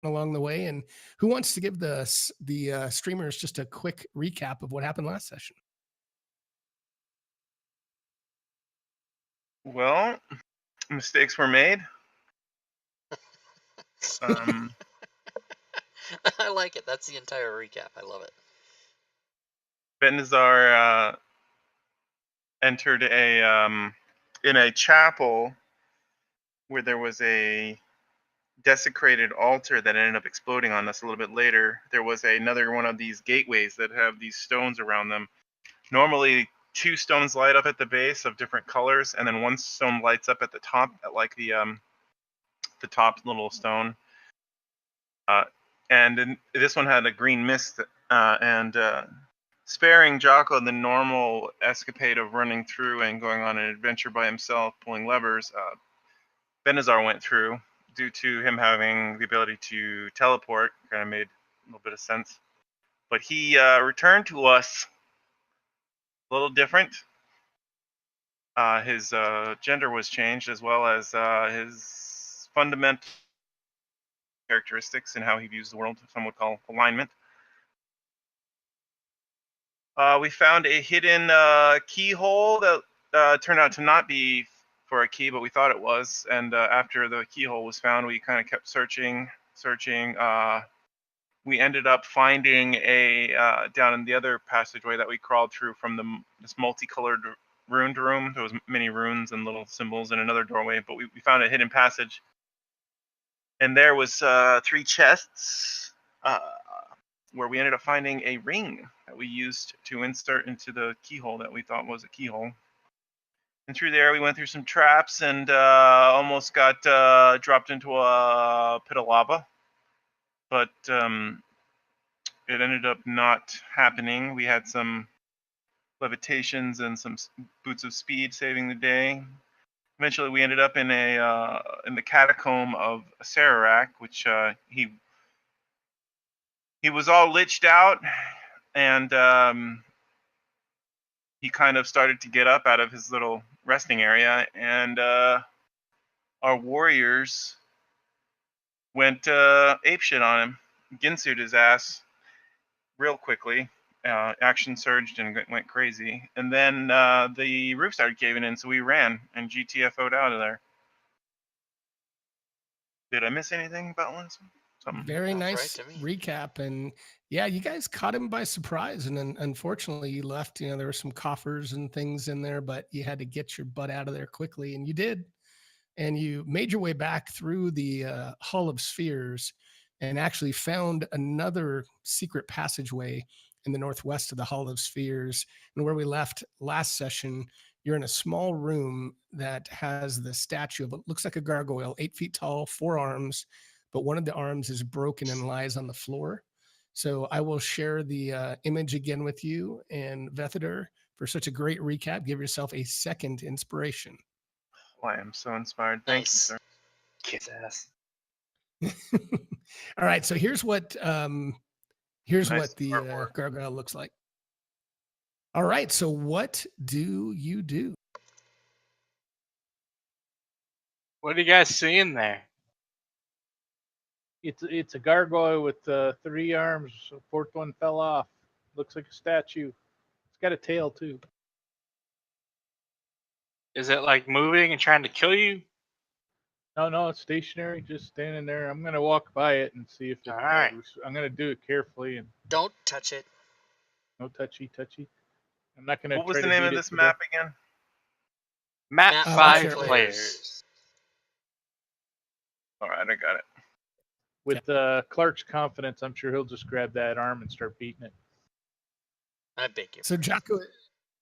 along the way. And who wants to give the streamers just a quick recap of what happened last session? Well, mistakes were made. Um, I like it. That's the entire recap. I love it. Benazar entered in a chapel where there was a desecrated altar that ended up exploding on us a little bit later. There was another one of these gateways that have these stones around them. Normally, two stones light up at the base of different colors, and then one stone lights up at the top, at like the top little stone. And then this one had a green mist, and sparing Jocko the normal escapade of running through and going on an adventure by himself, pulling levers. Benazar went through due to him having the ability to teleport. Kind of made a little bit of sense. But he returned to us a little different. His gender was changed, as well as his fundamental characteristics and how he views the world, some would call alignment. We found a hidden keyhole that turned out to not be for a key, but we thought it was. And after the keyhole was found, we kind of kept searching. We ended up finding a down in the other passageway that we crawled through from this multicolored runed room. There was many runes and little symbols in another doorway, but we found a hidden passage. And there was 3 chests where we ended up finding a ring that we used to insert into the keyhole that we thought was a keyhole. And through there, we went through some traps and almost got dropped into a pit of lava. But it ended up not happening. We had some levitations and some boots of speed saving the day. Eventually, we ended up in the catacomb of Sararak, which he was all liched out, and he kind of started to get up out of his little resting area, and our warriors went apeshit on him, Ginsu'd his ass real quickly. Action surged and went crazy, and then the roof started caving in, so we ran and GTFO'd out of there. Did I miss anything about last one? Something. Very Sounds nice right to me. recap. And yeah, you guys caught him by surprise. And then unfortunately, you left, there were some coffers and things in there, but you had to get your butt out of there quickly. And you did. And you made your way back through the Hall of Spheres and actually found another secret passageway in the northwest of the Hall of Spheres. And where we left last session, you're in a small room that has the statue of what looks like a gargoyle, 8 feet tall, 4 arms, but one of the arms is broken and lies on the floor. So I will share the image again with you. And Vethader, for such a great recap, give yourself a second inspiration. Oh, I am so inspired. Thank you, sir. Kiss ass. All right, so here's what the gargoyle looks like. All right, so what do you do? What do you guys see in there? It's a gargoyle with 3 arms. The 4th one fell off. Looks like a statue. It's got a tail too. Is it like moving and trying to kill you? No, it's stationary, just standing there. I'm gonna walk by it and see if it Alright. moves. I'm gonna do it carefully and Don't touch it. no touchy. I'm not gonna. What was try the to name beat of it this to map death. again? Map Map 5 5 players. All right, I got it. With Clark's confidence, I'm sure he'll just grab that arm and start beating it. I beg you. So Jocko,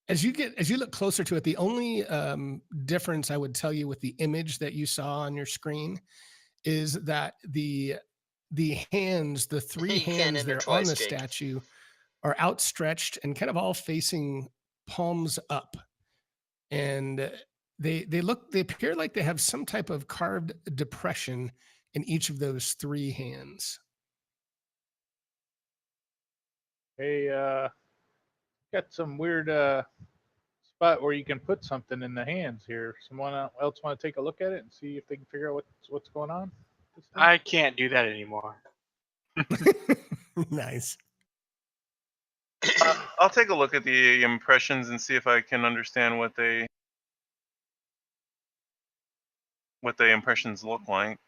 as you look closer to it, the only difference I would tell you with the image that you saw on your screen is that the hands, the 3 You can't hands enter there on twice, the Jake. statue are outstretched and kind of all facing palms up. And they appear like they have some type of carved depression in each of those 3 hands. Hey, got some weird spot where you can put something in the hands here. Someone else want to take a look at it and see if they can figure out what's going on? I can't do that anymore. Nice. I'll take a look at the impressions and see if I can understand what the impressions look like.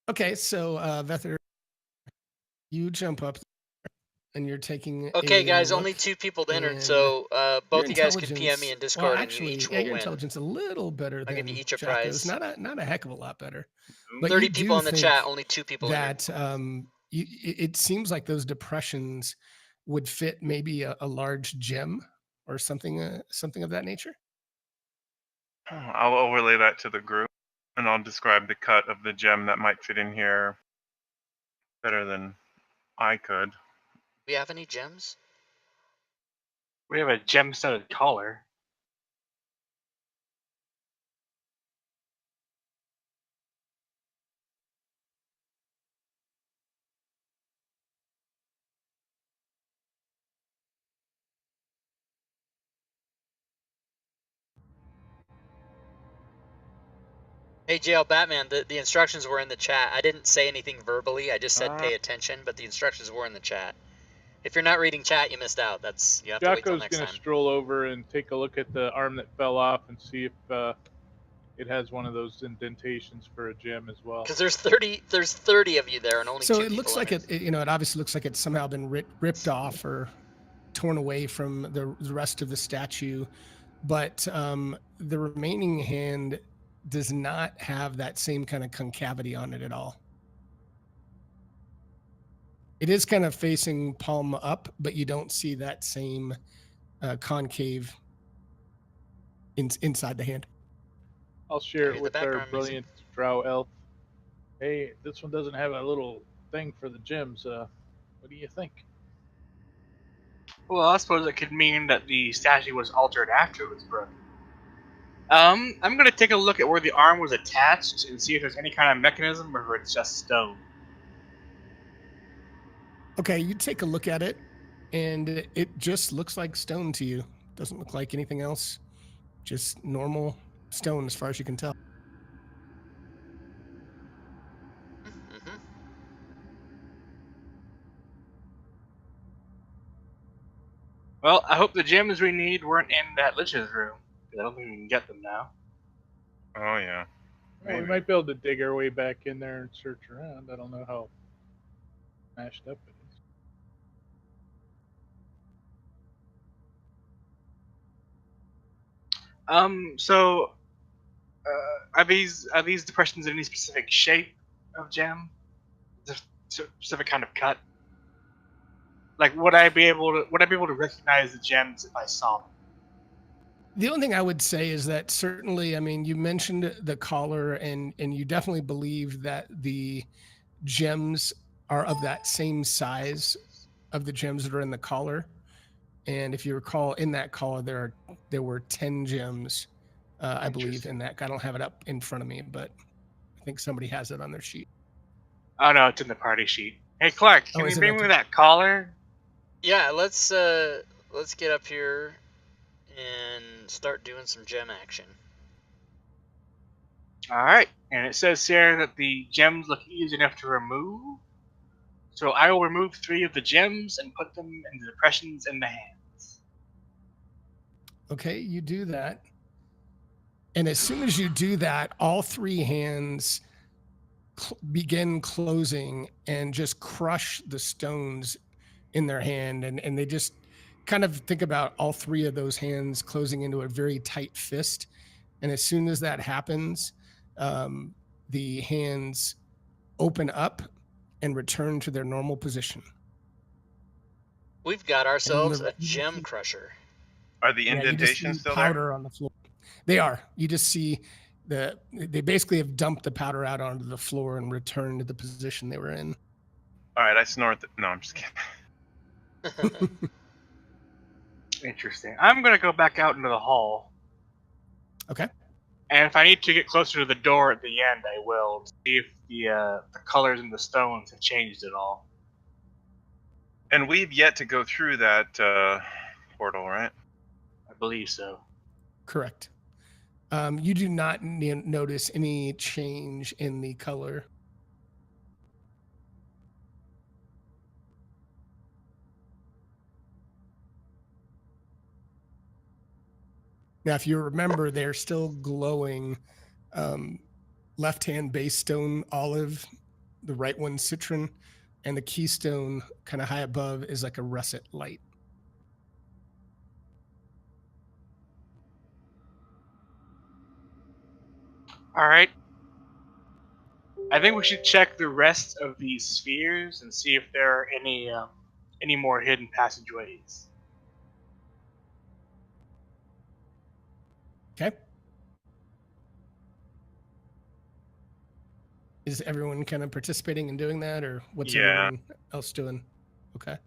Okay, so Vether, you jump up and you're taking Okay, a guys, look, only 2 people entered, and so your both you guys can PM me intelligence. in Well, Discord, and you actually, each yeah, will your win. intelligence a little better I'll give you than each a Jacko's. prize. Not a heck of a lot better. Ooh. But 30 you people do in the think chat, only 2 people entered. that it seems like those depressions would fit maybe a large gem or something of that nature. I'll relay that to the group, and I'll describe the cut of the gem that might fit in here better than I could. Do we have any gems? We have a gem-studded collar. Hey, JL Batman, the instructions were in the chat. I didn't say anything verbally. I just said pay attention, but the instructions were in the chat. If you're not reading chat, you missed out. You have to wait till Jocko's next gonna time. stroll over and take a look at the arm that fell off and see if it has one of those indentations for a gem as well. Because there's 30 of you there, and only So 2 it people looks like entered. it obviously looks like it's somehow been ripped off or torn away from the rest of the statue, but the remaining hand does not have that same kind of concavity on it at all. It is kind of facing palm up, but you don't see that same concave inside the hand. I'll share Hear it the with our background music. brilliant drow elf. Hey, this one doesn't have a little thing for the gems. What do you think? Well, I suppose it could mean that the statue was altered after it was broken. I'm gonna take a look at where the arm was attached and see if there's any kind of mechanism or if it's just stone. Okay, you take a look at it, and it just looks like stone to you. Doesn't look like anything else. Just normal stone as far as you can tell. Mm-hmm. Well, I hope the gems we need weren't in that Lich's room, because I don't think we can get them now. Oh yeah. Well, we Maybe. might be able to dig our way back in there and search around. I don't know how smashed up it is. So, are these depressions in any specific shape of gem? Just specific kind of cut? Like, would I be able to recognize the gems if I saw them? The only thing I would say is that certainly, I mean, you mentioned the collar, and you definitely believe that the gems are of that same size of the gems that are in the collar. And if you recall, in that collar, there were 10 gems, I believe, in that. I don't have it up in front of me, but I think somebody has it on their sheet. Oh no, it's in the party sheet. Hey Clark, can is you it? bring me Okay. that collar? Yeah, let's get up here and start doing some gem action. Alright, and it says here that the gems look easy enough to remove. So I will remove 3 of the gems and put them in the depressions in the hands. Okay, you do that. And as soon as you do that, all 3 hands begin closing and just crush the stones in their hand. And they just kind of think about all 3 of those hands closing into a very tight fist. And as soon as that happens, the hands open up and return to their normal position. We've got ourselves a gem crusher. Are the Yeah, you just indentations see still powder there? on the floor. They are. You just see they basically have dumped the powder out onto the floor and returned to the position they were in. All right, I snort. No, I'm just kidding. Interesting. I'm gonna go back out into the hall. Okay. And if I need to get closer to the door at the end, I will, to see if the colors in the stones have changed at all. And we've yet to go through that portal, right? I believe so. Correct. You do not notice any change in the color. Now, if you remember, they're still glowing left-hand base stone olive, the right one citron, and the keystone kind of high above is like a russet light. All right. I think we should check the rest of these spheres and see if there are any more hidden passageways. Okay. Is everyone kind of participating in doing that, or what's Yeah. everyone else doing? Okay.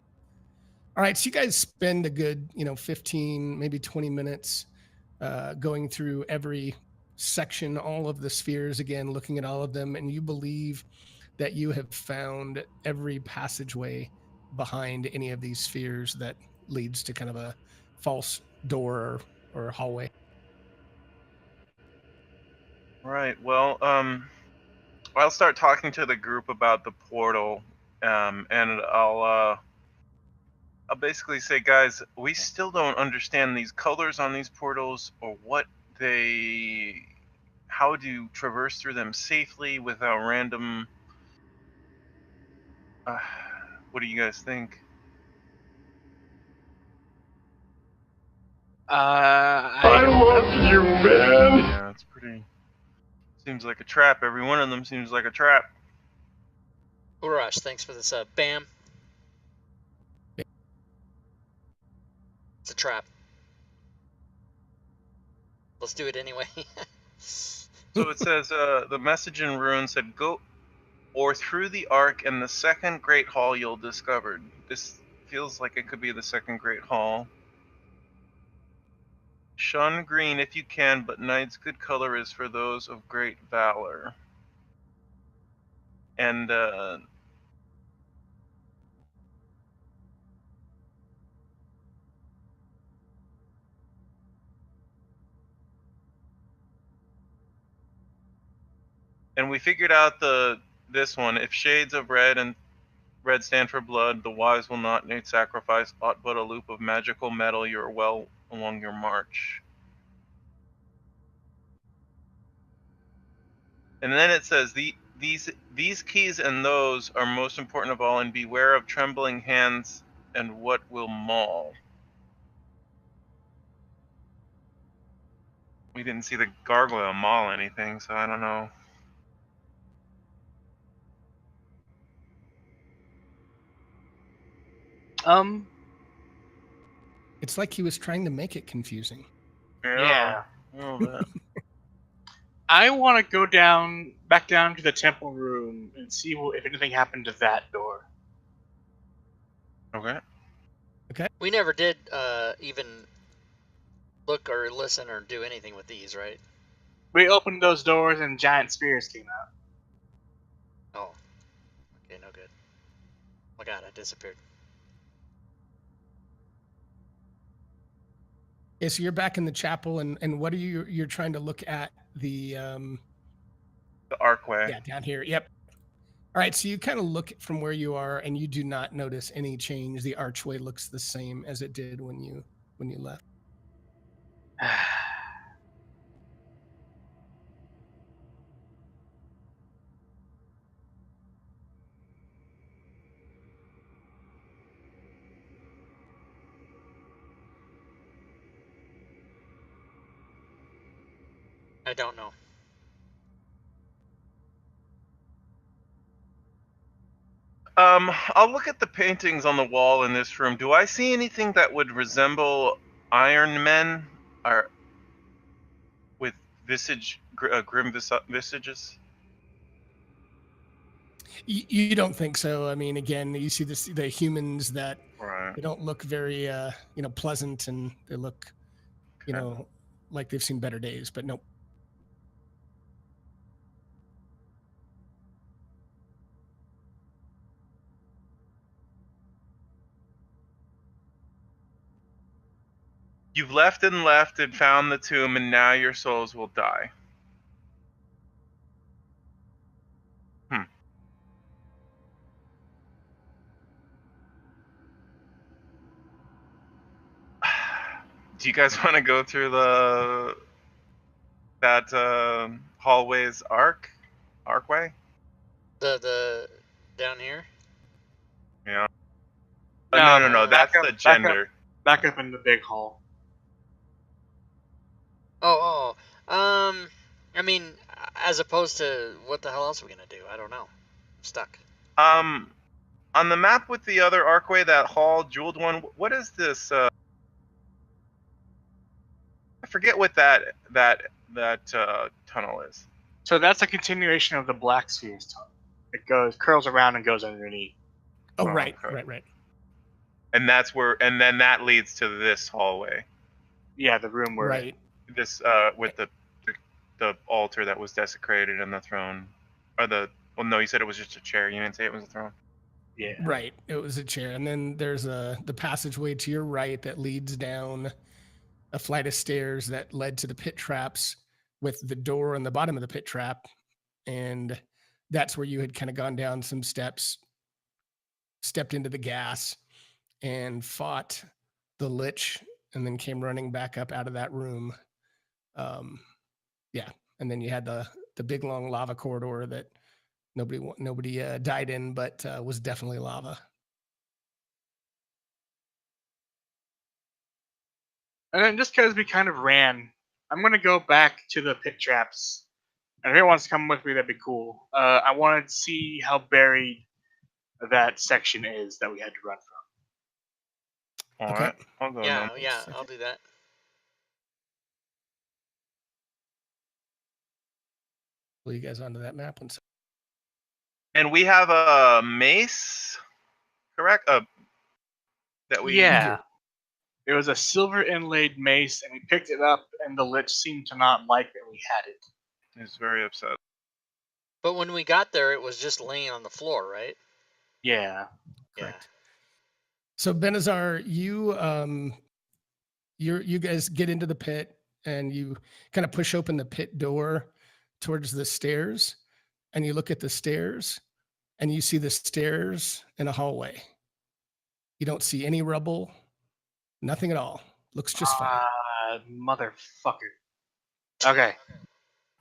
All right. So you guys spend a good, 15, maybe 20 minutes going through every section, all of the spheres again, looking at all of them, and you believe that you have found every passageway behind any of these spheres that leads to kind of a false door or hallway. Right. Well, I'll start talking to the group about the portal, and I'll basically say, guys, we still don't understand these colors on these portals or how to traverse through them safely without random. What do you guys think? I love you, man. Yeah, it's pretty. Seems like a trap. Every one of them seems like a trap. Urash, thanks for this. Bam. It's a trap. Let's do it anyway. So it says the message in rune said, "Go or through the arc and the second great hall you'll discover." This feels like it could be the second great hall. Shun green if you can, but night's good color is for those of great valor. And we figured out this one. If shades of red and red stand for blood, the wise will not need sacrifice aught but a loop of magical metal. You're well along your march. And then it says these keys and those are most important of all, and beware of trembling hands and what will maul. We didn't see the gargoyle maul anything, so I don't know. It's like he was trying to make it confusing. Yeah. A little bit. I want to go back down to the temple room and see if anything happened to that door. Okay. We never did even look or listen or do anything with these, right? We opened those doors and giant spears came out. Oh. Okay, no good. Oh my god, I disappeared. Okay, so you're back in the chapel, and what are you're trying to look at the The archway. yeah, down here. Yep. All right, so you kind of look from where you are and you do not notice any change. The archway looks the same as it did when you left. I don't know. I'll look at the paintings on the wall in this room. Do I see anything that would resemble Iron Men, or with grim visages? You don't think so? I mean, again, you see the humans that Right. they don't look very pleasant, and they look Okay. like they've seen better days. But nope. You've left and found the tomb, and now your souls will die. Do you guys want to go through that hallway's arcway? The down here. Yeah. No, No. back That's up, the back up. gender. Back up in the big hall. Oh. I mean, as opposed to what the hell else are we gonna do? I don't know. I'm stuck. On the map with the other arcway, that hall, jeweled one. What is this? I forget what that tunnel is. So that's a continuation of the Black Sphere's tunnel. It curls around and goes underneath. Oh, Oh, right, okay. right. And that's where, and then that leads to this hallway. Yeah, the room where Right. This with the altar that was desecrated and the throne, or the. Well, no, you said it was just a chair. You didn't say it was a throne. Yeah. Right. It was a chair. And then there's the passageway to your right that leads down a flight of stairs that led to the pit traps with the door on the bottom of the pit trap. And that's where you had kind of gone down some steps, stepped into the gas, and fought the Lich, and then came running back up out of that room. Yeah. And then you had the big long lava corridor that nobody died in, but was definitely lava. And then just because we kind of ran, I'm going to go back to the pit traps. And if anyone wants to come with me, that'd be cool. I wanted to see how buried that section is that we had to run from. All Okay. right, I'll go. Yeah, now. yeah, I'll do that. Pull you guys onto that map one second. And we have a mace, correct? That we. Yeah. It was a silver inlaid mace, and we picked it up, and the Lich seemed to not like that we had it. He was very upset. But when we got there, it was just laying on the floor, right? Yeah. Correct. So Benazar, you guys get into the pit and you kind of push open the pit door towards the stairs, and you look at the stairs and you see the stairs in a hallway. You don't see any rubble, nothing at all. Looks just fine. Motherfucker. Okay.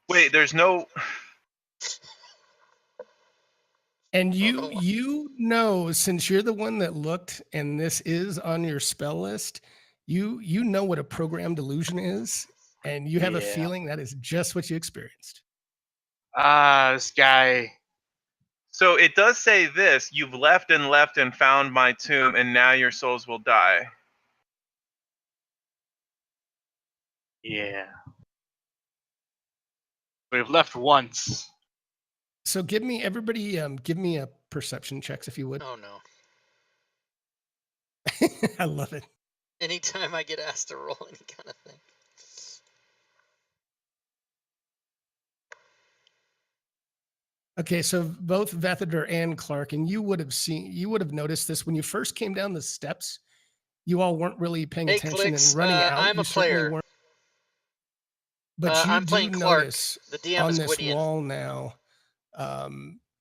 Wait, there's no. And you know, since you're the one that looked and this is on your spell list, you know what a programmed illusion is, and you have a Yeah. feeling that is just what you experienced. This guy. So it does say this: you've left and found my tomb, and now your souls will die. Yeah. We've left once. So give me a perception checks if you would. Oh no. I love it. Anytime I get asked to roll any kind of thing. Okay, so both Vethader and Clark, and you would have noticed this when you first came down the steps. You all weren't really paying Hey, attention Clicks, and running out. I'm you a certainly player. weren't. But you I'm do playing Clark. notice The DM on is this Gwydion. wall now.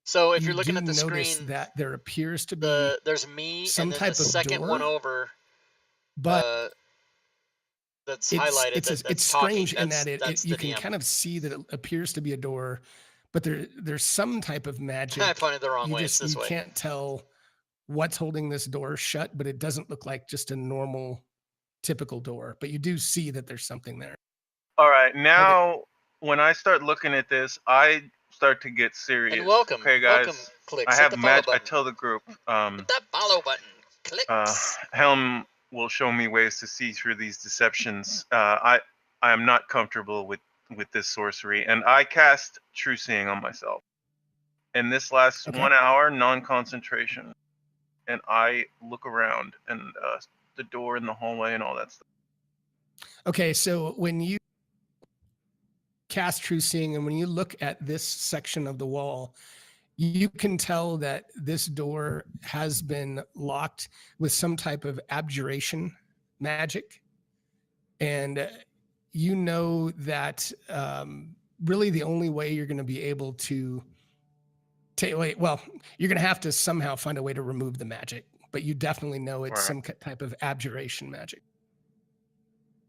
So if you you're looking do at the notice screen, that there appears to be there's me, some and then type the of second one door, over, but that's it's highlighted. it's That's strange talking. in that That's you the can DM. kind of see that it appears to be a door, but there's some type of magic. I pointed the wrong way. It's You this way. can't tell what's holding this door shut, but it doesn't look like just a normal, typical door. But you do see that there's something there. All right, now when I start looking at this, I start to get serious. And welcome, okay, guys. welcome, Clicks. I Hit have the follow magic. I button. tell the group. Hit that follow button. Clicks. Helm will show me ways to see through these deceptions. I am not comfortable with this sorcery, and I cast True Seeing on myself. And this lasts 1 hour, non-concentration. And I look around and the door in the hallway and all that stuff. Okay, so when you cast True Seeing and when you look at this section of the wall, you can tell that this door has been locked with some type of abjuration magic. And you know that really the only way you're going to be able to you're going to have to somehow find a way to remove the magic, but you definitely know it's some type of abjuration magic.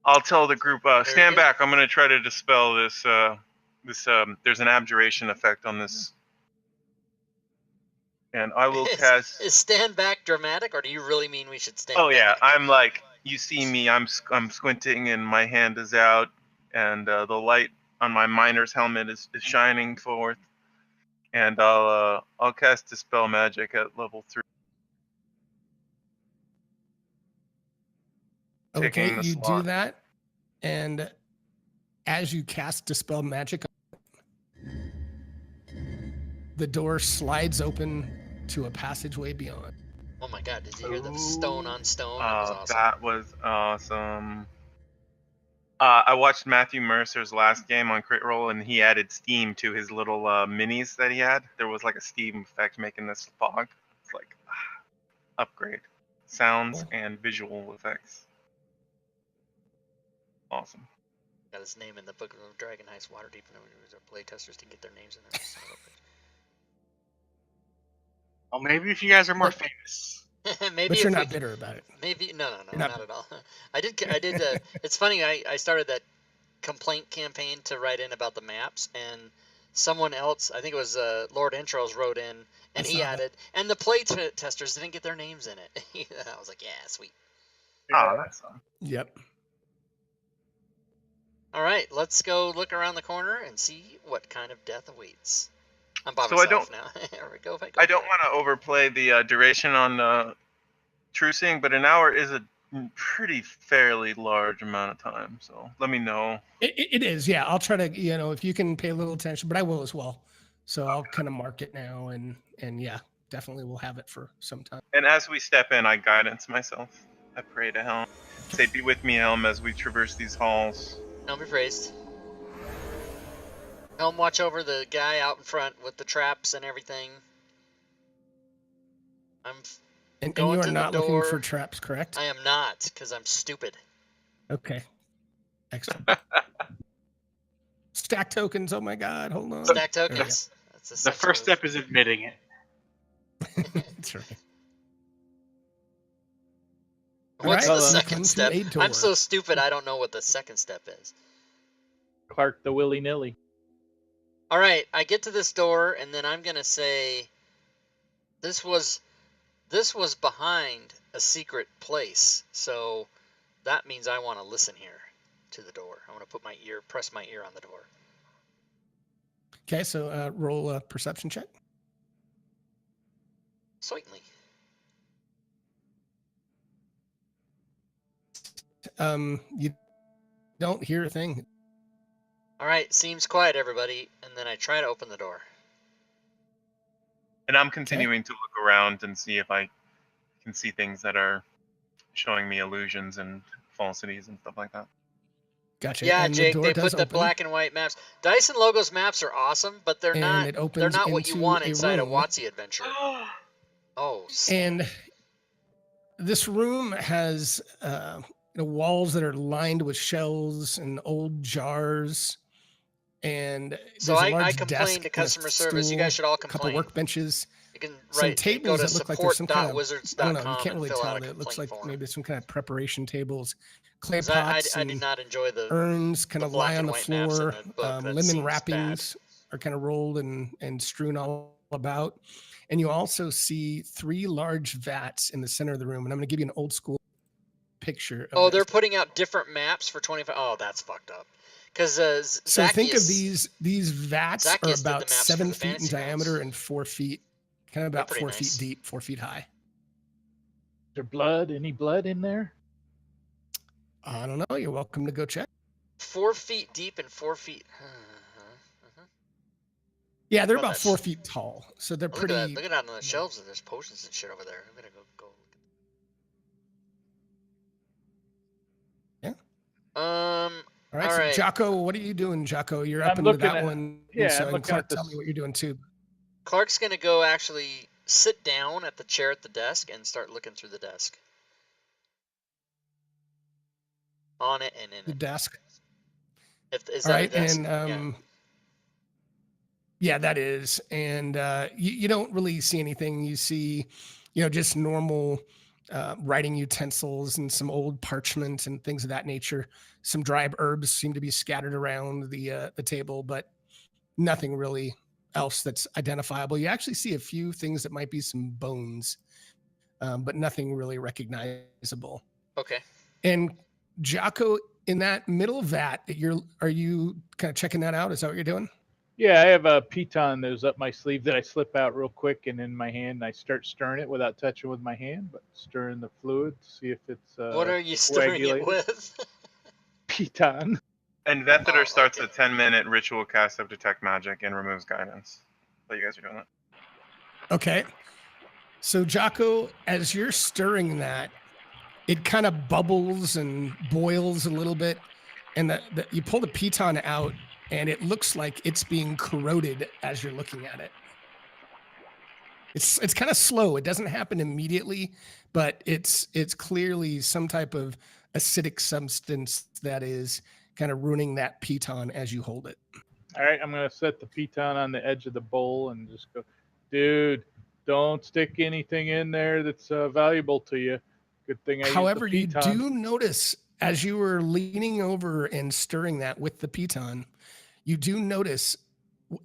I'll tell the group, stand good. back. I'm gonna try to dispel this. There's an abjuration effect on this, and I will cast. Is stand back dramatic, or do you really mean we should stand Oh back? yeah, I'm like, you see me. I'm squinting, and my hand is out, and the light on my miner's helmet is shining forth, and I'll cast dispel magic at level 3. Okay, Taking the you do slot. that, and as you cast dispel magic, the door slides open to a passageway beyond. Oh my god, did you hear the stone on stone? That was awesome. That was awesome. I watched Matthew Mercer's last game on Crit Roll, and he added steam to his little minis that he had. There was like a steam effect making this fog. It's like upgrade. Sounds and visual effects. Awesome. Got his name in the book of Dragon Heist Waterdeep, and our playtesters to get their names in there. Well, maybe if you guys are more famous. Maybe But you're if not we, bitter about it. Maybe no, You're not- not at all. I did. It's funny. I started that complaint campaign to write in about the maps, and someone else, I think it was Lord Intros, wrote in, and he added, and the play testers didn't get their names in it. I was like, yeah, sweet. Oh, that's awesome. Yep. All right, let's go look around the corner and see what kind of death awaits. I'm by So I myself don't- now. go. I don't want to overplay the duration on trucing, but an hour is a pretty fairly large amount of time. So let me know. It is, yeah. I'll try to, if you can pay a little attention, but I will as well. So I'll kind of mark it now, and yeah, definitely we'll have it for some time. And as we step in, I guidance myself. I pray to Helm. Say, be with me, Helm, as we traverse these halls. Helm be praised. Helm, watch over the guy out in front with the traps and everything. And Going you to are the not looking door. for traps, correct? I am not, because I'm stupid. Okay. Excellent. Stack tokens. Oh my God. Hold on. Stack There we go. tokens. That's The essential. first step is admitting it. That's right. What's All the right, second come to step? a door. I'm so stupid, I don't know what the second step is. Clark the willy-nilly. All right, I get to this door, and then I'm gonna say, this was behind a secret place, so that means I want to listen here to the door. I want to press my ear on the door. Okay, so roll a perception check. Certainly. You don't hear a thing. All right, seems quiet, everybody, and then I try to open the door. And I'm continuing to look around and see if I can see things that are showing me illusions and falsities and stuff like that. Gotcha. Yeah, and Jake, the door they does put the open, black and white maps. Dyson Logos maps are awesome, but they're and not. it opens They're not what you into want a inside a room. WotC adventure. Oh, snap. And this room has walls that are lined with shells and old jars. And So there's a I large complained desk to and a customer service. You stool, guys should all a couple complain. workbenches, You can some go tables to that look like there's some kind of, I don't support.wizards.com know, you can't really and fill tell. out a It looks complaint like form. maybe some kind of preparation tables, clay 'Cause pots I did and not enjoy the urns kind the of black lie on and the white maps in floor. the book. That Lemon seems wrappings are kind of rolled and strewn all about. And you also see 3 large vats in the center of the room. And I'm going to give you an old school picture. Oh, of they're this. putting out different maps for 25. Oh, that's fucked up. Because So think of Zacchaeus, these vats Zacchaeus are did the about maps for 7 the feet in fantasy diameter mouse. and 4 feet, kind of about pretty 4 nice. feet deep, 4 feet high. Is there blood? Any blood in there? I don't know. You're welcome to go check. 4 feet deep and 4 feet. Yeah, they're Well, about that's- 4 feet tall. So they're Look pretty. at that! Look at that on the shelves. And there's potions and shit over there. I'm gonna go. Yeah. All All right, so right. Jocko, what are you doing, Jocko? You're I'm up into looking that at- one. yeah, so I'm and looking Clark, at tell this- me what you're doing too. Clark's gonna go actually sit down at the chair at the desk and start looking through the desk. On it and in The it. desk. Is All that a right, desk? and yeah, that is. And you don't really see anything. You see, just normal writing utensils and some old parchment and things of that nature. Some dry herbs seem to be scattered around the table, but nothing really else that's identifiable. You actually see a few things that might be some bones, but nothing really recognizable. Okay. And Jocko, in that middle vat, are you kind of checking that out? Is that what you're doing? Yeah, I have a piton that was up my sleeve that I slip out real quick and in my hand. And I start stirring it without touching with my hand, but stirring the fluid to see if it's What are you stirring it with? Piton. And Vethitor starts okay. a 10-minute ritual cast of Detect Magic and removes guidance. So you guys are doing that. Okay. So Jocko, as you're stirring that, it kind of bubbles and boils a little bit, and you pull the piton out, and it looks like it's being corroded as you're looking at it. It's kind of slow. It doesn't happen immediately, but it's clearly some type of acidic substance that is kind of ruining that piton as you hold it. All right, I'm going to set the piton on the edge of the bowl and just go, dude, don't stick anything in there that's valuable to you. Good thing I However, you used the piton. do notice as you were leaning over and stirring that with the piton, you do notice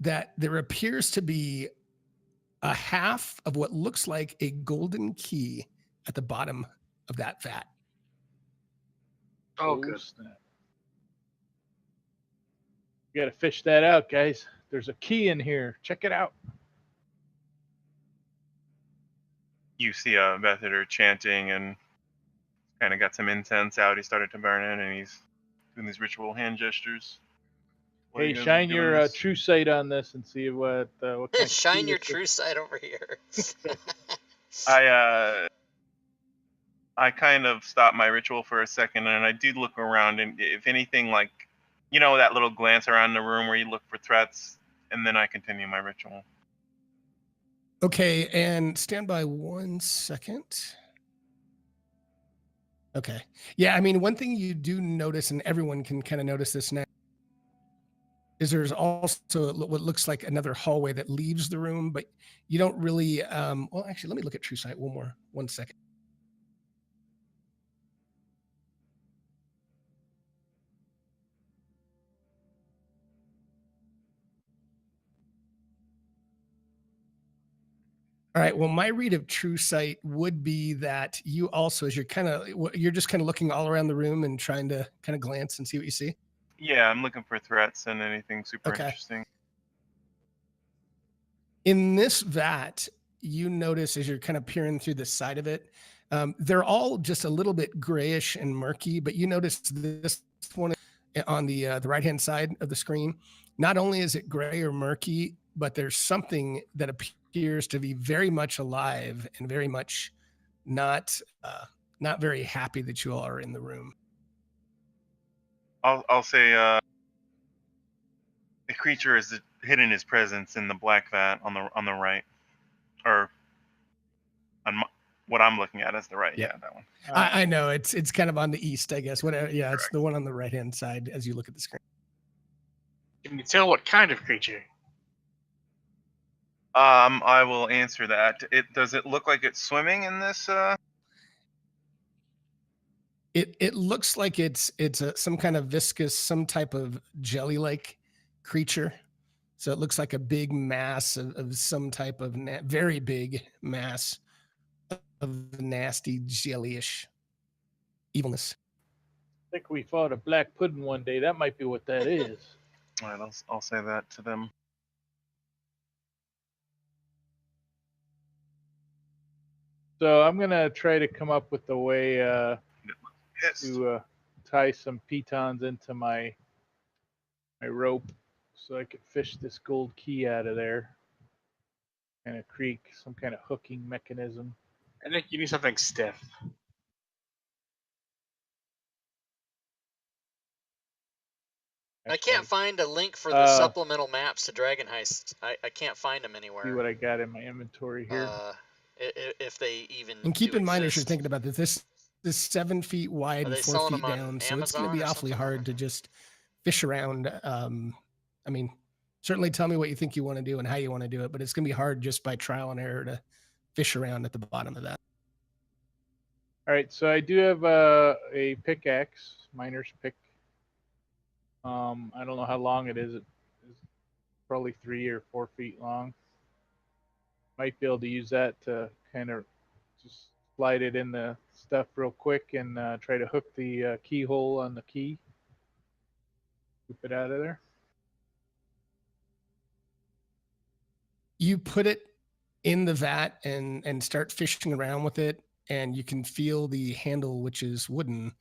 that there appears to be a half of what looks like a golden key at the bottom of that vat. Oh, good. Snap. You got to fish that out, guys. There's a key in here. Check it out. You see Vethitor chanting and kind of got some incense out. He started to burn it, and he's doing these ritual hand gestures. Hey, shine your true sight on this and see what kind of shine your true sight over here. I kind of stopped my ritual for a second, and I do look around, and if anything, like, you know, that little glance around the room where you look for threats, and then I continue my ritual. Okay, and stand by 1 second. Okay. Yeah, I mean, one thing you do notice, and everyone can kind of notice this now, is there's also what looks like another hallway that leaves the room, but you don't really, well, actually, let me look at True Sight 1 second. All right. Well, my read of True Sight would be that you also, as you're just kind of looking all around the room and trying to kind of glance and see what you see. Yeah, I'm looking for threats and anything super interesting. In this vat, you notice as you're kind of peering through the side of it, they're all just a little bit grayish and murky, but you notice this one on the right-hand side of the screen. Not only is it gray or murky, but there's something that appears to be very much alive and very much not very happy that you all are in the room. I'll say the creature is hidden his presence in the black vat on the right, or on what I'm looking at is the right. Yeah, that one. I know it's kind of on the east, I guess. Whatever. Yeah, correct. It's the one on the right-hand side as you look at the screen. Can you tell what kind of creature? I will answer that. Does it look like it's swimming in this? It looks like it's some kind of viscous, some type of jelly-like creature. So it looks like a big mass of some type of very big mass of nasty jellyish evilness. I think we fought a black pudding one day. That might be what that is. All right, I'll say that to them. So I'm gonna try to come up with a way to tie some pitons into my rope, so I could fish this gold key out of there, and create some kind of hooking mechanism. I think you need something stiff. I can't find a link for the supplemental maps to Dragon Heist. I can't find them anywhere. See what I got in my inventory here. If they even. And keep in mind as you're thinking about this, this is 7 feet wide and 4 feet down, so it's going to be awfully hard to just fish around. I mean, certainly tell me what you think you want to do and how you want to do it, but it's going to be hard just by trial and error to fish around at the bottom of that. All right, so I do have a pickaxe, miner's pick. I don't know how long it is. It's probably 3 or 4 feet long. Might be able to use that to kind of just slide it in the stuff real quick and try to hook the keyhole on the key. Scoop it out of there. You put it in the vat and start fishing around with it, and you can feel the handle, which is wooden,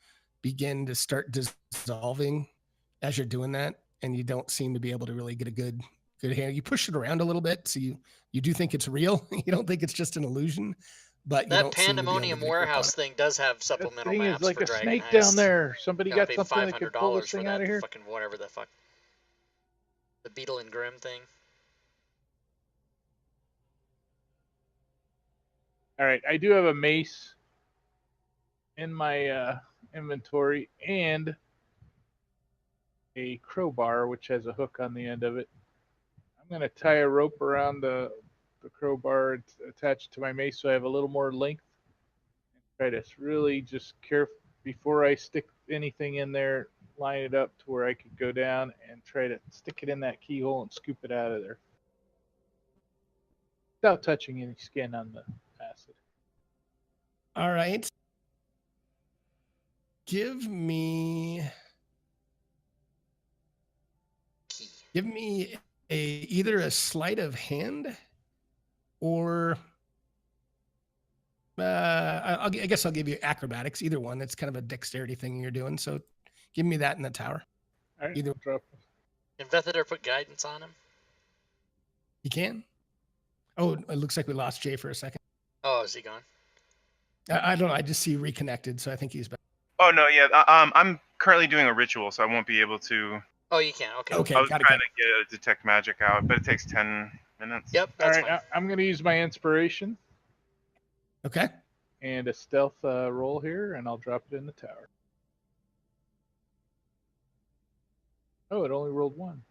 begin to start dissolving as you're doing that, and you don't seem to be able to really get a good handle. You push it around a little bit, so you do think it's real. You don't think it's just an illusion, but you That don't seem to be able to Pandemonium get a grip on Warehouse it. thing does have That supplemental thing maps is like for a Dragon snake Heist. down there. Somebody Gotta got pay something that could pull this $500 for thing out that of here? fucking whatever the fuck. The Beetle and Grimm thing. All right, I do have a mace in my inventory and a crowbar, which has a hook on the end of it. I'm going to tie a rope around the crowbar attached to my mace so I have a little more length. And try to really just before I stick anything in there, line it up to where I could go down and try to stick it in that keyhole and scoop it out of there without touching any skin on the acid. All right. Give me either a sleight of hand or I guess I'll give you acrobatics. Either one. It's kind of a dexterity thing you're doing. So give me that in the tower. All right, Either drop. Can Vethador put guidance on him? you can. Oh, it looks like we lost Jay for a second. Oh, is he gone? I don't know. I just see reconnected, so I think he's back. Oh no, yeah. I'm currently doing a ritual, so I won't be able to. Oh, you can. Okay. Okay, I was got trying it. to get a detect magic out, but it takes 10 minutes. Yep, All that's right, fine. I'm going to use my inspiration Okay. and a stealth roll here, and I'll drop it in the tower. Oh, it only rolled 1.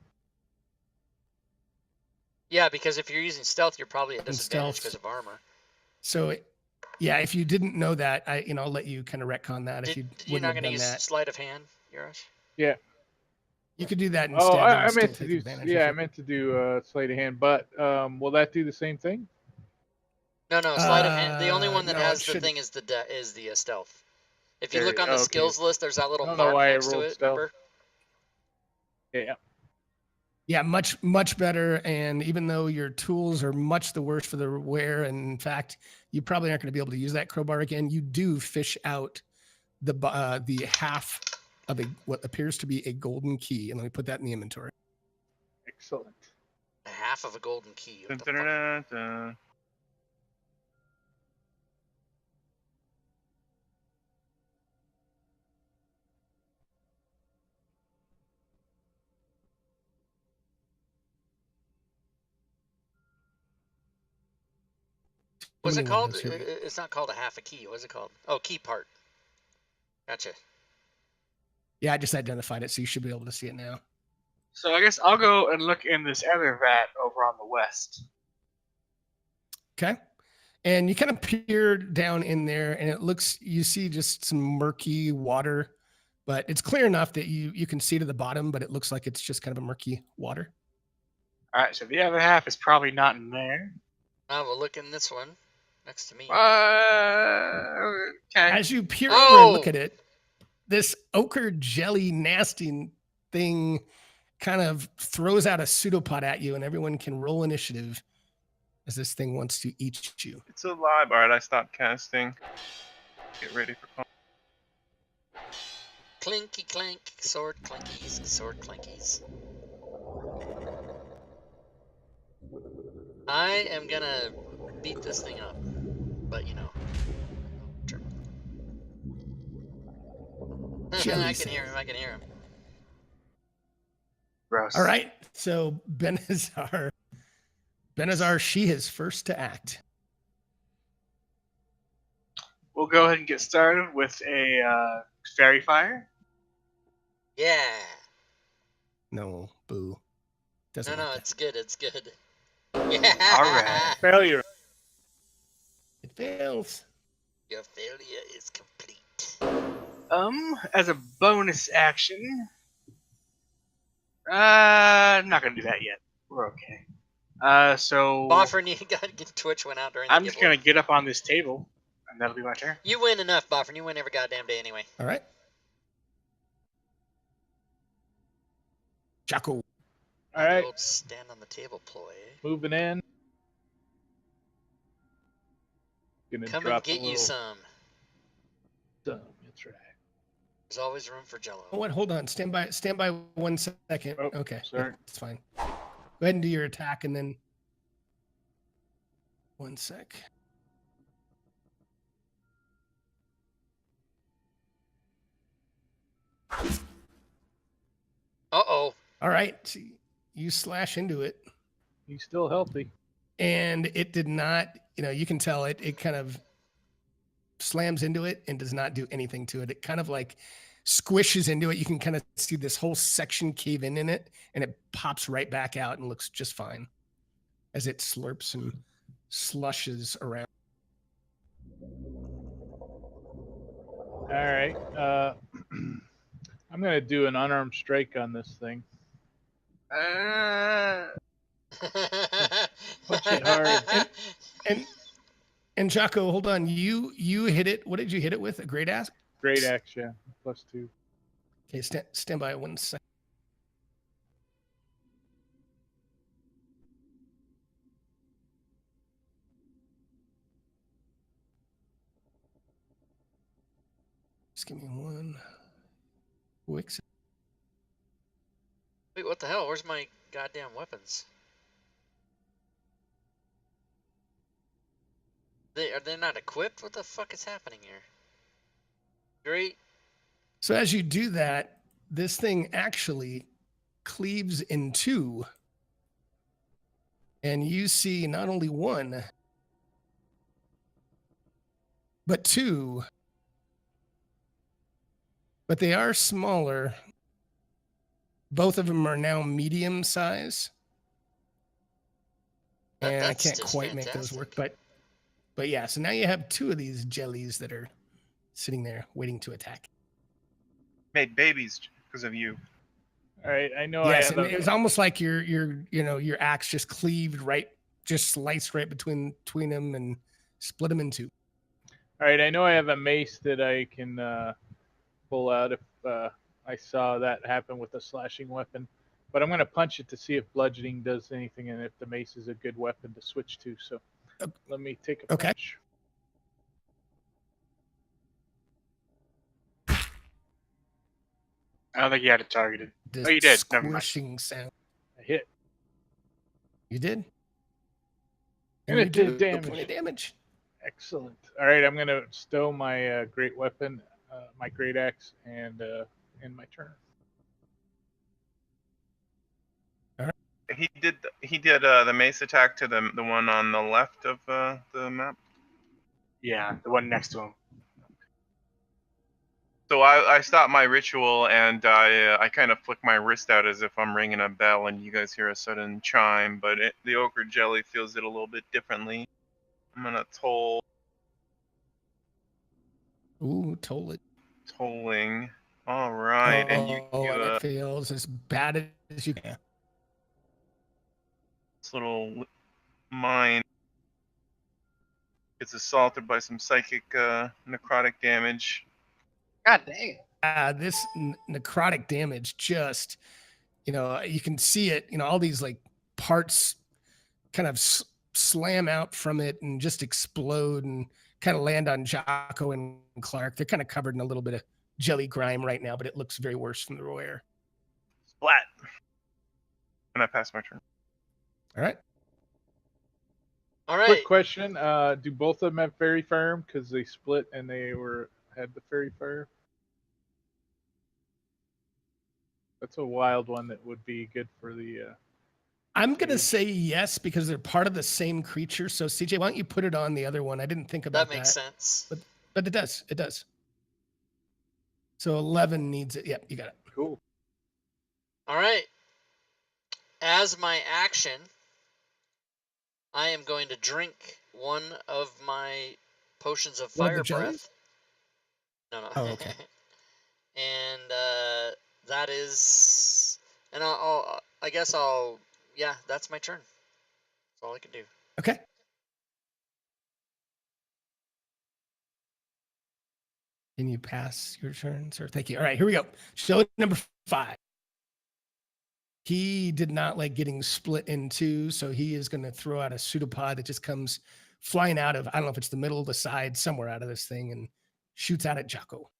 Yeah, because if you're using stealth, you're probably at And disadvantage stealth. because of armor. So, yeah, if you didn't know that, I'll let you kind of retcon that. If Did you you're wouldn't not have going to done use that, sleight of hand, Yurash? Yeah. you could do that Oh, instead. I and meant still to take do. advantage Yeah, if I you- meant to do sleight of hand, but will that do the same thing? No, sleight of hand. The only one that no, it has the shouldn't. thing is the stealth. If you There look you- on the okay. skills list, there's that little I don't know mark why I next to rolled it. stealth. Remember? Yeah. Yeah, much better. And even though your tools are much the worse for the wear, and in fact, you probably aren't going to be able to use that crowbar again. You do fish out the half of what appears to be a golden key, and let me put that in the inventory. Excellent. Half of a golden key. What the fuck? Dun-dun-dun-dun. What's it many called? windows. Here we go. It's not called a half a key. What's it called? Oh, key part. Gotcha. Yeah, I just identified it, so you should be able to see it now. So I guess I'll go and look in this other vat over on the west. Okay. And you kind of peer down in there, and you see just some murky water, but it's clear enough that you can see to the bottom, but it looks like it's just kind of a murky water. All right, so the other half is probably not in there. I will look in this one next to me. Okay. As you peer over and look Oh! at it, this ochre jelly nasty thing kind of throws out a pseudopod at you, and everyone can roll initiative as this thing wants to eat you. It's alive. All right, I stopped casting. Get ready for call. Clinky clank, sword clinkies, sword clinkies. I am gonna beat this thing up, but you know. Jelly I can hear him. I can hear him. Gross. All right. So Benazar, she is first to act. We'll go ahead and get started with a fairy fire. Yeah. No, boo. Doesn't No, like that. it's good. It's good. Yeah. All right. Failure. It fails. Your failure is complete. As a bonus action, I'm not gonna do that yet. We're okay. So Boffin, you got Twitch went out during the I'm just giveaway. gonna get up on this table, and that'll be my turn. You win enough, Boffin. You win every goddamn day anyway. All right. Jocko. All right, Old stand on the table ploy. moving in. Gonna Come and drop get a little. you some. That's right. There's always room for Jello. Oh, what? Hold on. Stand by 1 second. Oh, Okay. sorry. It's fine. Go ahead and do your attack and then 1 sec. Uh-oh. All right. You slash into it. He's still healthy. And it did not, you can tell it kind of slams into it and does not do anything to it. It kind of like squishes into it. You can kind of see this whole section cave in it, and it pops right back out and looks just fine as it slurps and slushes around. All right. I'm gonna do an unarmed strike on this thing. Punch it hard. And Jocko, hold on. You hit it. What did you hit it with? A great axe? Great axe, yeah. +2. Okay, stand by 1 second. Just give me one quick second. Wait, what the hell? Where's my goddamn weapons? Are they not equipped? What the fuck is happening here? Great. So as you do that, this thing actually cleaves in two. And you see not only one, but two. But they are smaller. Both of them are now medium size. And I That's can't just quite make those work. fantastic. But yeah, so now you have two of these jellies that are sitting there waiting to attack. Made babies because of you. All right, I know. Yes, I and have it was almost like your axe just cleaved right, just sliced right between them and split them in two. All right, I know I have a mace that I can pull out if I saw that happen with a slashing weapon. But I'm going to punch it to see if bludgeoning does anything and if the mace is a good weapon to switch to. So let me take a Okay. punch. I don't think you had it targeted. This Oh, you did. Never mind. squishing sound. I hit. You did. And it did A damage. point of damage. Excellent. All right, I'm going to stow my great weapon, my great axe, and end my turn. He did the mace attack to the one on the left of the map. Yeah, the one next to him. So I stopped my ritual and I kind of flick my wrist out as if I'm ringing a bell, and you guys hear a sudden chime. But the ochre jelly feels it a little bit differently. I'm gonna toll. Ooh, totally. Tolling. All right, and you and it feels as bad as you can. this little mine gets assaulted by some psychic necrotic damage. God dang. This necrotic damage just, you can see it, all these like parts kind of slam out from it and just explode and kind of land on Jocko and Clark. They're kind of covered in a little bit of jelly grime right now, but it looks very worse from the raw air. Splat. And I pass my turn. All right. All right. Quick question: do both of them have fairy fire? Because they split and they had the fairy fire. That's a wild one that would be good for the. I'm gonna say yes because they're part of the same creature. So CJ, why don't you put it on the other one? I didn't think about That makes sense. but it does. It does. So 11 needs it. Yep, you got it. Cool. All right. As my action, I am going to drink one of my potions of What, the fire jellies? breath. No. Oh, okay. And that is, and I guess yeah, that's my turn. That's all I can do. Okay. Can you pass your turn, sir? Thank you. All right, here we go. Show number 5. He did not like getting split in two, so he is going to throw out a pseudopod that just comes flying out of, I don't know if it's the middle, the side, somewhere out of this thing, and shoots out at Jocko.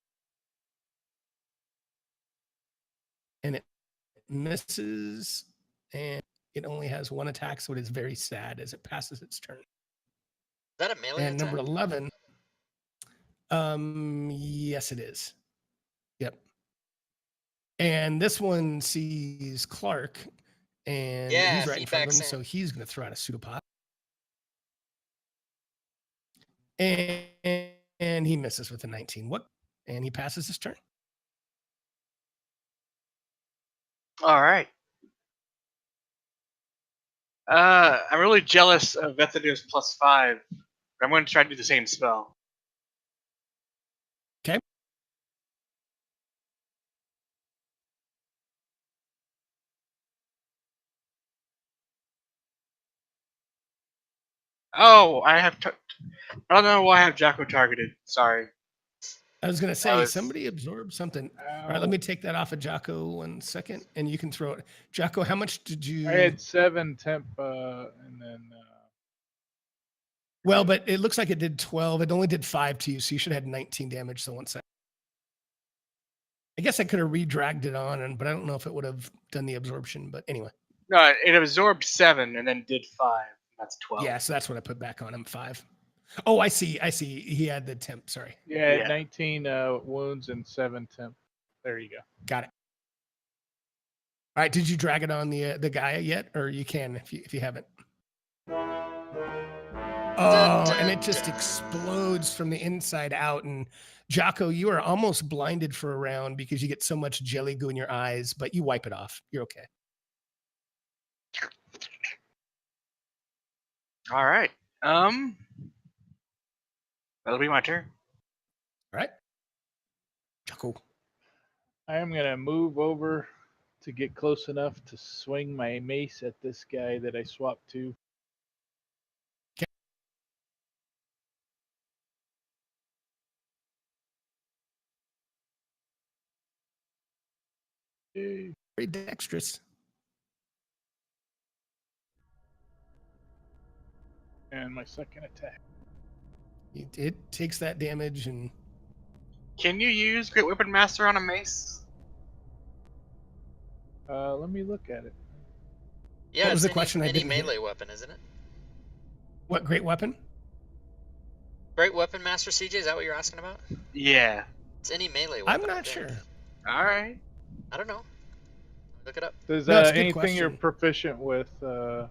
And it misses, and it only has 1 attack, so it is very sad as it passes its turn. Is that a melee And attack? number 11, yes, it is. Yep. And this one sees Clark, and Yeah, he's right in front of him, feedback so Sam. he's going to throw out a pseudopod. And he misses with a 19. What? And he passes his turn. All right. I'm really jealous of Vethadur's +5. But I'm going to try to do the same spell. Okay. Oh, I don't know why I have Jocko targeted. Sorry. I was going to say, was- somebody absorbed something. All Ow. right, let me take that off of Jocko 1 second, and you can throw it. Jocko, how much did you? I had 7 temp, and then Well, but it looks like it did 12. It only did 5 to you, so you should have had 19 damage. So 1 second. I guess I could have re-dragged it on, but I don't know if it would have done the absorption. But anyway, No, it absorbed 7 and then did 5. That's 12. yeah. So that's what I put back on him. 5. Oh, I see. I see. He had the temp. Sorry. yeah, Yeah. 19 wounds and 7 temp. There you go. Got it. All right. Did you drag it on the guy yet, or you can if you haven't? Oh, and it just explodes from the inside out. And Jocko, you are almost blinded for a round because you get so much jelly goo in your eyes, but you wipe it off. You're okay. All right. That'll be my turn. All right. Jocko. I am going to move over to get close enough to swing my mace at this guy that I swapped to. Yay. Very dexterous. And my second attack. It takes that damage and Can you use Great Weapon Master on a mace? Let me look at it. Yeah, What was it's the question? I any didn't hear. melee weapon, isn't it? what great weapon? Great Weapon Master CJ, is that what you're asking about? Yeah. It's any melee weapon. I'm I not think. sure. All right. I don't know. Look it up. Does No, it's a good anything you're question. proficient with? All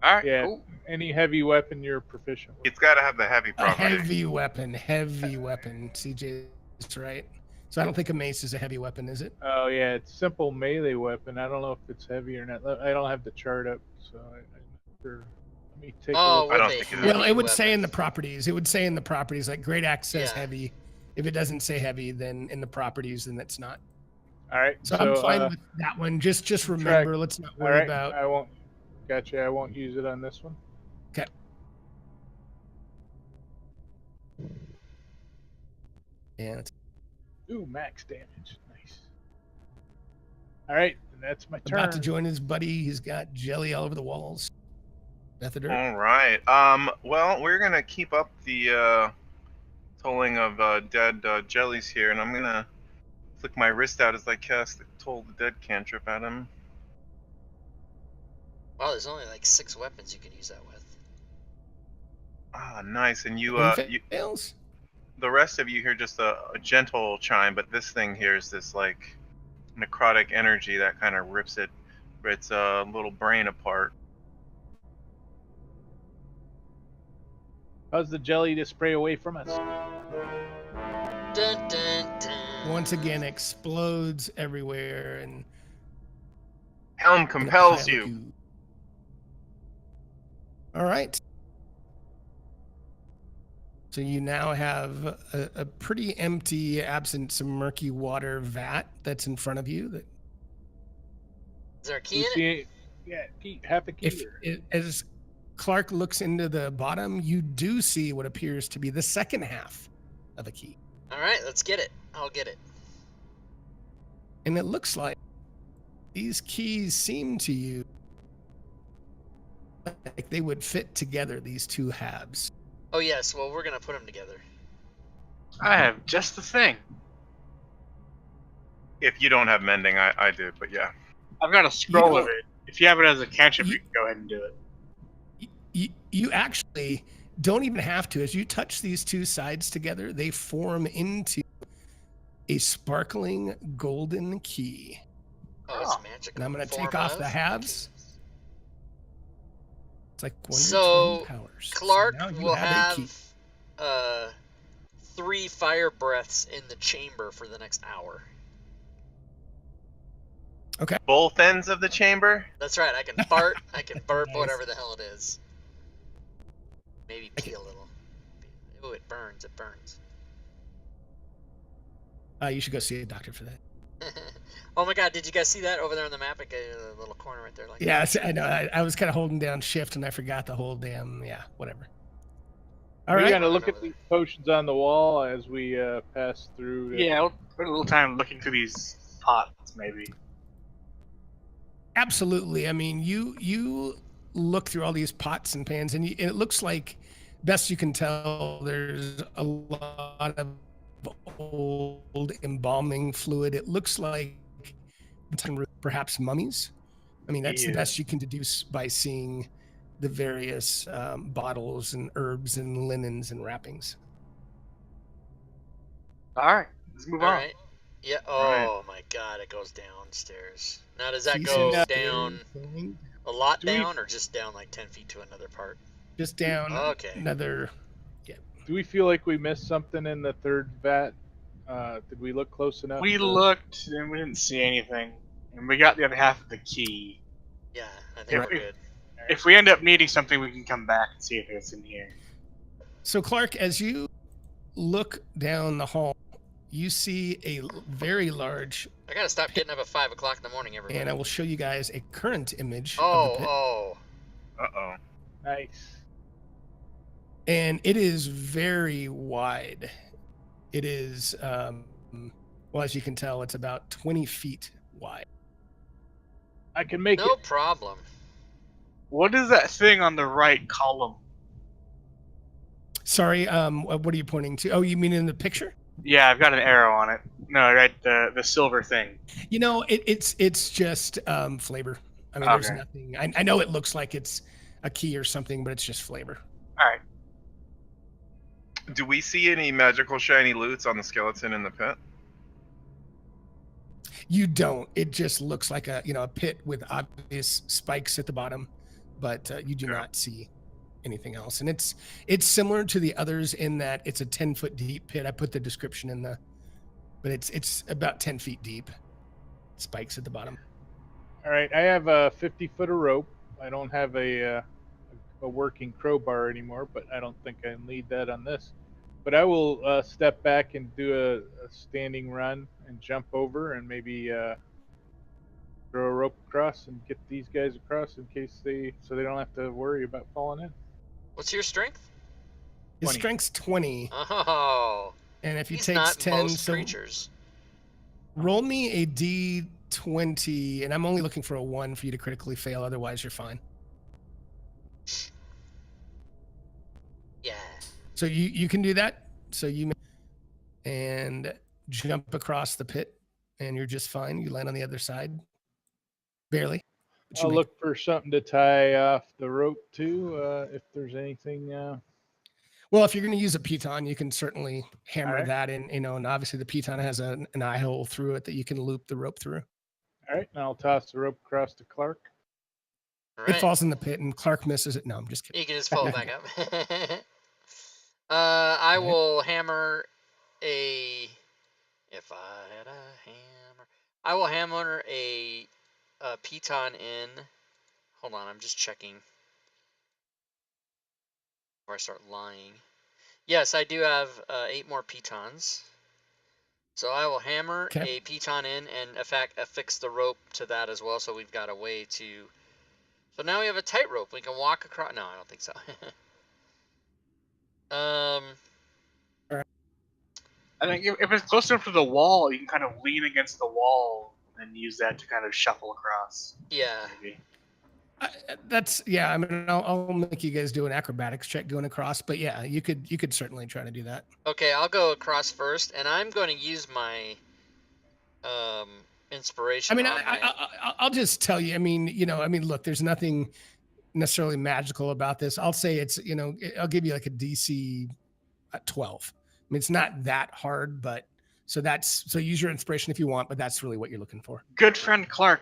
right. Yeah. Cool. Any heavy weapon you're proficient with? It's got to have the heavy A property. heavy weapon. CJ is right. So I don't think a mace is a heavy weapon, is it? Oh yeah, it's simple melee weapon. I don't know if it's heavy or not. I don't have the chart up, so I'm not sure. Let me take a Oh, look. I don't with a think it is. Well, heavy it would say in the weapon. properties. It would say in the properties, like great axe says Yeah. heavy. If it doesn't say heavy, then in the properties, then it's not. All right, So I'm fine with that one. Just remember, let's not all worry right, about. I won't. Gotcha. I won't use it on this one. Okay. Yeah. Ooh, max damage. Nice. All right, and that's my turn. About to join his buddy. He's got jelly all over the walls. Method. All right. Well, we're gonna keep up the tolling of dead jellies here, and I'm gonna flick my wrist out as I cast the Toll the Dead cantrip at him. Wow, there's only like 6 weapons you can use that with. Ah, nice. And you, He fails. the rest of you hear just a gentle chime, but this thing here is this like necrotic energy that kind of rips its little brain apart. Cause the jelly to spray away from us. Dun, dun, dun. Once again, explodes everywhere and Helm in a compels pile of you. goo. All right. So you now have a pretty empty, absent some murky water vat that's in front of you. That Is there a key You in it? see, yeah, key, half a key. if as Clark looks into the bottom, you do see what appears to be the second half of a key. All right, let's get it. I'll get it. And it looks like these keys seem to you like they would fit together, these two halves. Oh yes. Well, we're gonna put them together. I have just the thing. If you don't have mending, I do, but yeah. I've got a scroll know- of it. If you have it as a cantrip, You- you can go ahead and do it. You actually don't even have to. As you touch these two sides together, they form into a sparkling golden key. Oh, it's magical. And I'm going to take Form off the of? halves. It's like Wonder So, Twin powers. Clark now you will have a key. have 3 fire breaths in the chamber for the next hour. Both ends of the chamber? That's right. I can fart. I can burp. Nice. Whatever the hell it is. Maybe pee a little. Ooh, it burns. It burns. You should go see a doctor for that. Oh my God! Did you guys see that over there on the map? Like a little corner right there. Like Yeah, I know. I was kind of holding down shift and I forgot the whole damn, whatever. All We're right. gonna look at these potions on the wall as we pass through. Yeah, we'll put a little time looking through these pots, maybe. Absolutely. I mean, you look through all these pots and pans, and it looks like, best you can tell, there's a lot of old embalming fluid. It looks like perhaps mummies. I mean, that's the Yeah. best you can deduce by seeing the various bottles and herbs and linens and wrappings. All right, let's move All on. right. Yeah. Right. Oh my God! It goes downstairs. Now, does that See go some down thing a lot Do we- down, or just down like 10 feet to another part? just down Okay. another. Do we feel like we missed something in the third vat? Did we look close enough? We to- looked and we didn't see anything, and we got the other half of the key. Yeah, I think Yeah, we're good. If we end up needing something, we can come back and see if it's in here. So, Clark, as you look down the hall, you see a very large, I gotta stop getting up at 5 o'clock in the morning, everybody. and I will show you guys a current image of Oh, the pit. oh. Uh-oh. Nice. And it is very wide. It is, well, as you can tell, it's about 20 feet wide. I can make No it. problem. What is that thing on the right column? Sorry, what are you pointing to? Oh, you mean in the picture? Yeah, I've got an arrow on it. No, right, the silver thing. You know, it's just flavor. I mean, there's Okay. nothing. I know it looks like it's a key or something, but it's just flavor. All right. Do we see any magical shiny loots on the skeleton in the pit? You don't. It just looks like a pit with obvious spikes at the bottom, but you do Yeah. not see anything else. And it's similar to the others in that it's a 10-foot deep pit. I put the description in but it's about 10 feet deep. Spikes at the bottom. All right, I have a 50-foot of rope. I don't have a working crowbar anymore, but I don't think I can lead that on this. But I will step back and do a standing run and jump over and maybe throw a rope across and get these guys across in case so they don't have to worry about falling in. What's your strength? His 20. strength's 20, Oh. and if he He's takes not 10, most so creatures. roll me a D20, and I'm only looking for a 1 for you to critically fail. Otherwise, you're fine. Yeah. So you can do that. So you and jump across the pit, and you're just fine. You land on the other side, barely. But you I'll make look for something to tie off the rope too, if there's anything. Well, if you're going to use a piton, you can certainly hammer Alright. that in, and obviously the piton has an eye hole through it that you can loop the rope through. All right, and I'll toss the rope across to Clark. All It right. falls in the pit, and Clark misses it. No, I'm just kidding. You can just fold it back up. I Alright. will hammer a. If I had a hammer, I will hammer a piton in. Hold on, I'm just checking before I start lying. Yes, I do have 8 more pitons. So I will hammer Okay. a piton in and affix the rope to that as well. So we've got a way to. So now we have a tightrope. We can walk across. No, I don't think so. I think if it's close enough to the wall, you can kind of lean against the wall and use that to kind of shuffle across. Yeah. Maybe. That's yeah. I mean, I'll make you guys do an acrobatics check going across, but yeah, you could certainly try to do that. Okay, I'll go across first, and I'm going to use my inspiration. I mean, on my... I'll just tell you. I mean, look, there's nothing necessarily magical about this. I'll say it's, I'll give you like a DC 12. I mean, it's not that hard, but so use your inspiration if you want, but that's really what you're looking for. Good friend Clark,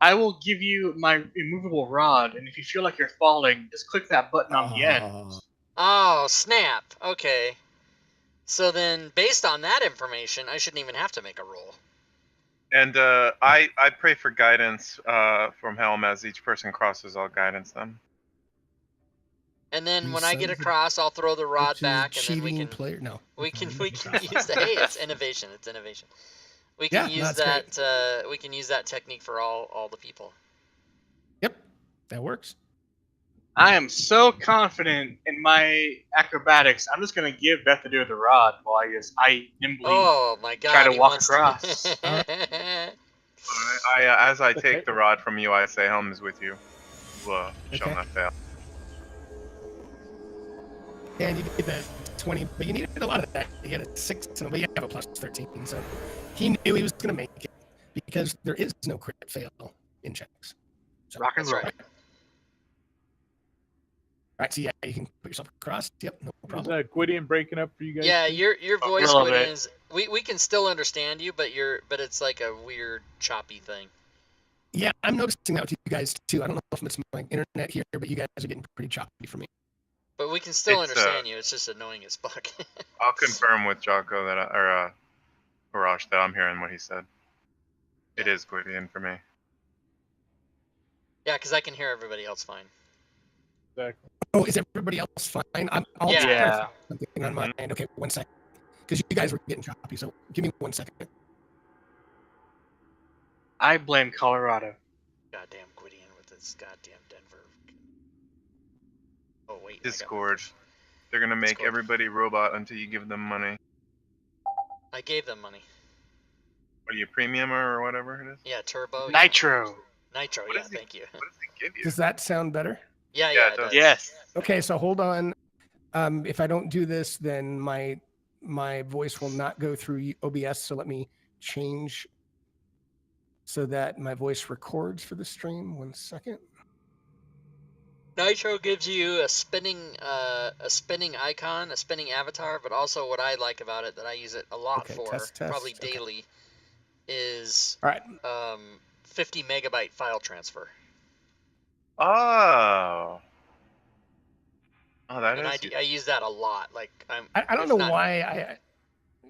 I will give you my immovable rod, and if you feel like you're falling, just click that button on the end. Oh, snap. Okay. So then, based on that information, I shouldn't even have to make a roll. And I pray for guidance from Helm as each person crosses. I'll guidance them. And then when I get across, I'll throw the rod back, and then we can player. No, we can use the hey, it's innovation. It's innovation. We can use that. We can use that technique for all the people. Yep, that works. I am so confident in my acrobatics. I'm just gonna give Beth to do the rod while I nimbly try to walk across. As I take the rod from you, I say, "Helm is with you. Shall not fail." Yeah, and you get that 20, but you needed a lot of that. You get a 6, but you have a plus 13, so he knew he was going to make it because there is no crit fail in checks. So, rock and roll. Right. Right, so yeah, you can put yourself across. Yep, no problem. Is Gwydion breaking up for you guys? Yeah, too? your voice, Gwydion, is. We can still understand you, but it's like a weird choppy thing. Yeah, I'm noticing that with you guys too. I don't know if it's my internet here, but you guys are getting pretty choppy for me. But we can still understand you. It's just annoying as fuck. I'll confirm with Jocko that or Arash that I'm hearing what he said. It is Gwydion for me. Yeah, because I can hear everybody else fine. Exactly. Oh, is everybody else fine? I'll Yeah. something on my mind. Okay, 1 second. Because you guys were getting choppy, so give me 1 second. I blame Colorado. Goddamn Gwydion with this goddamn Denver. Oh wait. Discord. They're gonna make everybody robot until you give them money. I gave them money. What are you, premium or whatever it is? Yeah, turbo. Nitro. Nitro. Yeah, thank you. What does it give you? Does that sound better? Yeah, it does. Yes. Okay, so hold on. If I don't do this, then my voice will not go through OBS. So let me change so that my voice records for the stream. 1 second. Nitro gives you a spinning icon, a spinning avatar, but also what I like about it that I use it a lot for, probably daily, is all right. 50 megabyte file transfer. Oh, that and is. I use that a lot. Like I don't know why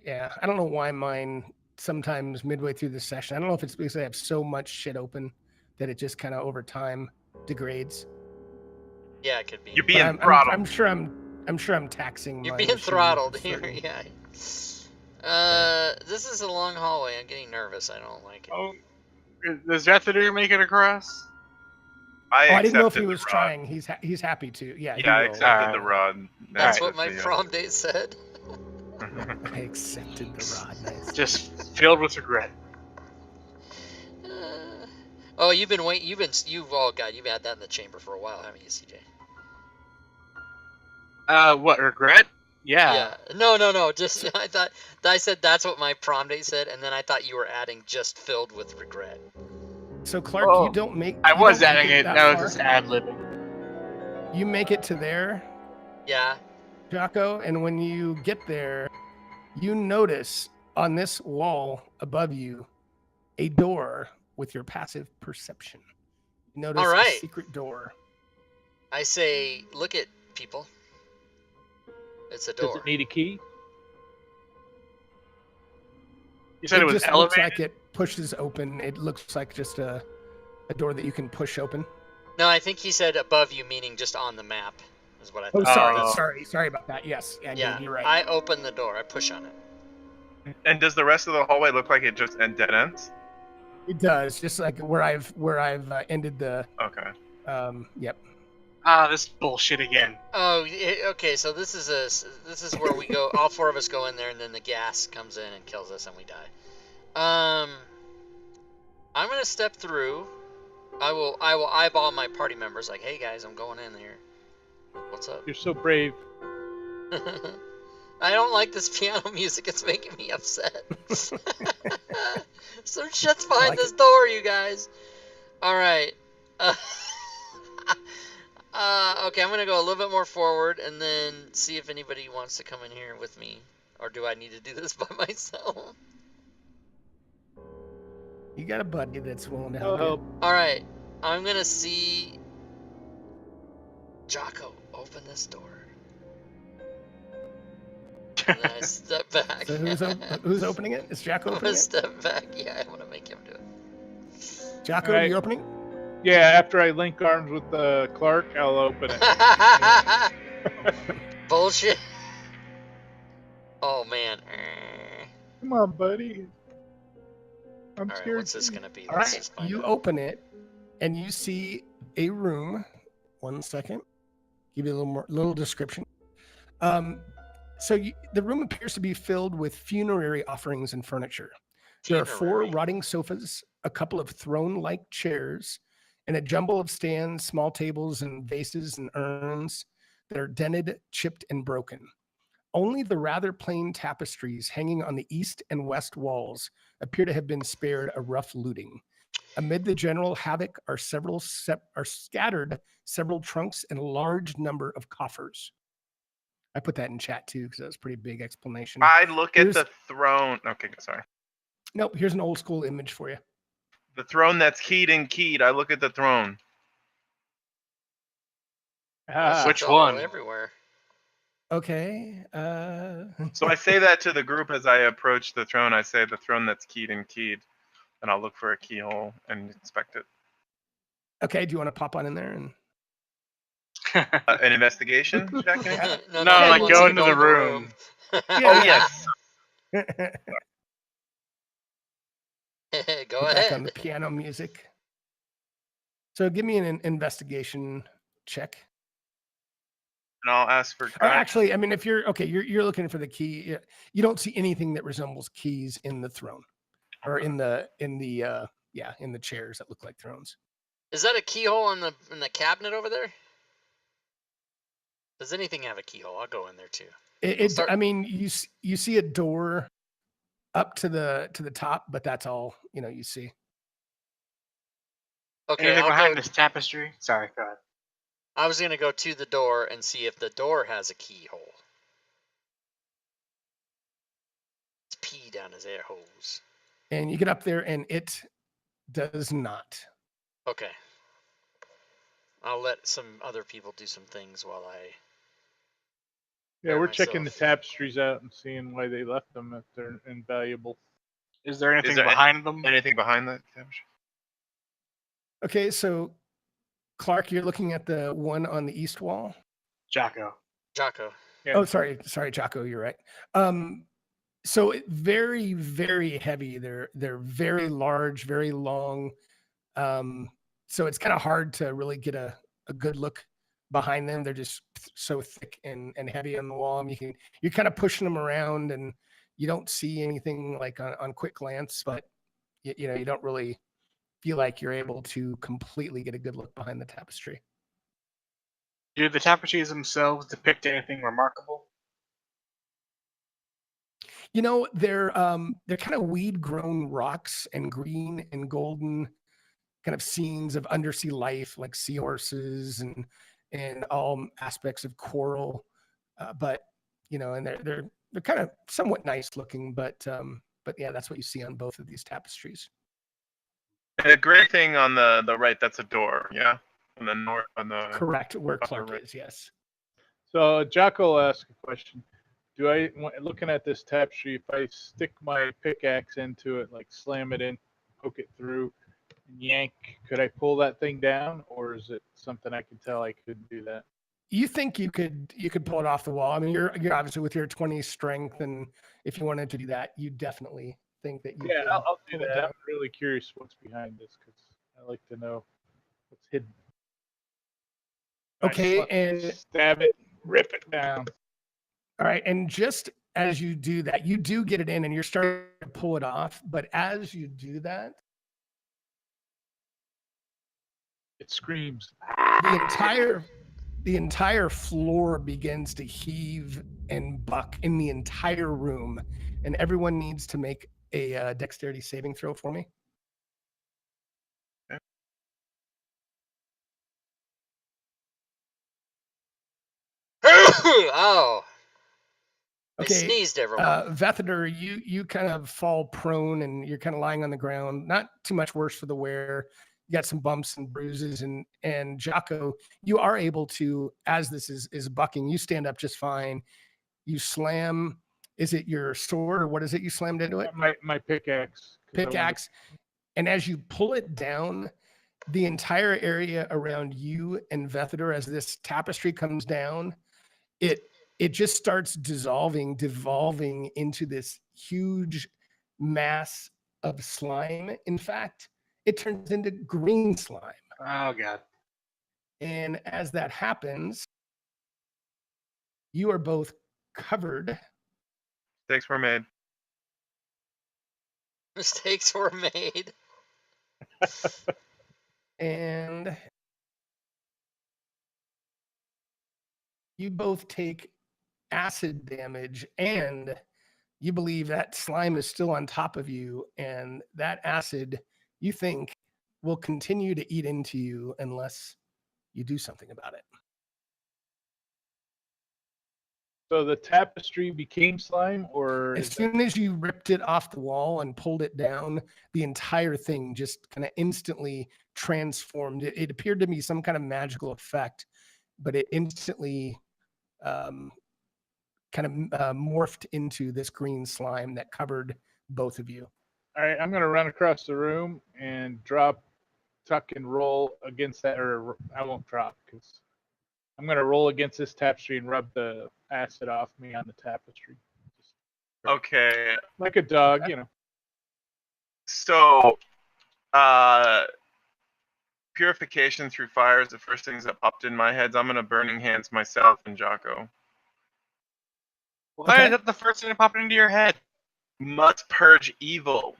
I don't know why mine sometimes midway through the session. I don't know if it's because I have so much shit open that it just kind of over time degrades. Yeah, it could be. You're being throttled. I'm sure I'm taxing. You're being throttled here. Yeah. This is a long hallway. I'm getting nervous. I don't like it. Oh, does Jethadur make it across? I didn't know if he was trying. He's happy to. Yeah. Yeah, I accepted the rod. That's what my prom date said. I accepted the rod. Nice. Just filled with regret. Oh, you've oh god, you've had that in the chamber for a while, haven't you, CJ? What, regret? Yeah. No. Just I said that's what my prom date said, and then I thought you were adding just filled with regret. So Clark, you don't make. I was adding it. That was just ad-libbing. You make it to there. Yeah. Jocko, and when you get there, you notice on this wall above you a door with your passive perception. You notice a secret door. I say, look at people. It's a door. Does it need a key? You said it was elevated? Looks like it pushes open. It looks like just a door that you can push open. No, I think he said above you, meaning just on the map. is what I Oh, thought. sorry about that. Yes, yeah, Yeah, dude, you're right. I open the door. I push on it. And does the rest of the hallway look like it just dead ends? It does, just like where I've ended the. Okay. Yep. Ah, this bullshit again. Oh, okay. So this is where we go. All four of us go in there, and then the gas comes in and kills us, and we die. I'm gonna step through. I will eyeball my party members. Like, hey guys, I'm going in here. What's up? You're so brave. I don't like this piano music. It's making me upset. Some shit's behind this door, you guys. All right. Okay, I'm gonna go a little bit more forward and then see if anybody wants to come in here with me, or do I need to do this by myself? You got a buddy that's willing to I'll help. help. All right, I'm gonna see. Jocko, open this door. And then I step back. So who's opening it? Is Jocko I'm opening gonna it? step back. Yeah, I want to make him do it. Jocko, All right. you opening? Yeah, after I link arms with Clark, I'll open it. Bullshit. Oh man. Come on, buddy. I'm All right, scared. what's this gonna be? All Let's right, just find you out. open it, and you see a room. 1 second. Give you a little description. The room appears to be filled with funerary offerings and furniture. There are 4 Funerary. rotting sofas, a couple of throne-like chairs, and a jumble of stands, small tables, and vases and urns that are dented, chipped, and broken. Only the rather plain tapestries hanging on the east and west walls appear to have been spared a rough looting. Amid the general havoc are scattered several trunks and a large number of coffers. I put that in chat too because that was a pretty big explanation. I look at Here's- the throne. Okay, sorry. Nope, here's an old school image for you. The throne that's keyed and keyed. I look at the throne. Ah, Which It's all one? Everywhere. Okay. So I say that to the group as I approach the throne. I say the throne that's keyed and keyed, and I'll look for a keyhole and inspect it. Okay, do you want to pop on in there and An investigation check? Yeah. No, No, he like, wants go to into the room. Oh yes. Go Back on ahead. the piano music. So give me an investigation check. And I'll ask for. Or actually, I mean, if you're okay, you're looking for the key. You don't see anything that resembles keys in the throne, or in the chairs that look like thrones. Is that a keyhole in the cabinet over there? Does anything have a keyhole? I'll go in there too. I mean, you see a door up to the top, but that's all you see. Okay, Anything I'll behind go. this tapestry? Sorry, go ahead. I was gonna go to the door and see if the door has a keyhole. It's pee down his air hose. And you get up there, and it does not. Okay. I'll let some other people do some things while I. yeah, we're checking the myself. tapestries out and seeing why they left them if they're invaluable. Is there anything there behind them? Anything behind that? Okay, so Clark, you're looking at the one on the east wall. Jocko. Jocko. Yeah. Oh, sorry, Jocko, you're right. So very, very heavy. They're very large, very long. So it's kind of hard to really get a good look behind them. They're just so thick and heavy on the wall. And you're kind of pushing them around, and you don't see anything like on quick glance, but you don't really feel like you're able to completely get a good look behind the tapestry. Do the tapestries themselves depict anything remarkable? They're kind of weed-grown rocks and green and golden kind of scenes of undersea life, like seahorses and all aspects of coral. But and they're kind of somewhat nice looking. But yeah, that's what you see on both of these tapestries. And the gray thing on the right, that's a door. Yeah, on the north, on the. Correct, where upper Clark right. is. Yes. So Jocko will ask a question. Looking at this tapestry, if I stick my pickaxe into it, like slam it in, poke it through, and yank, could I pull that thing down, or is it something I can tell I couldn't do that? you think you could pull it off the wall. I mean, you're obviously with your 20 strength, and if you wanted to do that, you definitely think that you Yeah, could I'll do pull it that. down. I'm really curious what's behind this because I like to know what's hidden. Okay, and Stab it, rip it down. all right, and just as you do that, you do get it in, and you're starting to pull it off. But as you do that, It screams. the entire floor begins to heave and buck in the entire room, and everyone needs to make a dexterity saving throw for me. Oh, I Okay, sneezed, everyone. Vethader, you kind of fall prone and you're kind of lying on the ground. Not too much worse for the wear. You got some bumps and bruises, and Jocko, you are able to, as this is bucking, you stand up just fine. You slam. Is it your sword or what is it you slammed into it? My pickaxe. Pickaxe. And as you pull it down, the entire area around you and Vethader, as this tapestry comes down, it just starts devolving into this huge mass of slime. In fact, it turns into green slime. Oh god. And as that happens, you are both covered. Mistakes were made. Mistakes were made. And you both take acid damage, and you believe that slime is still on top of you, and that acid, you think, will continue to eat into you unless you do something about it. So the tapestry became slime, or As soon as you ripped it off the wall and pulled it down, the entire thing just kind of instantly transformed. It appeared to be some kind of magical effect, but it instantly kind of morphed into this green slime that covered both of you. all right, I'm gonna run across the room and drop, tuck, and roll against that, or I won't drop because I'm gonna roll against this tapestry and rub the acid off me on the tapestry. Just Okay, like a dog, you know. so purification through fire is the first things that popped in my head. So I'm gonna burning hands myself and Jocko. Why Okay. is that the first thing that popped into your head? Must purge evil.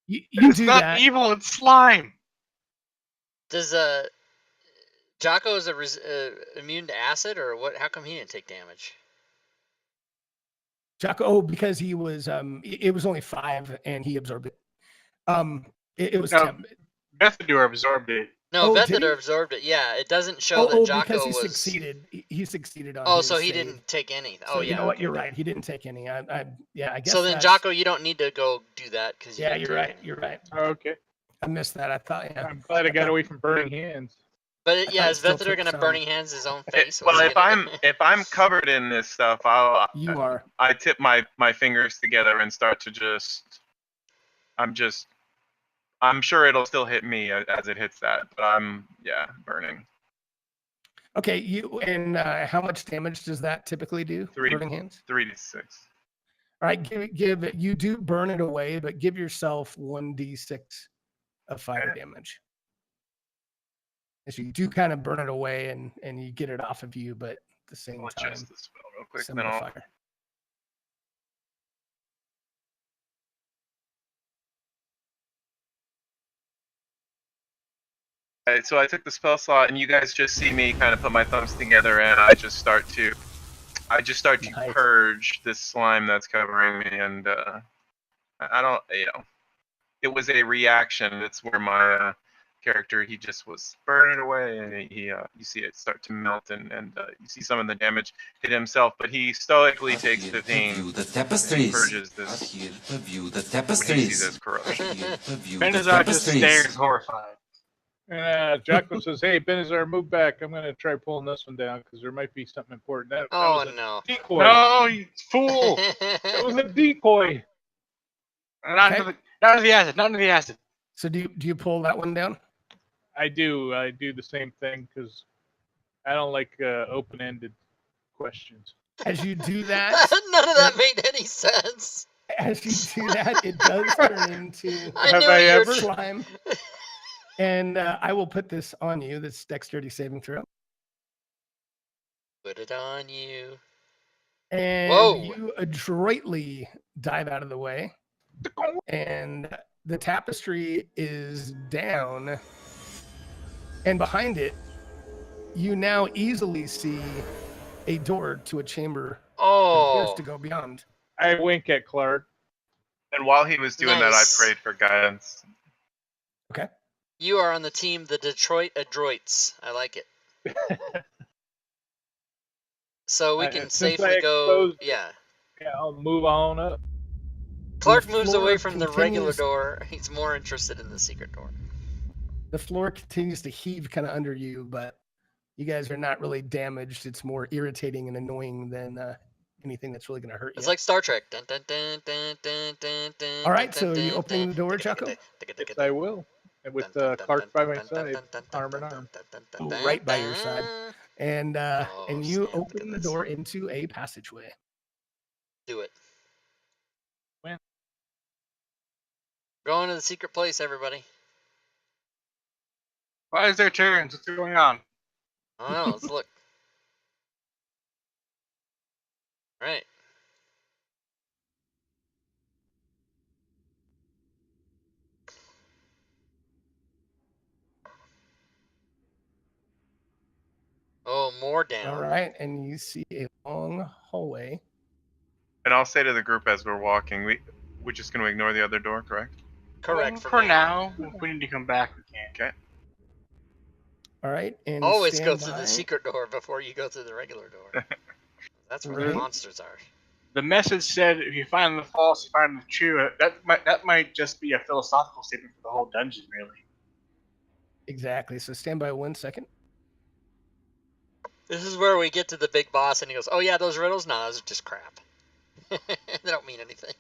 You It's do not that. evil, it's slime. Does Jocko is immune to acid, or what? How come he didn't take damage? Jocko, because he was it was only 5 and he absorbed it. It was No. 10. Bethadur absorbed it. No, Oh, did he? Vethader absorbed it. Yeah, it doesn't show that because Jocko he was. succeeded. He succeeded on Oh, his so he save. didn't take any. So Oh, you yeah. know what? Okay, You're good. right. He didn't take any. I guess So then, that's, Jocko, you don't need to go do that because yeah, you're right. You're right. Oh, okay. I missed that. I thought, yeah. I'm glad I got away from burning hands. But I yeah, thought it is still Vethader took gonna some. burning hands his own face? Well, What's he if gonna do? I'm covered in this stuff, You are. I tip my fingers together and start to I'm sure it'll still hit me as it hits that, but I'm burning. Okay, you and how much damage does that typically do? Burning hands. 3d6. All right, give it. You do burn it away, but give yourself 1d6 of fire damage. So you do kind of burn it away, and you get it off of you, but at the same I'll time, adjust the spell real quick. similar Then I'll. fire. Alright, so I took the spell slot, and you guys just see me kind of put my thumbs together, and I just start to Nice. purge this slime that's covering me, and I don't, it was a reaction. It's where my character, he just was burning away, and he you see it start to melt, and you see some of the damage hit himself, but he stoically takes 15 View the and tapestries. purges this. Here to view the What he sees tapestries. as corruption. Here to view the Benazar just tapestries. stares horrified. And Jocko says, "Hey, Benazar, move back. I'm gonna try pulling this one down because there might be something important." That Oh was a no. decoy. No, you fool! That was a decoy. Not into the acid. Not into the acid. So do you pull that one down? I do the same thing because I don't like open-ended questions. As you do that, None of that made any sense. as you do that, it does turn into I Have knew I you were ever? slime. And I will put this on you. This dexterity saving throw. Put it on you. And Whoa. you adroitly dive out of the way. And the tapestry is down. And behind it, you now easily see a door to a chamber that appears Oh, to go beyond. I wink at Clark. And while he was doing that, I Nice. prayed for guidance. Okay. you are on the team, the Detroit Adroits. I like it. So we can Since safely I go. exposed- Yeah. Yeah, I'll move on up. Clark The moves floor away from the regular continues- door. He's more interested in the secret door. The floor continues to heave kind of under you, but you guys are not really damaged. It's more irritating and annoying than anything that's really going to hurt you. It's like Star Trek. Dun, dun, dun, dun, dun, dun, dun, All right, dun, so you dun, opening the dun, door, dun, Jocko? dun, dun, dun, Yes, dun, I will. And with dun, dun, Clark by dun, my dun, side, dun, dun, arm in dun, arm. dun, dun, dun, Right by your dun. side. And Oh, you snap, look at open the this. door into a passageway. Do it. When? Going to the secret place, everybody. Why is there turns? What's going on? I don't know. Let's look. All right. Oh, more down. All right, and you see a long hallway. And I'll say to the group as we're walking, we're just going to ignore the other door, correct? Correct. Well, for for now. now. If we need to come back, we can. Okay. All right, and Always stand go through by. the secret door before you go through the regular door. That's where the Right. monsters are. The message said, "If you find the false, you find the true." That might just be a philosophical statement for the whole dungeon, really. Exactly. So stand by 1 second. This is where we get to the big boss, and he goes, "Oh yeah, those riddles? No, those are just crap. They don't mean anything."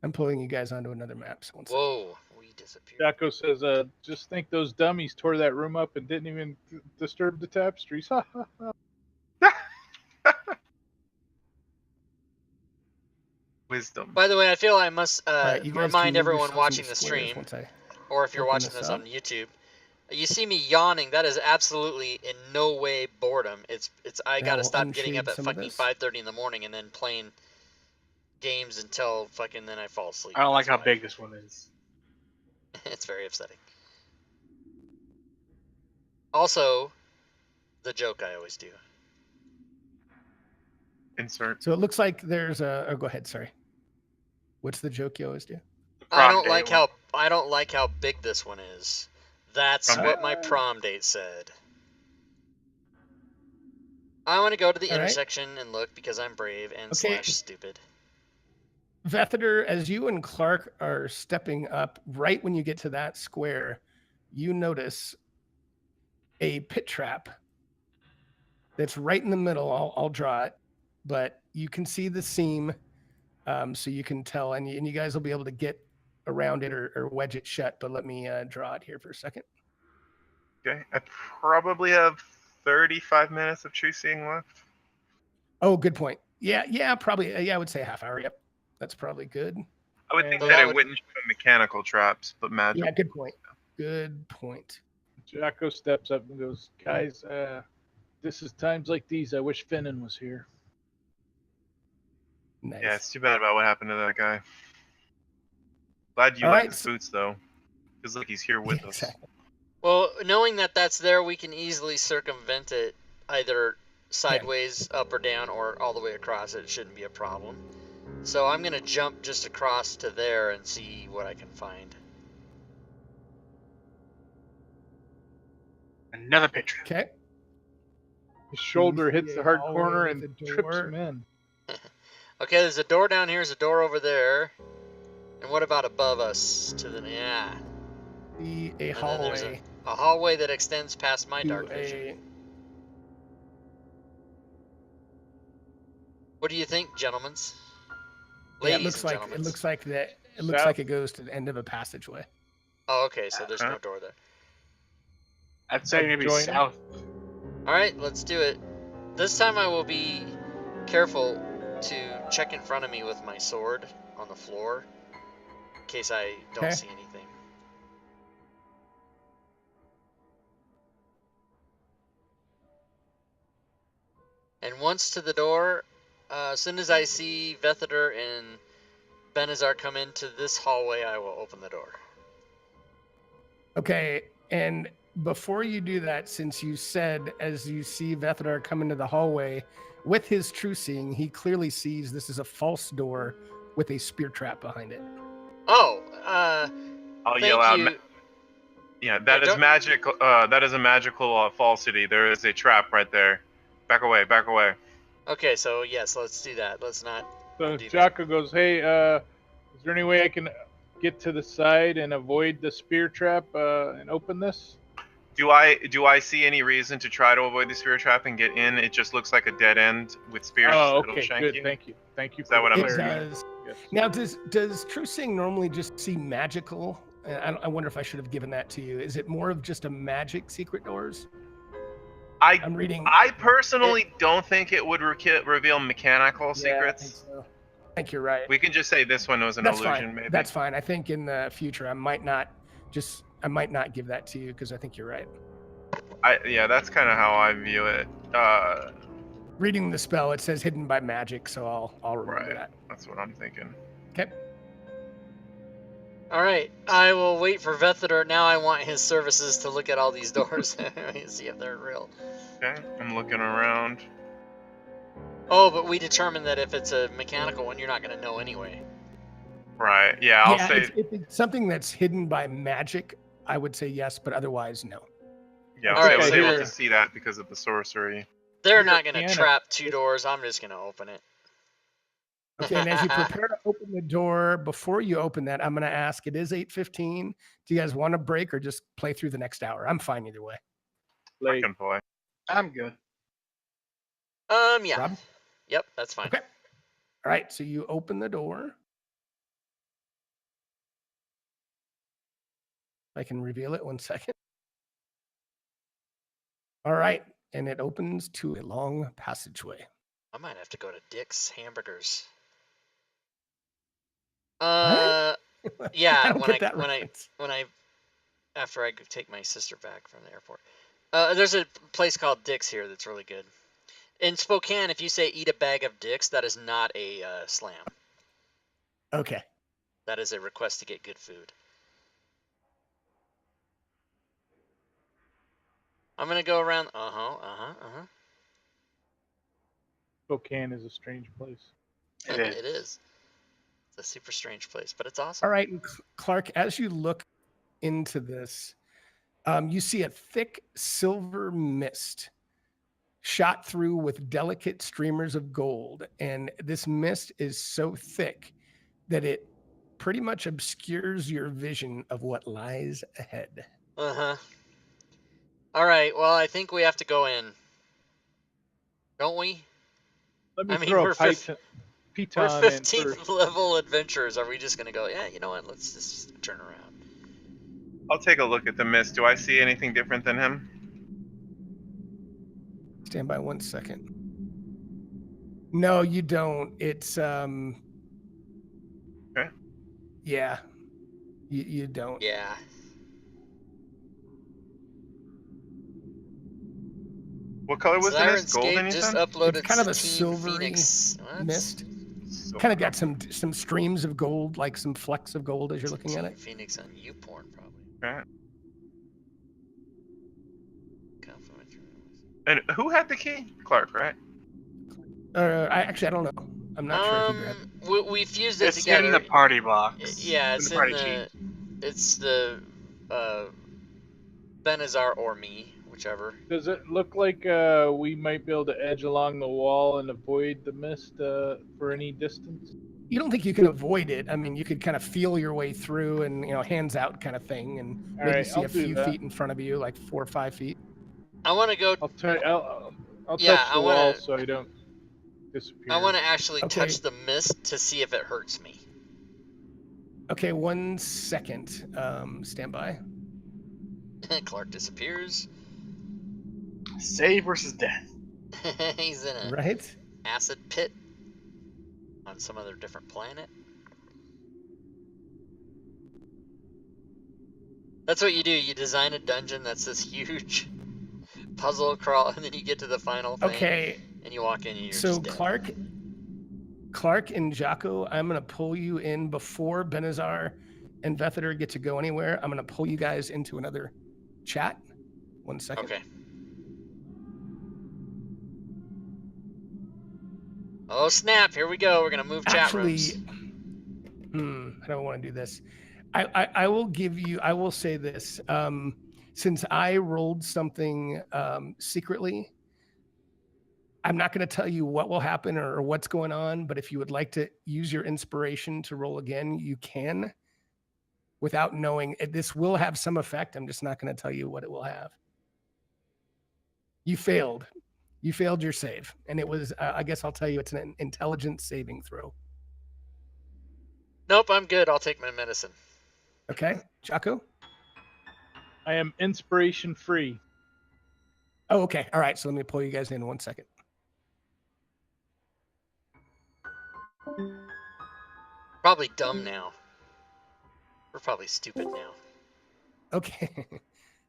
I'm pulling you guys onto another map. So 1 second. Whoa, we disappeared. Jocko says, just think those dummies tore that room up and didn't even disturb the tapestries. Ha ha ha. Wisdom. By the way, I feel I must All right, you guys can remind move everyone yourselves watching into the squares stream, once I or if you're open watching this this up. on YouTube, you see me yawning. That is absolutely in no way boredom. It's I Now gotta we'll stop getting unshade up at some of fucking this. 5:30 in the morning and then playing games until fucking then I fall asleep. I don't like That's how why. big this one is. It's very upsetting. Also, the joke I always do. Insert. So it looks like there's a. Oh, go ahead. Sorry. What's the joke you always do? The I prom don't date like one. how big this one is. That's Prom what date? my prom date said. I want to go to the All right. intersection and look because I'm brave and Okay. / stupid. Vetheder, as you and Clark are stepping up, right when you get to that square, you notice a pit trap that's right in the middle. I'll draw it, but you can see the seam, so you can tell, and you guys will be able to get around it or wedge it shut. But let me draw it here for a second. Okay. I probably have 35 minutes of tree seeing left. Oh, good point. Yeah, probably. Yeah, I would say a half hour. Yep, that's probably good. I would And think So that that it would- wouldn't show mechanical traps, but magic. Yeah, good point. Good point. Jocko steps up and goes, guys, this is times like these. I wish Finnan was here. Nice. Yeah, it's too bad about what happened to that guy. Glad you All like right, his so- boots, though. Feels like he's here with Yeah, us. exactly. Well, knowing that that's there, we can easily circumvent it either sideways, up or down, or all the way across. It shouldn't be a problem. So I'm gonna jump just across to there and see what I can find. Another picture. Okay. His shoulder see hits a the hard hallway corner with and a trips door. him in. Okay, there's a door down here. There's a door over there. And what about above us? To the yeah, See a and then there's hallway a hallway that extends past my to dark vision. a. What do you think, gentlemen? Yeah, Ladies it looks and like gentlemen. it looks like that. It looks South. like it goes to the end of a passageway. Oh, okay, so there's Huh? no door there. I'd say maybe join 'em? south. All right, let's do it. This time I will be careful to check in front of me with my sword on the floor in case I don't Okay. see anything. And once to the door, as soon as I see Vethadur and Benazar come into this hallway, I will open the door. Okay, and before you do that, since you said as you see Vethadar come into the hallway, with his true seeing, he clearly sees this is a false door with a spear trap behind it. Oh, I'll yell thank out. you. Yeah, that is don't- magic. That is a magical falsity. There is a trap right there. Back away. Back away. Okay, so yes, let's do that. Let's not. So do that. Jocko goes, "Hey, is there any way I can get to the side and avoid the spear trap and open this?" Do I see any reason to try to avoid the spear trap and get in? It just looks like a dead end with spears Oh, that'll okay, shank good. you. Thank you. Thank you Is for that what the I'm It clarity. does. Yes. Now, does true seeing normally just see magical? I wonder if I should have given that to you. Is it more of just a magic secret doors? I'm reading. I personally don't think it would reveal mechanical Yeah, I secrets. think so. I think you're right. We can just say this one was an That's illusion, fine. maybe. That's fine. I think in the future I might not give that to you because I think you're right. Yeah, that's kind of how I view it. Reading the spell, it says hidden by magic, so I'll remember Right. that. That's what I'm thinking. Okay. All right, I will wait for Vethadur. Now I want his services to look at all these doors and see if they're real. Okay, I'm looking around. Oh, but we determined that if it's a mechanical one, you're not going to know anyway. Right. Yeah, I'll yeah, say. if it's something that's hidden by magic, I would say yes, but otherwise no. Yeah, All I'll say I right, was so able you're- to see that because of the sorcery. They're You're not going to mechanic. trap two doors. I'm just going to open it. Okay, and as you prepare to open the door, before you open that, I'm going to ask, it is 8:15. Do you guys want to break or just play through the next hour? I'm fine either way. I Like, can play. I'm good. Yeah. Rob? Yep, that's fine. Okay. All right, so you open the door. I can reveal it 1 second. All right, and it opens to a long passageway. I might have to go to Dick's Hamburgers. What? Yeah, I don't get that reference. after I take my sister back from the airport. There's a place called Dick's here that's really good. In Spokane, if you say eat a bag of Dick's, that is not a slam. Okay. That is a request to get good food. I'm gonna go around. Spokane is a strange place. It is. It is. It's a super strange place, but it's awesome. All right, and Clark, as you look into this, you see a thick silver mist shot through with delicate streamers of gold. And this mist is so thick that it pretty much obscures your vision of what lies ahead. All right. Well, I think we have to go in, don't we? Let me I mean, throw we're a We're piton in 15th first. level adventurers. Are we just gonna go? Yeah, you know what? Let's just turn around. I'll take a look at the mist. Do I see anything different than him? Stand by 1 second. No, you don't. It's Okay. Yeah. You don't. Yeah. What color was the mist? Golden, you just said? uploaded It's kind of a Team silvery Phoenix. What? mist. So- Kind of got some streams of gold, like some flecks of gold as you're looking at Team it. Phoenix on YouPorn, probably. Okay. Complimentary. And who had the key? Clark, right? I don't know. I'm not sure if you grabbed it. We fused it It's together. in the party box. Yeah, it's in the party in sheet. It's the Benazar or me, whichever. Does it look like we might be able to edge along the wall and avoid the mist for any distance? You don't think you can avoid it. I mean, you could kind of feel your way through and, hands out kind of thing, and All maybe right, see I'll a do few that. feet in front of you, like 4 or 5 feet. I want to go. I'll Yeah, touch I the wanna- wall so I don't disappear. I want to actually Okay. touch the mist to see if it hurts me. Okay, 1 second. Stand by. Clark disappears. Save versus death. He's in a Right? acid pit on some other different planet. That's what you do. You design a dungeon that's this huge puzzle crawl, and then you get to the final thing, Okay. and you walk in and you're So just dead. Clark and Jocko, I'm gonna pull you in before Benazar and Vethiter get to go anywhere. I'm gonna pull you guys into another chat. 1 second. Okay. Oh snap! Here we go. We're gonna move chat rooms. I don't want to do this. I will give you. I will say this. Since I rolled something secretly, I'm not going to tell you what will happen or what's going on. But if you would like to use your inspiration to roll again, you can. Without knowing, this will have some effect. I'm just not going to tell you what it will have. You failed. You failed your save, and it was. I guess I'll tell you, it's an intelligence saving throw. Nope, I'm good. I'll take my medicine. Okay, Jocko? I am inspiration free. Oh, okay. All right. So let me pull you guys in 1 second. Probably dumb now. We're probably stupid now. Okay.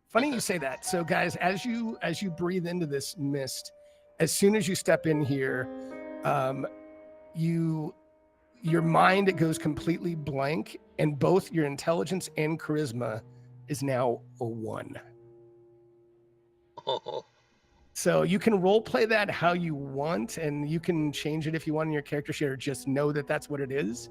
Funny you say that. So guys, as you breathe into this mist, as soon as you step in here, your mind, it goes completely blank, and both your intelligence and charisma is now a 1. Oh. So you can role play that how you want, and you can change it if you want in your character sheet, or just know that that's what it is.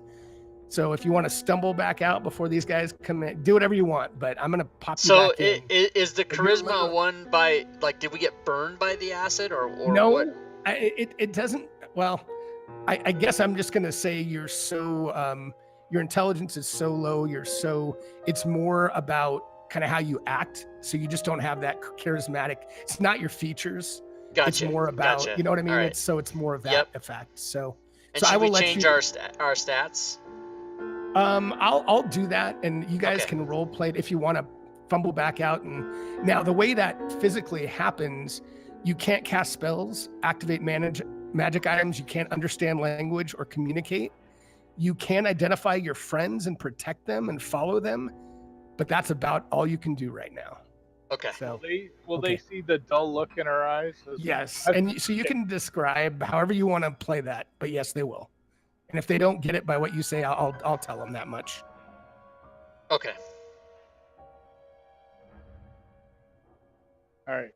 So if you want to stumble back out before these guys come in, do whatever you want, but I'm going to pop you So back in. is the If you're charisma literally- one by, like, did we get burned by the acid or No, what? it doesn't. Well, I guess I'm just going to say you're so, your intelligence is so low. It's more about kind of how you act. So you just don't have that charismatic. It's not your features. Gotcha. It's more about, gotcha. you know what I mean? All right. It's more of that Yep. effect. So, And so I should will we let change you, our stats? I'll do that, and you guys Okay. can role play it if you want to fumble back out. And now the way that physically happens, you can't cast spells, activate magic items. You can't understand language or communicate. You can identify your friends and protect them and follow them, but that's about all you can do right now. Okay. So Will Okay. they see the dull look in our eyes? yes, and so you can describe however you want to play that, but yes, they will. And if they don't get it by what you say, I'll tell them that much. Okay. All right.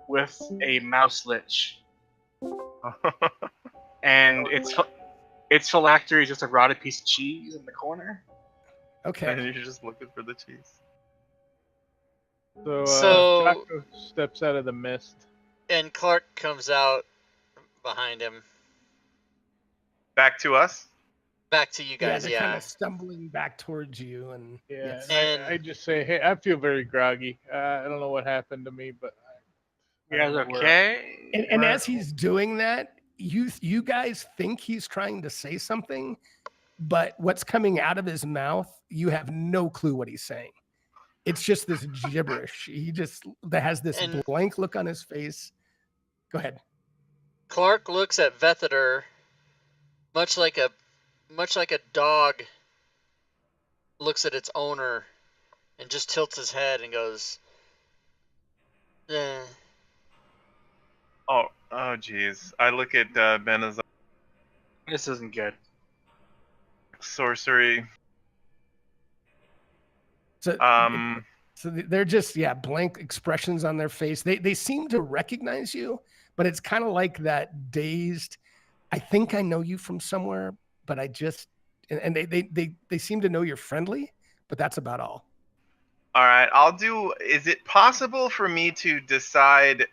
With a mouse lich, and its phylactery is just a rotted piece of cheese in the corner. Okay. And you're just looking for the cheese. So- Jocko steps out of the mist. And Clark comes out behind him. Back to us. Back to you guys, they're yeah. kind of stumbling back towards you, and Yeah, yes. and And- I just say, hey, I feel very groggy. I don't know what happened to me, but You guys I don't know where- okay? And Right. as he's doing that, you guys think he's trying to say something, but what's coming out of his mouth, you have no clue what he's saying. It's just this gibberish. He just has this And- blank look on his face. Go ahead. Clark looks at Vethiter much like a dog looks at its owner and just tilts his head and goes, eh. Oh, geez. I look at Ben as This isn't good. sorcery. So, so they're just blank expressions on their face. They seem to recognize you, but it's kind of like that dazed. I think I know you from somewhere, but I just and they seem to know you're friendly, but that's about all. All right, is it possible for me to decide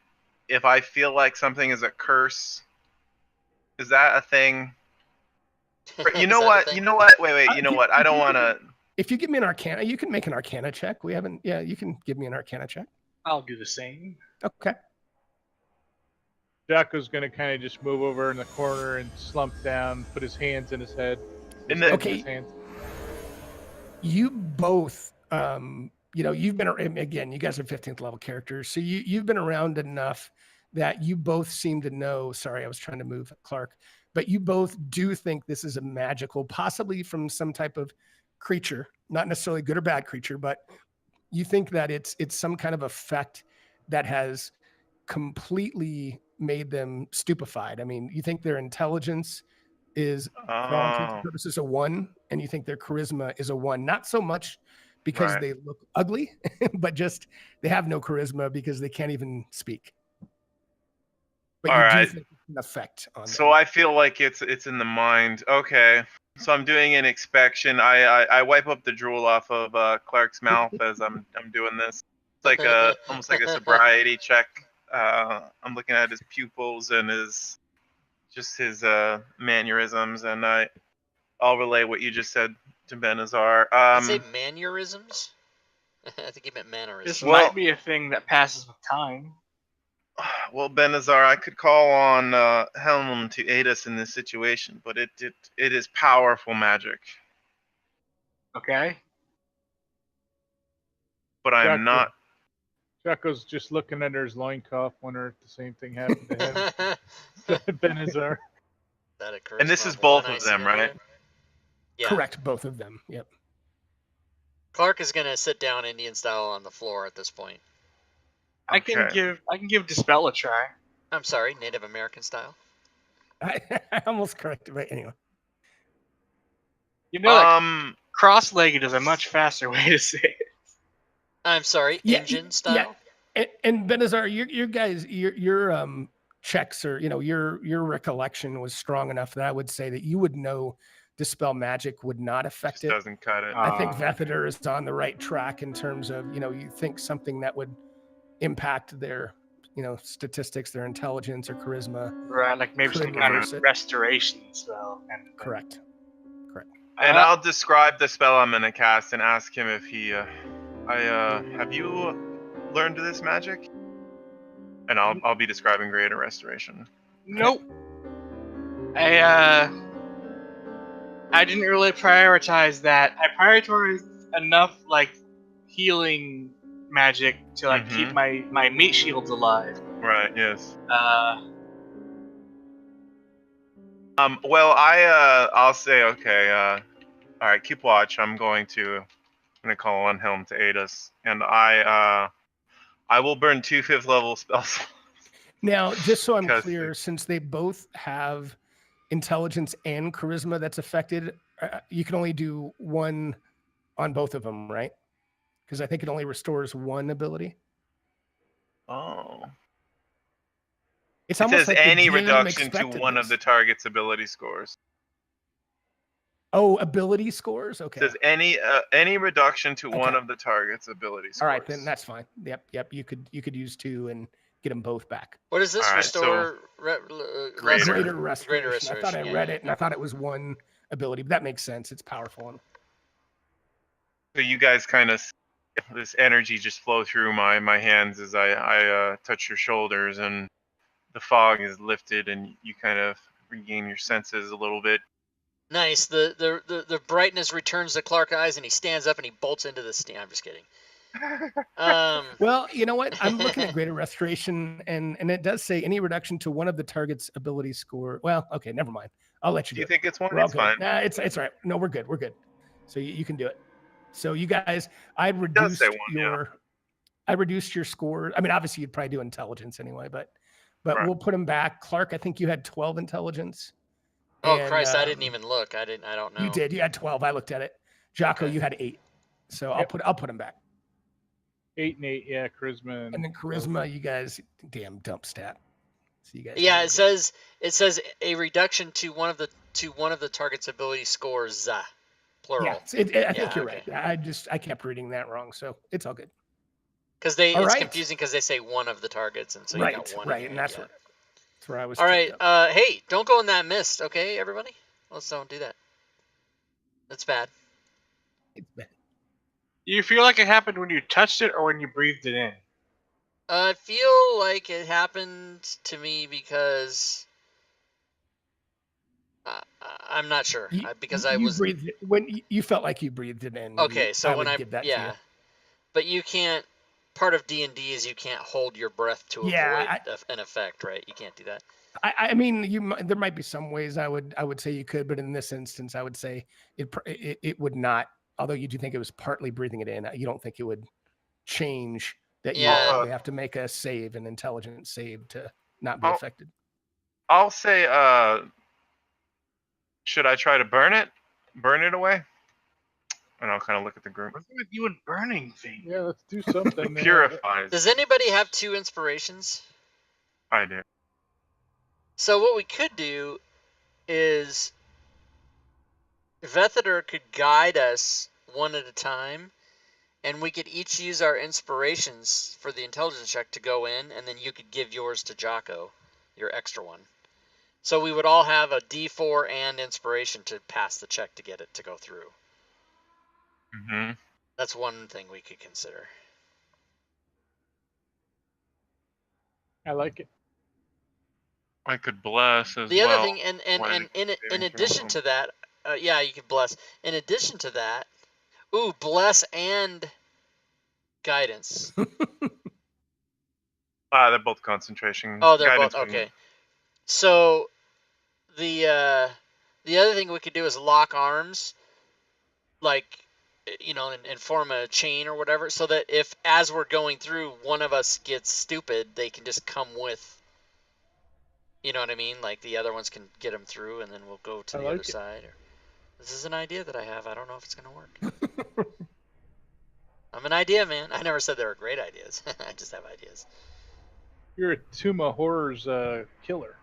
if I feel like something is a curse? Is that a thing? You know what? You know what? Wait. You know what? I don't want to. If you give me an Arcana, you can make an Arcana check. We haven't. Yeah, you can give me an Arcana check. I'll do the same. Okay. Jocko's going to kind of just move over in the corner and slump down, put his hands in his head. And then- Okay. His hands. You both, you've been again. You guys are 15th level characters, so you've been around enough that you both seem to know. Sorry, I was trying to move Clark, but you both do think this is a magical, possibly from some type of creature, not necessarily good or bad creature, but you think that it's some kind of effect that has completely made them stupefied. I mean, you think their intelligence is, for all intents and Oh, purposes, a 1, and you think their charisma is a 1. Not so much because right. they look ugly, but just they have no charisma because they can't even speak. But All you do right. think it's an effect on So them. I feel like it's in the mind. Okay. So I'm doing an inspection. I wipe up the drool off of Clark's mouth as I'm doing this. It's like almost like a sobriety check. I'm looking at his pupils and his mannerisms, and I'll relay what you just said to Benazar. Did you say mannerisms? I think he meant mannerisms. This Well- might be a thing that passes with time. Well, Benazar, I could call on Helm to aid us in this situation, but it is powerful magic. Okay. But I am not. Jocko's just looking under his loincloth, wondering if the same thing happened to him. Benazar. That a And this charisma is both one I of see them, over right? there? Yeah. Correct, both of them. Yep. Clark is gonna sit down Indian style on the floor at this point. I can Okay. give Dispel a try. I'm sorry, Native American style. I almost corrected, but anyway. You know that Um. cross-legged is a much faster way to say it. I'm sorry, Yeah, engine yeah. style. And Benazar, your guys, your checks or your recollection was strong enough that I would say that you would know dispel magic would not affect Just it. doesn't cut it. I think Ah. Vethader is on the right track in terms of you think something that would impact their statistics, their intelligence or charisma. Right, like maybe Could some kind reverse of it. restoration spell. Kind of thing. Correct. And I'll describe the spell I'm gonna cast and ask him if he. Have you learned this magic? And I'll be describing Greater Restoration. Nope. I didn't really prioritize that. I prioritized enough like healing magic to like keep my meat shields alive. Right. Yes. Well, I'll say okay. All right. Keep watch. I'm gonna call on Helm to aid us, and I will burn 2 5th level spells. Now, just so I'm Because clear, since they both have intelligence and charisma that's affected, you can only do one on both of them, right? Because I think it only restores one ability. Oh. It's It almost says like the any GM reduction to expected one of the this. target's ability scores. Oh, ability scores. Okay. It says any reduction to one Okay. of the target's ability scores. All right, then that's fine. Yep. You could use 2 and get them both back. What is this? All right, Restore Greater. Greater lesser- restoration. I thought I yeah, read yeah. it and I thought it was one ability, but that makes sense. It's powerful. So you guys kind of this energy just flow through my hands as I touch your shoulders, and the fog is lifted, and you kind of regain your senses a little bit. Nice. The brightness returns to Clark's eyes, and he stands up and he bolts into the steam. I'm just kidding. Well, you know what? I'm looking at greater restoration, and it does say any reduction to one of the target's ability score. Well, okay, never mind. I'll let you Do do you it. think it's one? We're all It's good. fine. Nah, it's all right. No, we're good. We're good. So you can do it. So you guys, I does reduced say one, yeah. I reduced your score. I mean, obviously you'd probably do intelligence anyway, but Right. we'll put them back. Clark, I think you had 12 intelligence. Oh And, Christ! I didn't even look. I don't know. You did. You had 12. I looked at it. Jocko, Okay. you had 8. So Yep. I'll put them back. 8 and 8, yeah, charisma. And then charisma, you guys, damn dump stat. So you guys. Yeah, it says a reduction to one of the target's ability scores. Plural. Yeah, I think Yeah, you're okay. right. I kept reading that wrong, so it's all good. Because All it's right. confusing because they say one of the targets, and so you got Right, one. right, in and there, that's yeah. where I was. All tripped right. up. Hey, don't go in that mist, okay, everybody? Let's don't do that. That's bad. It's bad. Do you feel like it happened when you touched it or when you breathed it in? I feel like it happened to me because I'm not sure because I You was breathed it, when you felt like you breathed it in. okay. So I when would give that to you. But you can't. Part of D&D is you can't hold your breath to Yeah, avoid an effect, right? You can't do that. I mean, there might be some ways I would say you could, but in this instance, I would say it would not. Although you do think it was partly breathing it in, you don't think it would change that you would Yeah. probably have to make a save, an intelligence save, to not be I'll, affected. I'll say, should I try to burn it away? And I'll kind of look at the group. What's with you and burning things? Yeah, let's do something. Purifies. Does anybody have 2 inspirations? I do. So what we could do is Vethator could guide us one at a time, and we could each use our inspirations for the intelligence check to go in, and then you could give yours to Jocko, your extra one. So we would all have a D4 and inspiration to pass the check to get it to go through. Mm-hmm. That's one thing we could consider. I like it. I could bless as The well. other thing, and in addition to that, yeah, you could bless. In addition to that, bless and guidance. They're both concentration. Oh, they're Guidance both okay. So the other thing we could do is lock arms, like, you know, and form a chain or whatever, so that if as we're going through, one of us gets stupid, they can just come with. You know what I mean? Like the other ones can get them through, and then we'll go to the other side. This is an idea that I have. I don't know if it's gonna work. I'm an idea man. I never said they were great ideas. I just have ideas. You're a Tomb of Horrors killer.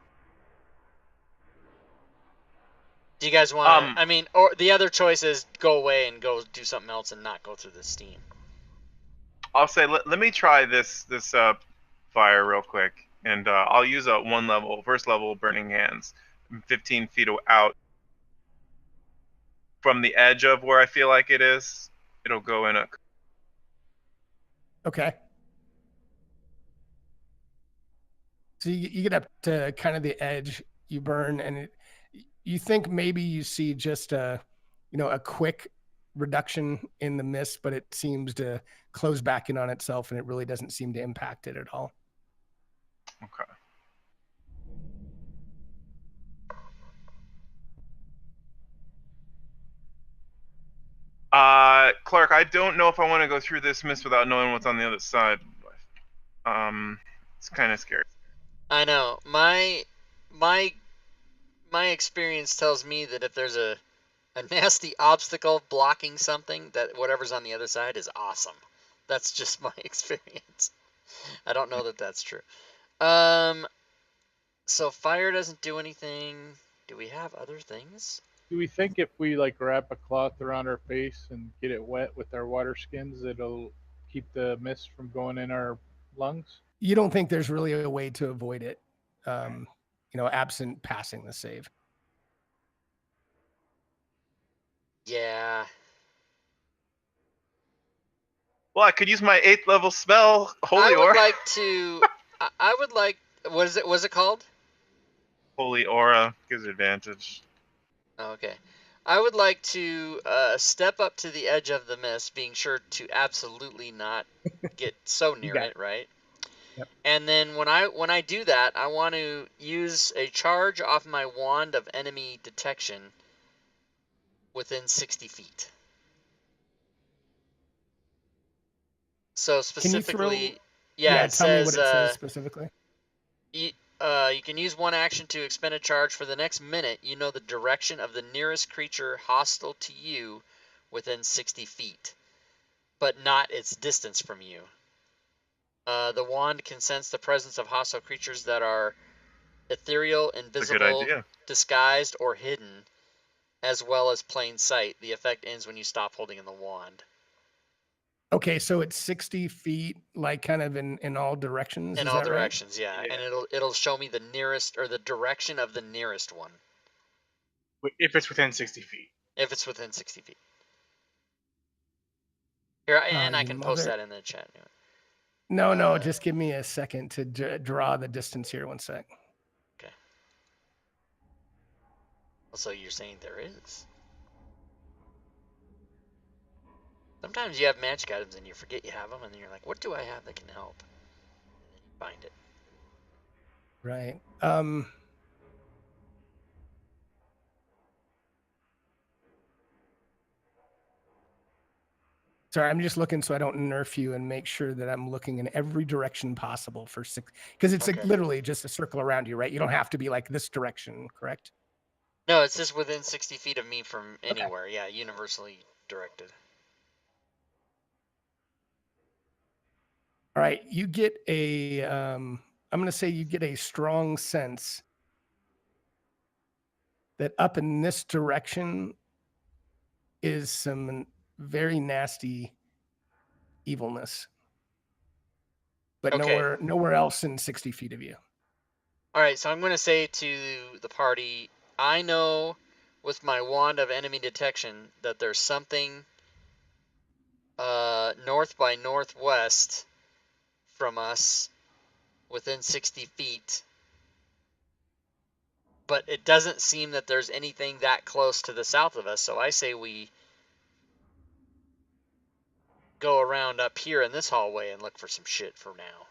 Do you guys want? I mean, or the other choice is go away and go do something else and not go through the steam. I'll say let me try this fire real quick, and I'll use a first level burning hands, 15 feet out from the edge of where I feel like it is. It'll go in a. Okay. So you get up to kind of the edge, you burn, and you think maybe you see just a quick reduction in the mist, but it seems to close back in on itself, and it really doesn't seem to impact it at all. Okay. Clark, I don't know if I want to go through this mist without knowing what's on the other side. It's kind of scary. I know. My experience tells me that if there's a nasty obstacle blocking something, that whatever's on the other side is awesome. That's just my experience. I don't know that that's true. So fire doesn't do anything. Do we have other things? Do we think if we like wrap a cloth around our face and get it wet with our water skins, it'll keep the mist from going in our lungs? You don't think there's really a way to avoid it, absent passing the save? Yeah. Well, I could use my 8th level spell, Holy Aura. I would like. Was it called? Holy Aura gives advantage. Okay. I would like to step up to the edge of the mist, being sure to absolutely not get so near it, right? Yep. And then when I do that, I want to use a charge off my wand of enemy detection within 60 feet. So specifically, it tell me says, what it says specifically. You can use one action to expend a charge for the next minute. You know the direction of the nearest creature hostile to you within 60 feet, but not its distance from you. The wand can sense the presence of hostile creatures that are ethereal, invisible, disguised, or hidden, as well as plain sight. The effect ends when you stop holding in the wand. Okay, so it's 60 feet, like kind of in all directions. In all directions, right? Yeah, and it'll show me the nearest or the direction of the nearest one. If it's within 60 feet. If it's within 60 feet. Here, and I can post that in the chat. No, just give me a second to draw the distance here. 1 sec. Okay. So you're saying there is? Sometimes you have magic items and you forget you have them, and then you're like, what do I have that can help? And then you find it. Right. Sorry, I'm just looking so I don't nerf you and make sure that I'm looking in every direction possible for 6, because it's Okay. literally just a circle around you, right? You don't have to be like this direction, correct? No, it's just within 60 feet of me from anywhere. Yeah, universally directed. All right, you get a I'm going to say you get a strong sense that up in this direction is some very nasty evilness, but Okay. nowhere else in 60 feet of you. All right, so I'm going to say to the party, I know with my wand of enemy detection that there's something north by northwest from us within 60 feet, but it doesn't seem that there's anything that close to the south of us, so I say we go around up here in this hallway and look for some shit for now.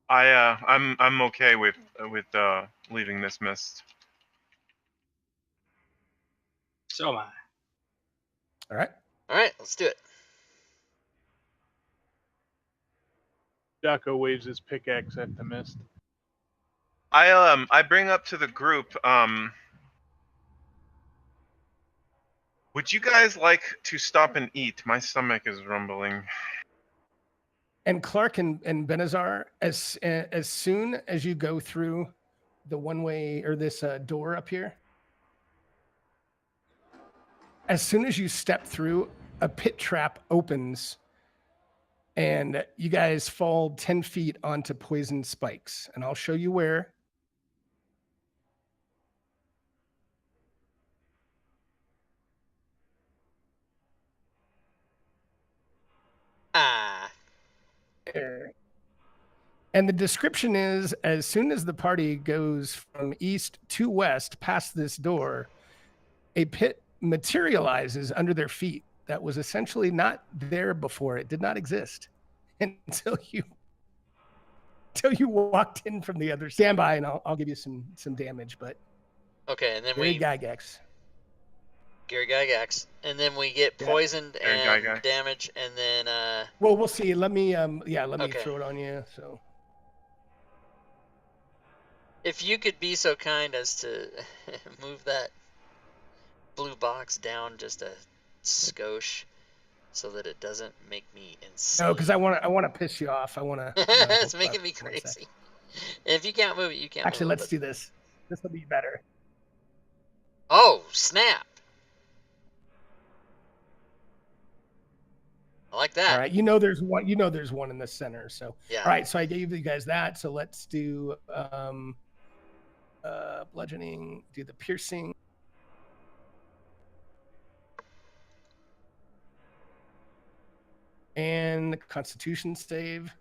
I'm okay with leaving this mist. So am I. All right. All right, let's do it. Jocko waves his pickaxe at the mist. I bring up to the group, would you guys like to stop and eat? My stomach is rumbling. And Clark and Benazar, as soon as you go through the one-way or this door up here, as soon as you step through, a pit trap opens and you guys fall 10 feet onto poison spikes. And I'll show you where. Ah. And the description is, as soon as the party goes from east to west past this door, a pit materializes under their feet that was essentially not there before. It did not exist until you walked in from the other. Stand by, and I'll give you some damage. But Okay, and then Gary we Gygax. Gary Gygax, and then we get Yeah. poisoned Gary and Gygax. damage, and then Well, we'll see. Let me Okay. throw it on you. So if you could be so kind as to move that blue box down just a skosh so that it doesn't make me insane. no, because I want to piss you off. I want to. It's making me crazy. And if you can't move it, you can't Actually, move it. let's do this. This will be better. Oh, snap. I like that. All right, you know there's one. You know there's one in the center. So Yeah. all right, so I gave you guys that. So let's do bludgeoning. Do the piercing. And the Constitution save.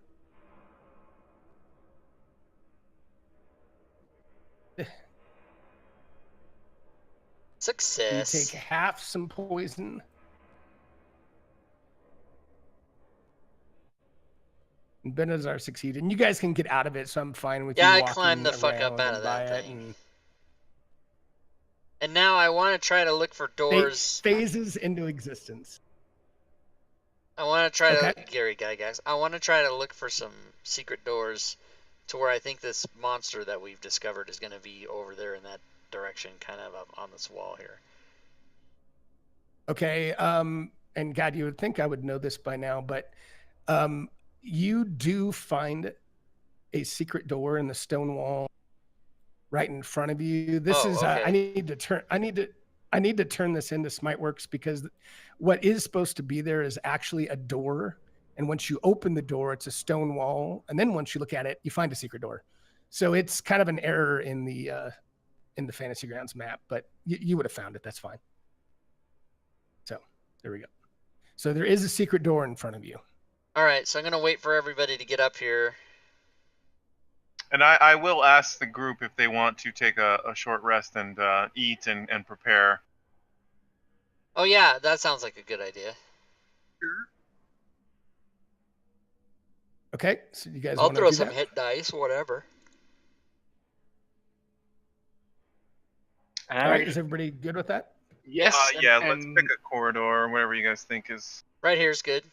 Success. You take half some poison. And Benazar succeeded. And you guys can get out of it, so I'm fine with Yeah, you I walking climbed the fuck up around out and of by that it thing. And now I want to try to look for doors. Phases into existence. I want to try Okay. to Gary Gygax. I want to try to look for some secret doors to where I think this monster that we've discovered is going to be over there in that direction, kind of up on this wall here. Okay. And God, you would think I would know this by now, but you do find a secret door in the stone wall right in front of you. This is okay. I need to turn this into Smiteworks, because what is supposed to be there is actually a door, and once you open the door, it's a stone wall, and then once you look at it, you find a secret door. So it's kind of an error in the Fantasy Grounds map, but you would have found it. That's fine. So there we go. So there is a secret door in front of you. All right, so I'm going to wait for everybody to get up here. And I will ask the group if they want to take a short rest and eat and prepare. Oh yeah, that sounds like a good idea. Okay, so you guys I'll want to throw do some that? hit dice, whatever. And All I right, make is everybody good with that? yes, Yeah, let's pick and a corridor or whatever you guys think is. Right here's good.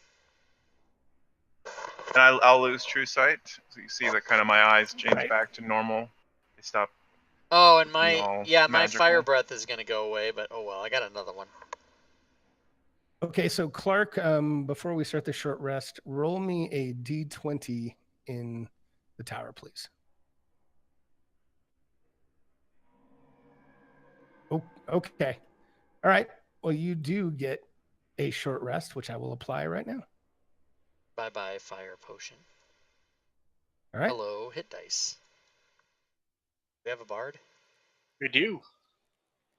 And I'll lose true sight. So you see that kind of my eyes change Right. back to normal. They stop Oh, and being my all my fire magical. breath is gonna go away, but oh well, I got another one. Okay, so Clark, before we start the short rest, roll me a d20 in the tower, please. Oh, okay. All right. Well, you do get a short rest, which I will apply right now. Bye bye fire potion. All right. Hello, hit dice. We have a bard. we do.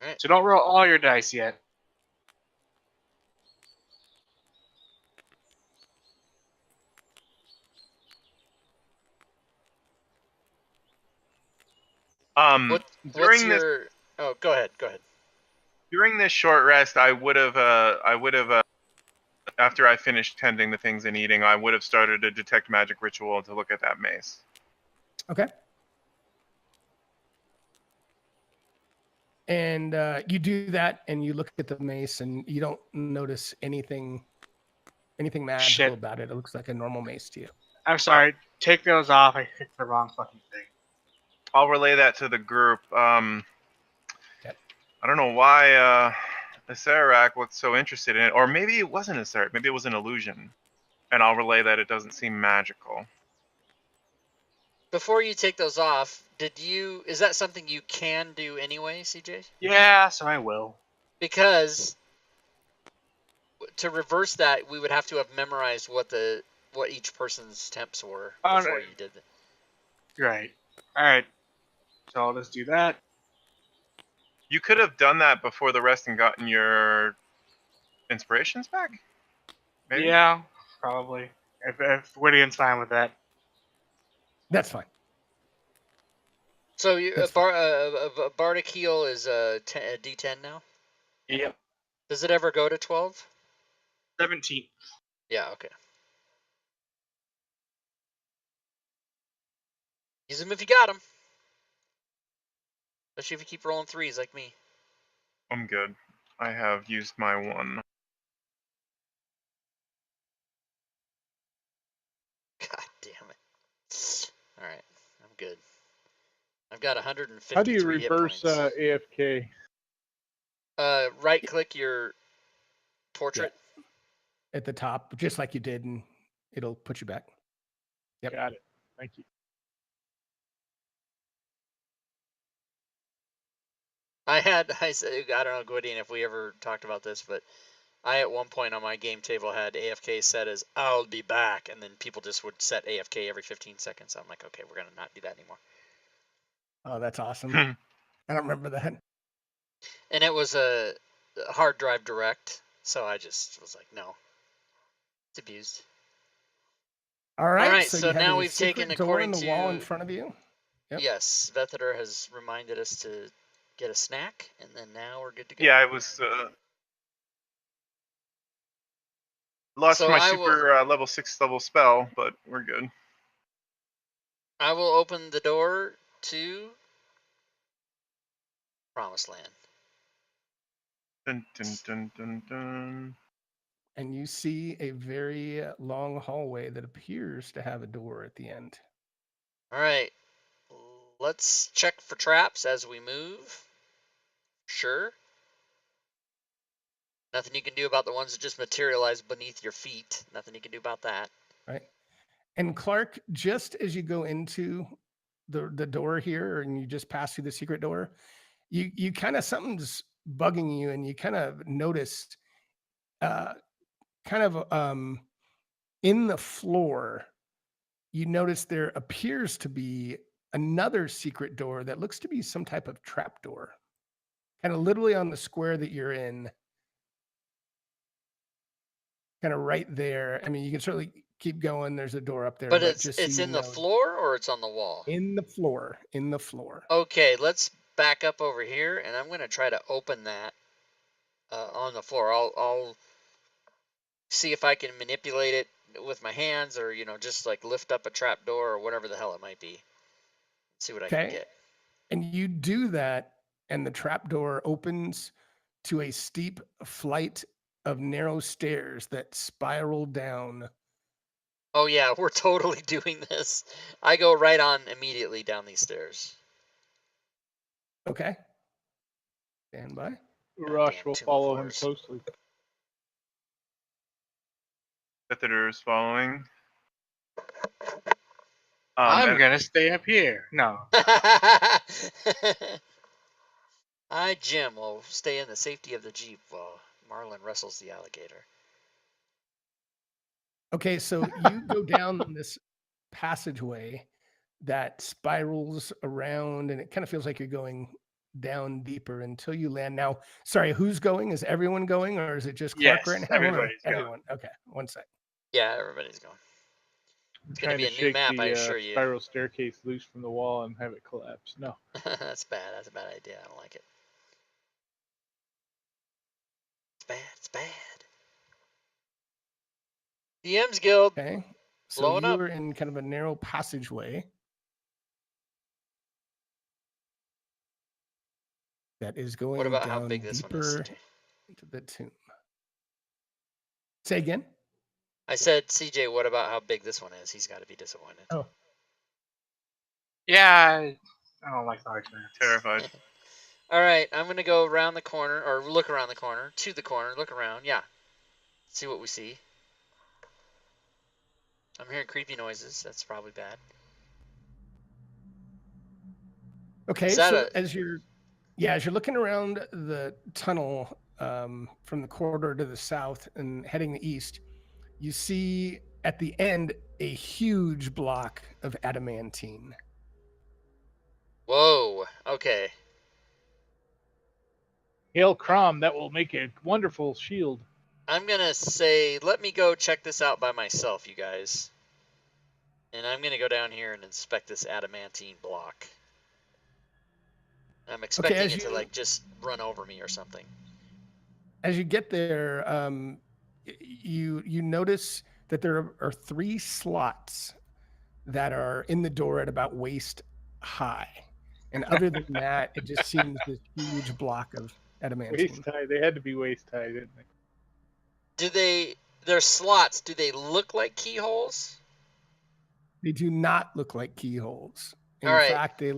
All right. So don't roll all your dice yet. What's During this your? Oh, go ahead. Go ahead. during this short rest, I would have after I finished tending the things and eating, I would have started a detect magic ritual to look at that mace. Okay. And you do that, and you look at the mace, and you don't notice anything magical Shit. about it. It looks like a normal mace to you. I'm sorry. Take those off. I picked the wrong fucking thing. I'll relay that to the group. Okay. I don't know why Acererak looked so interested in it, or maybe it wasn't Acererak. Maybe it was an illusion. And I'll relay that it doesn't seem magical. Before you take those off, is that something you can do anyway, CJ? Yeah, so I will. Because to reverse that, we would have to have memorized what each person's temps were Oh, before no. you did it. Right. All right. So I'll just do that. You could have done that before the rest and gotten your inspirations back? Maybe? Yeah, probably. If Gwydion's fine with that. That's fine. So That's a bardic heal is a D10 now. Yep. Does it ever go to 12? 17. Yeah. Okay. Use them if you got them. Especially if you keep rolling threes like me. I'm good. I have used my one. God damn it. All right. I'm good. I've got 153 How do you hit reverse points. AFK? Right click your portrait. at the top, just like you did, and it'll put you back. Yep. Got it. Thank you. I said, I don't know, Gwydion, if we ever talked about this, but I at one point on my game table had AFK set as "I'll be back," and then people just would set AFK every 15 seconds. I'm like, okay, we're gonna not do that anymore. Oh, that's awesome. I don't remember that. And it was a hard drive direct, so I just was like, no, it's abused. All right. All right, So, so you have now a we've secret taken door in according the wall in to front of you. Yep. Yes, Vethador has reminded us to get a snack, and then now we're good to go. Yeah, I was lost So my I super level 6 level spell, but we're good. I will open the door to Promised Land. Dun, dun, dun, dun, dun. And you see a very long hallway that appears to have a door at the end. All right, let's check for traps as we move. Sure. Nothing you can do about the ones that just materialize beneath your feet. Nothing you can do about that. Right. And Clark, just as you go into the door here and you just pass through the secret door, you kind of something's bugging you, and you kind of noticed kind of in the floor, you notice there appears to be another secret door that looks to be some type of trap door, kind of literally on the square that you're in, kind of right there. I mean, you can certainly keep going. There's a door up there, But just it's so in the floor or it's on the wall? in the floor. Okay, let's back up over here, and I'm going to try to open that on the floor. I'll see if I can manipulate it with my hands, or just like lift up a trap door or whatever the hell it might be. See what I can Okay. get. And you do that, and the trapdoor opens to a steep flight of narrow stairs that spiral down. Oh yeah, we're totally doing this. I go right on immediately down these stairs. Okay. Stand by. Urash will Tomb of follow him Horrors. closely. Catheter is following. I'm And gonna stay up here. No. I, Jim, will stay in the safety of the Jeep while Marlin wrestles the alligator. Okay, so you go down this passageway that spirals around, and it kind of feels like you're going down deeper until you land. Now, sorry, who's going? Is everyone going, or is it just Clark right Yes, now? Or everybody's going. everyone. Okay, one sec. Yeah, everybody's going. I'm It's gonna trying be to a new shake map, I the assure you. spiral staircase loose from the wall and have it collapse. No. That's bad. That's a bad idea. I don't like it. It's bad. It's bad. DM's Guild. Okay, so Blowing you up. are in kind of a narrow passageway that is going What about down how big this one is, deeper CJ? into the tomb. Say again. I said, CJ, what about how big this one is? He's got to be disappointed. Oh, Yeah, I don't like large maps. terrified. All right, I'm going to go around the corner, or look around the corner, to the corner, look around. Yeah. See what we see. I'm hearing creepy noises. That's probably bad. okay. Is that So a... as you're looking around the tunnel from the corridor to the south and heading east, you see at the end a huge block of adamantine. Whoa. Okay. Hail Crom, that will make a wonderful shield. I'm going to say, let me go check this out by myself, you guys. And I'm going to go down here and inspect this adamantine block. I'm expecting it to, like, just run over me or something. As you get there, you notice that there are 3 slots that are in the door at about waist high. And other than that, it just seems this huge block of adamantine. Waist high. They had to be waist high, didn't they? Their slots, do they look like keyholes? They do not look like keyholes. In All right. fact, they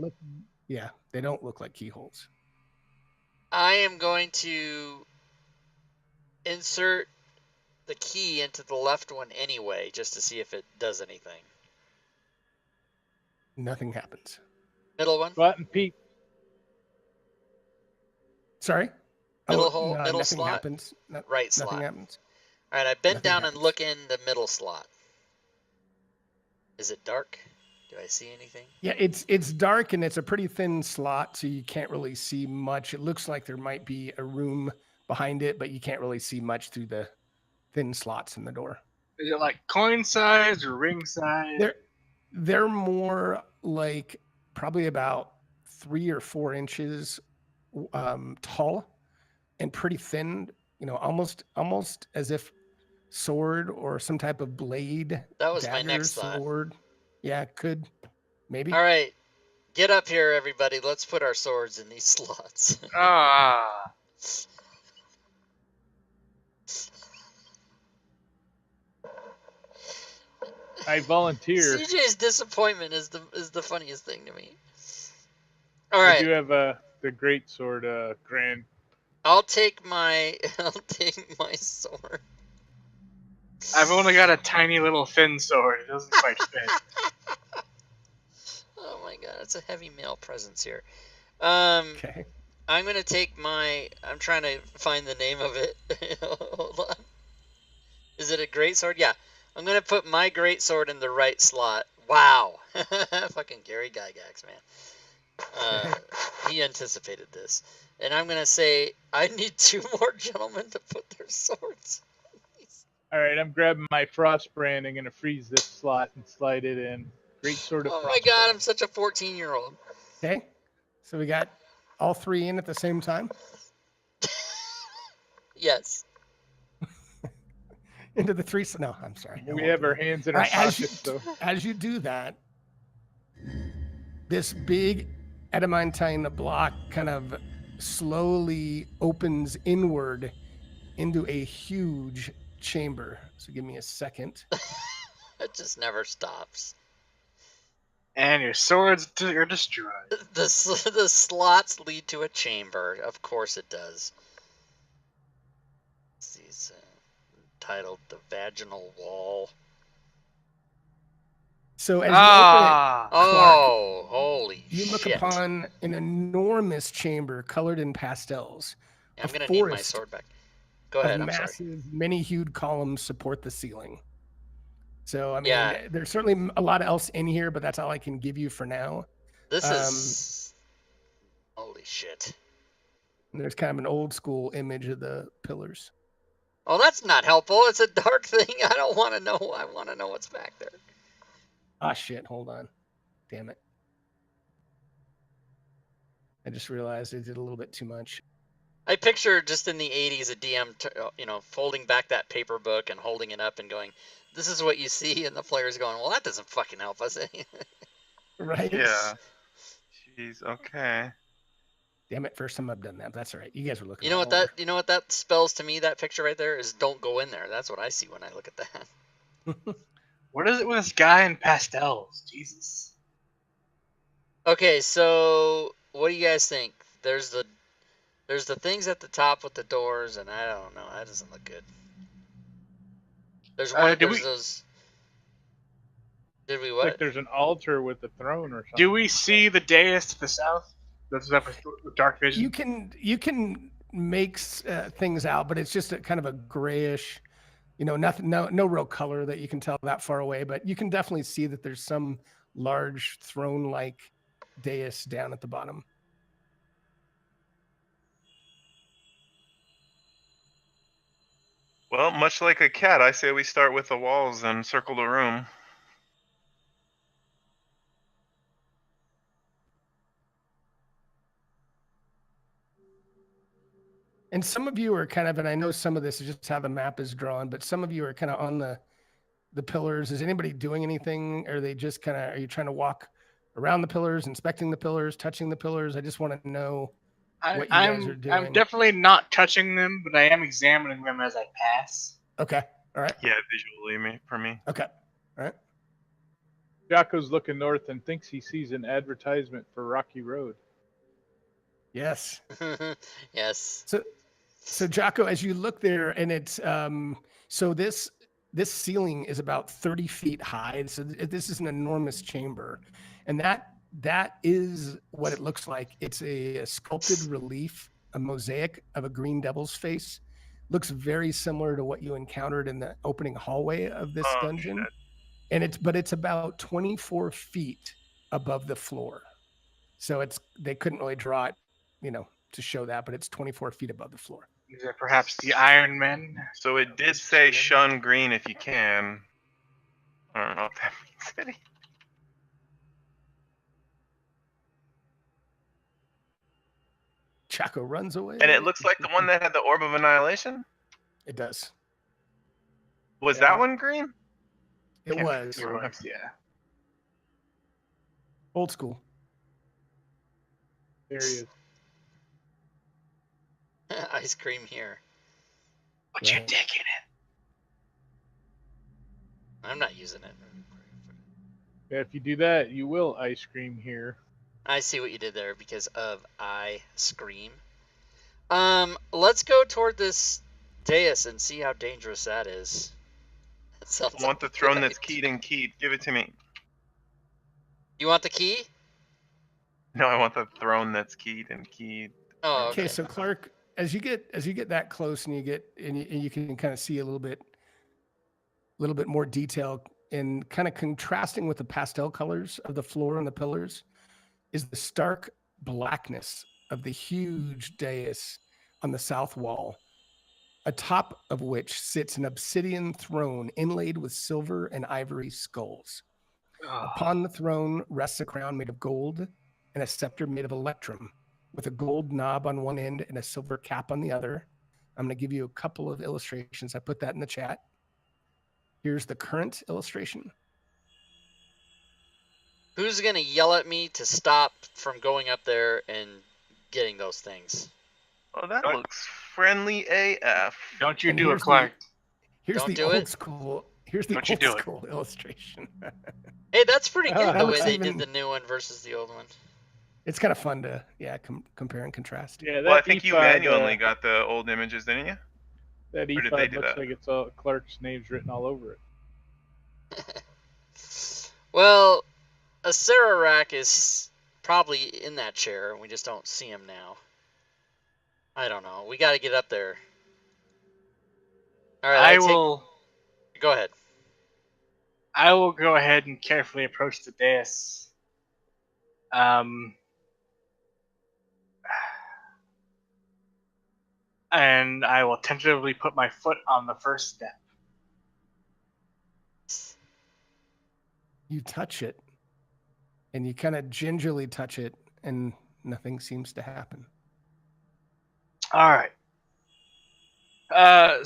don't look like keyholes. I am going to insert the key into the left one anyway, just to see if it does anything. Nothing happens. Middle one? Go out and peek. Sorry? Middle hole, no, middle nothing slot? happens. Right slot. Nothing happens. All right, I bend Nothing down happens. and look in the middle slot. Is it dark? Do I see anything? Yeah, it's dark and it's a pretty thin slot, so you can't really see much. It looks like there might be a room behind it, but you can't really see much through the thin slots in the door. Is it like coin size or ring size? They're more like probably about 3 or 4 inches tall and pretty thin. Almost as if sword or some type of blade. That was dagger, my next thought. sword. Yeah, could maybe. All right, get up here, everybody. Let's put our swords in these slots. Ah. I volunteer. CJ's disappointment is the funniest thing to me. All I right, do have the great sword, Grand. I'll take my sword. I've only got a tiny little thin sword. It doesn't quite fit. Oh my god, it's a heavy male presence here. Okay. I'm gonna take my. I'm trying to find the name of it. Hold on. Is it a great sword? Yeah. I'm gonna put my great sword in the right slot. Wow. Fucking Gary Gygax, man. He anticipated this. And I'm gonna say I need 2 more gentlemen to put their swords. All right, I'm grabbing my frost brand and gonna freeze this slot and slide it in. Great sword of Oh my frost god, brand. I'm such a 14-year-old. Okay. So we got all 3 in at the same time. Yes. Into the three. No, I'm sorry. I We won't have do our that. hands in All our right, as pockets, so as you do that, this big adamantine block kind of slowly opens inward into a huge chamber. So give me a second. It just never stops. And your swords are destroyed. The slots lead to a chamber. Of course it does. It's titled The Vaginal Wall. So as you open it, Ah, Clark, Oh, holy you look shit. upon an enormous chamber colored in pastels. I'm A going to need my forest sword back. Go of ahead, I'm sorry. massive, many-hued columns support the ceiling. So, I mean, Yeah. there's certainly a lot else in here, but that's all I can give you for now. This is... Holy shit. And there's kind of an old school image of the pillars. Oh, that's not helpful. It's a dark thing. I don't want to know. I want to know what's back there. Ah, shit. Hold on. Damn it. I just realized I did a little bit too much. I picture just in the 80s a DM, folding back that paper book and holding it up and going, this is what you see, and the player's going, well, that doesn't fucking help us. Right? Yeah. Jeez. Okay. Damn it. First time I've done that. That's all right. You guys were looking You know all what that over. you know what that spells to me, that picture right there, is don't go in there. That's what I see when I look at that. what is it with this guy in pastels? Jesus. Okay, so what do you guys think? There's the things at the top with the doors, and I don't know. That doesn't look good. There's one. Did There's we those. Did we it's what? like there's an altar with a throne or something. do we see the dais to the south? That's up with dark vision. You can make things out, but it's just a kind of a grayish, nothing, no real color that you can tell that far away. But you can definitely see that there's some large throne-like dais down at the bottom. Well, much like a cat, I say we start with the walls and circle the room. And some of you are kind of, and I know some of this is just how the map is drawn, but some of you are kind of on the pillars. Is anybody doing anything? Are they just kind of, are you trying to walk around the pillars, inspecting the pillars, touching the pillars? I just want to know what you guys are doing. I'm definitely not touching them, but I am examining them as I pass. Okay. All right. Yeah, visually for me. Okay. All right. Jocko's looking north and thinks he sees an advertisement for Rocky Road. Yes. Yes. So Jocko, as you look there, and it's so this ceiling is about 30 feet high. So this is an enormous chamber, and that is what it looks like. It's a sculpted relief, a mosaic of a green devil's face. Looks very similar to what you encountered in the opening hallway of this dungeon. Shit. And it's about 24 feet above the floor. So they couldn't really draw it, to show that, but it's 24 feet above the floor. Is it perhaps the Iron Men? So it did say shun green if you can. I don't know if that means anything. Chaco runs away. And it looks like the one that had the Orb of Annihilation? It does. Was Yeah. that one green? It Can't was Yeah. old school. There he is. Ice cream here. But you're Right. taking it. I'm not using it. Yeah, if you do that, you will ice cream here. I see what you did there because of I scream. Let's go toward this dais and see how dangerous that is. That sounds I want like the a throne good that's idea. keyed and keyed. Give it to me. You want the key? No, I want the throne that's keyed and keyed. Oh, Okay, okay. so Clark, as you get that close and you can kind of see a little bit more detail, and kind of contrasting with the pastel colors of the floor and the pillars is the stark blackness of the huge dais on the south wall, atop of which sits an obsidian throne inlaid with silver and ivory skulls. Upon the throne rests a crown made of gold and a scepter made of electrum, with a gold knob on one end and a silver cap on the other. I'm going to give you a couple of illustrations. I put that in the chat. Here's the current illustration. Who's gonna yell at me to stop from going up there and getting those things? Oh, that Don't- looks friendly AF. Don't you And do it, here's Clark. Here's Don't the do old it? school. Here's the Don't you old do it. school illustration. Hey, that's pretty good That the way looks they even- did the new one versus the old one. It's kind of fun to compare and contrast. Yeah, that Well, I think you ephod, manually got the old images, didn't you? that or did they ephod do looks that? like it's all Clark's name's written all over it. Well, a Sararak is probably in that chair. We just don't see him now. I don't know. We got to get up there. All right, I will. Go ahead. I will go ahead and carefully approach the dais. And I will tentatively put my foot on the first step. You touch it, and you kind of gingerly touch it, and nothing seems to happen. All right.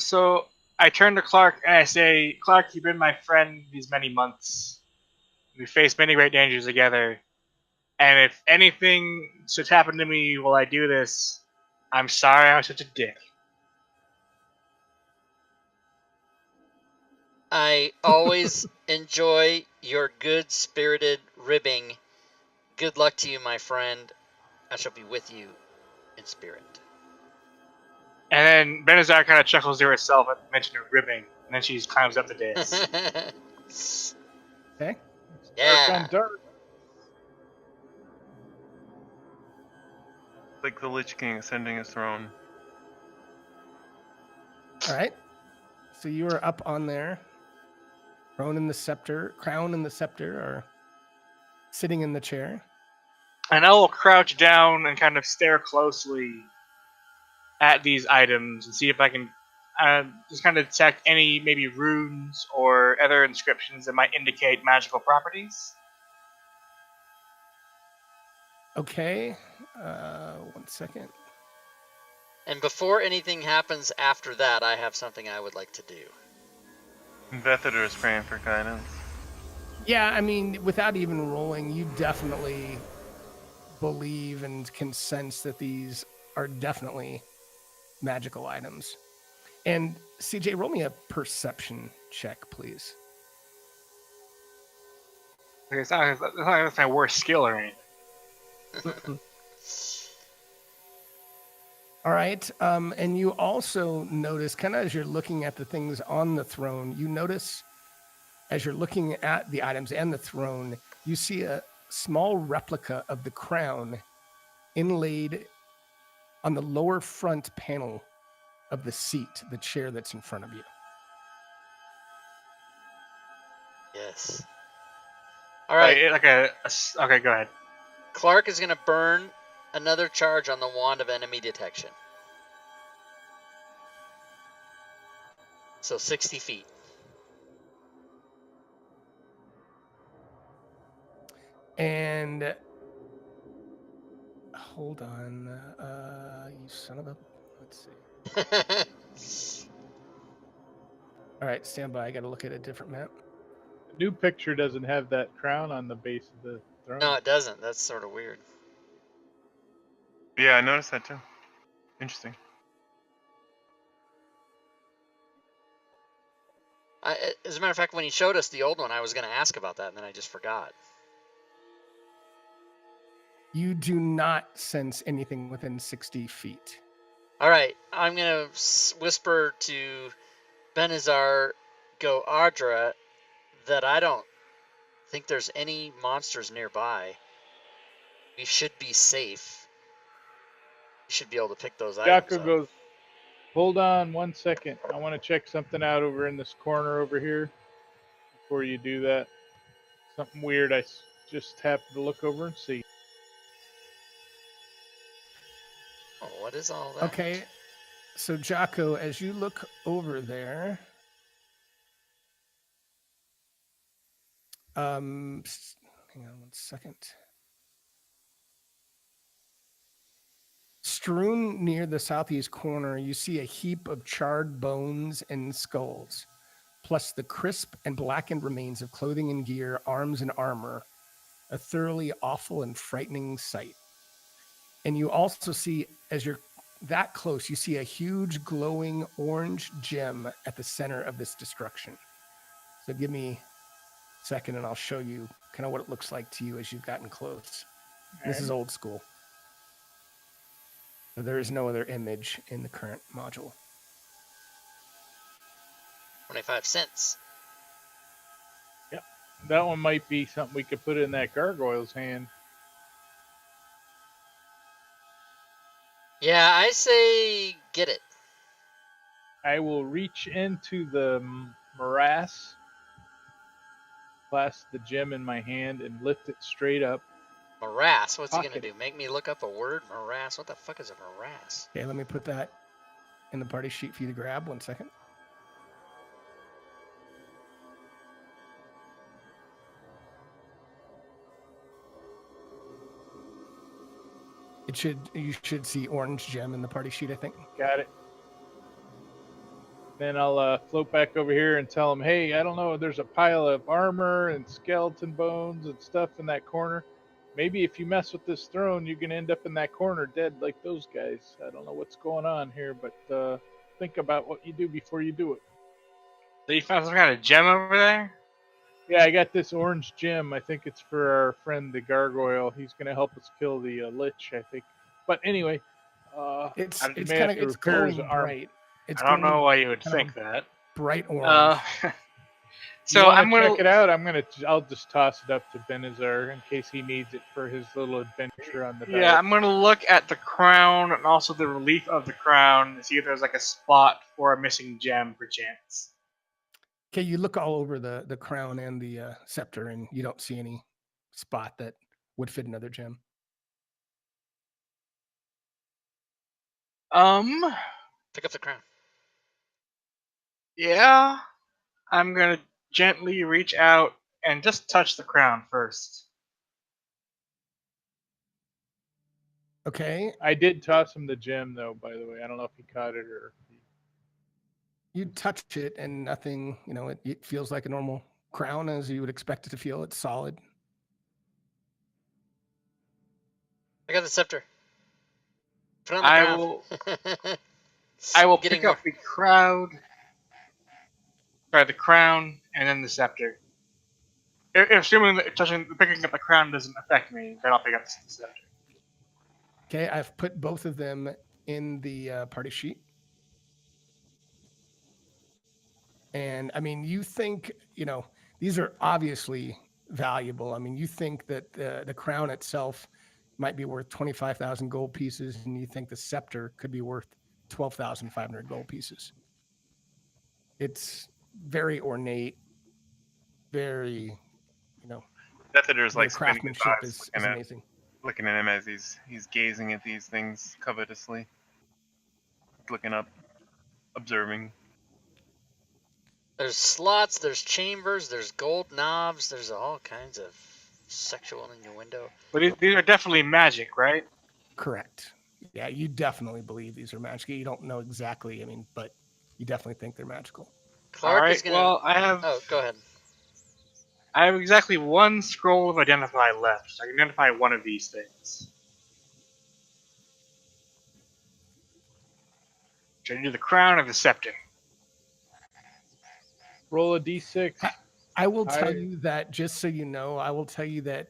So I turn to Clark and I say, Clark, you've been my friend these many months. We faced many great dangers together. And if anything should happen to me while I do this, I'm sorry I was such a dick. I always enjoy your good-spirited ribbing. Good luck to you, my friend. I shall be with you in spirit. And then Benazar kind of chuckles to herself at the mention of ribbing. And then she climbs up the dais. Okay. Dark Yeah. on dark. Like the Lich King ascending his throne. All right. So you are up on there. Crown and the scepter are sitting in the chair. And I will crouch down and kind of stare closely at these items and see if I can just kind of detect any maybe runes or other inscriptions that might indicate magical properties. Okay. 1 second. And before anything happens after that, I have something I would like to do. Vethader is praying for guidance. Yeah, I mean, without even rolling, you definitely believe and can sense that these are definitely magical items. And CJ, roll me a perception check, please. It's not like my worst skill or anything. All right. And you also notice, kind of as you're looking at the things on the throne, you notice as you're looking at the items and the throne, you see a small replica of the crown inlaid on the lower front panel of the seat, the chair that's in front of you. Yes. All right. Okay, go ahead. Clark is going to burn another charge on the wand of enemy detection. So 60 feet. And hold on, you son of a. Let's see. All right, stand by. I got to look at a different map. The new picture doesn't have that crown on the base of the throne. No, it doesn't. That's sort of weird. Yeah, I noticed that too. Interesting. As a matter of fact, when he showed us the old one, I was going to ask about that, and then I just forgot. You do not sense anything within 60 feet. All right, I'm going to whisper to Benazar Go Ardra that I don't think there's any monsters nearby. We should be safe. You should be able to pick those items Jaco up. goes, hold on 1 second. I want to check something out over in this corner over here. Before you do that, something weird I just happened to look over and see. Oh, what is all that? Okay, so Jaco, as you look over there, hang on 1 second. Strewn near the southeast corner, you see a heap of charred bones and skulls, plus the crisp and blackened remains of clothing and gear, arms and armor, a thoroughly awful and frightening sight. And you also see, as you're that close, you see a huge glowing orange gem at the center of this destruction. So give me a second and I'll show you kind of what it looks like to you as you've gotten close. This is old school. There is no other image in the current module. 25 cents. Yep. That one might be something we could put in that gargoyle's hand. Yeah, I say get it. I will reach into the morass, clasp the gem in my hand, and lift it straight up. Morass. What's he Pocket. gonna do? Make me look up a word? Morass. What the fuck is a morass? Okay, let me put that in the party sheet for you to grab. 1 second. You should see orange gem in the party sheet, I think. Got it. Then I'll float back over here and tell him, hey, I don't know, there's a pile of armor and skeleton bones and stuff in that corner. Maybe if you mess with this throne, you're going to end up in that corner dead like those guys. I don't know what's going on here, but think about what you do before you do it. So you found some kind of gem over there? Yeah, I got this orange gem. I think it's for our friend the gargoyle. He's going to help us kill the lich, I think. But anyway, It's may kind have of to it's repair his glowing arm. bright. It's I don't know glowing why you would kind think of that. bright orange. So You wanna I'm gonna check it out. I'll just toss it up to Benazar in case he needs it for his little adventure on the diet. I'm gonna look at the crown and also the relief of the crown and see if there's like a spot for a missing gem, perchance. Okay, you look all over the crown and the scepter, and you don't see any spot that would fit another gem. Pick up the crown. Yeah. I'm gonna gently reach out and just touch the crown first. Okay, I did toss him the gem, though, by the way. I don't know if he caught it or... you touch it, and nothing. It feels like a normal crown as you would expect it to feel. It's solid. I got the scepter. Put it on the ground. I will Getting pick up the crown, and then the scepter. Assuming that picking up the crown doesn't affect me, then I'll pick up the scepter. Okay, I've put both of them in the party sheet. And I mean, you think, these are obviously valuable. I mean, you think that the crown itself might be worth 25,000 gold pieces, and you think the scepter could be worth 12,500 gold pieces. It's very ornate, very, Death Eater's the like spinning his craftsmanship eyes, is amazing. looking at him as he's gazing at these things covetously, looking up, observing. There's slots, there's chambers, there's gold knobs, there's all kinds of sexual innuendo. But these are definitely magic, right? Correct. Yeah, you definitely believe these are magical. You don't know exactly, but you definitely think they're magical. Clark is gonna. Well, I have. Oh, go ahead. I have exactly one scroll of identify left. So I can identify one of these things. Should I do the crown or the scepter? Roll a d6. I will tell you that, just so you know, I will tell you that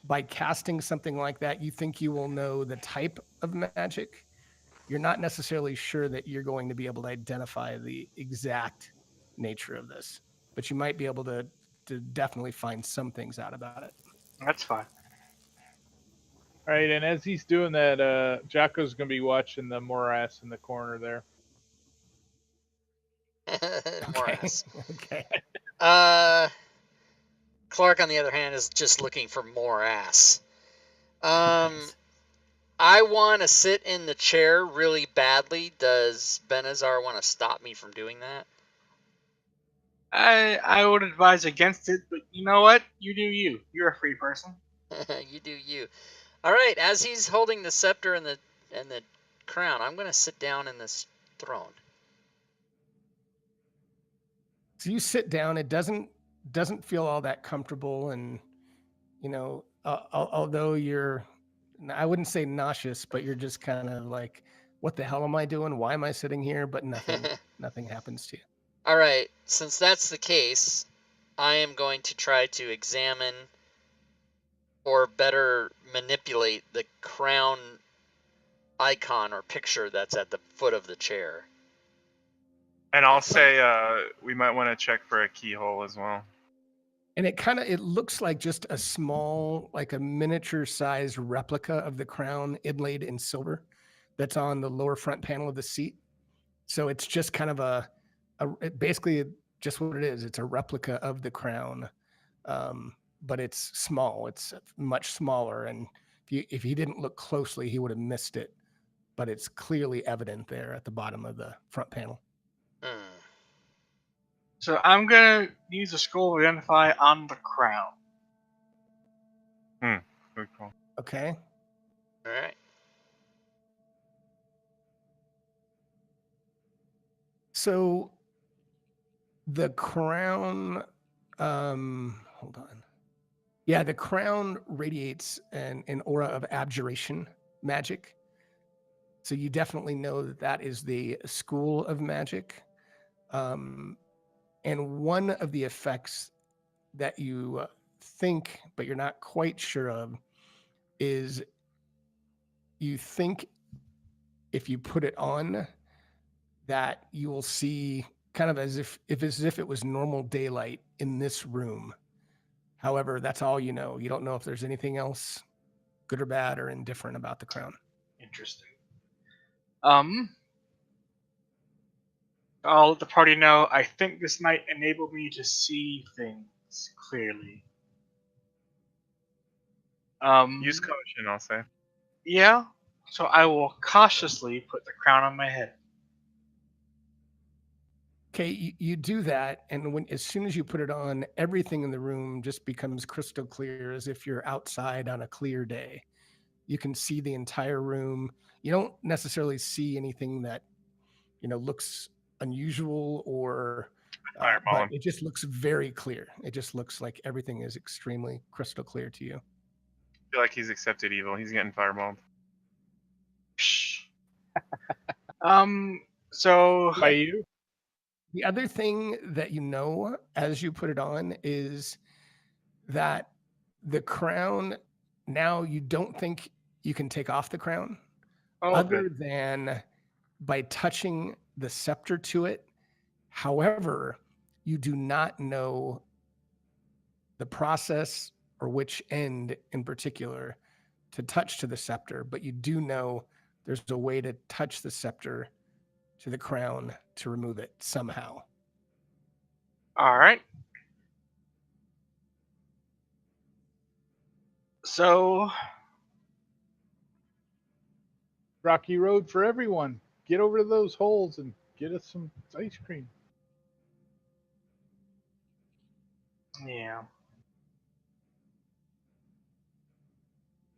by casting something like that, you think you will know the type of magic. You're not necessarily sure that you're going to be able to identify the exact nature of this, but you might be able to definitely find some things out about it. That's fine. All right, and as he's doing that, Jocko's going to be watching the morass in the corner there. Morass. Okay. Clark, on the other hand, is just looking for more ass. I want to sit in the chair really badly. Does Benazar want to stop me from doing that? I would advise against it, but you know what? You do you. You're a free person. You do you. All right. As he's holding the scepter and the crown. I'm going to sit down in this throne. So you sit down. It doesn't feel all that comfortable, and although you're, I wouldn't say nauseous, but you're just kind of like, what the hell am I doing? Why am I sitting here? But nothing happens to you. All right, since that's the case, I am going to try to examine or better manipulate the crown icon or picture that's at the foot of the chair. And I'll say we might want to check for a keyhole as well. And it looks like just a small, like a miniature sized replica of the crown inlaid in silver that's on the lower front panel of the seat. So it's just kind of basically just what it is. It's a replica of the crown, but it's small. It's much smaller. And if he didn't look closely, he would have missed it. But it's clearly evident there at the bottom of the front panel. So I'm gonna use a scroll to identify on the crown. Good call. Okay. All right. So the crown, hold on. Yeah, the crown radiates an aura of abjuration magic. So you definitely know that is the school of magic. And one of the effects that you think, but you're not quite sure of, is you think if you put it on, that you will see kind of as if it was normal daylight in this room. However, that's all you know. You don't know if there's anything else, good or bad or indifferent, about the crown. Interesting. I'll let the party know. I think this might enable me to see things clearly. Use caution, I'll say. Yeah. So I will cautiously put the crown on my head. Okay, you do that, and as soon as you put it on, everything in the room just becomes crystal clear, as if you're outside on a clear day. You can see the entire room. You don't necessarily see anything that looks unusual or, but it just looks very clear. It just looks like everything is extremely crystal clear to you. I feel like he's accepted evil. He's getting fireballed. So By you? The other thing that as you put it on is that the crown, now you don't think you can take off the crown other than by touching the scepter to it. However, you do not know the process or which end in particular to touch to the scepter, but you do know there's a way to touch the scepter to the crown to remove it somehow. All right. So Rocky road for everyone. Get over to those holes and get us some ice cream. Yeah.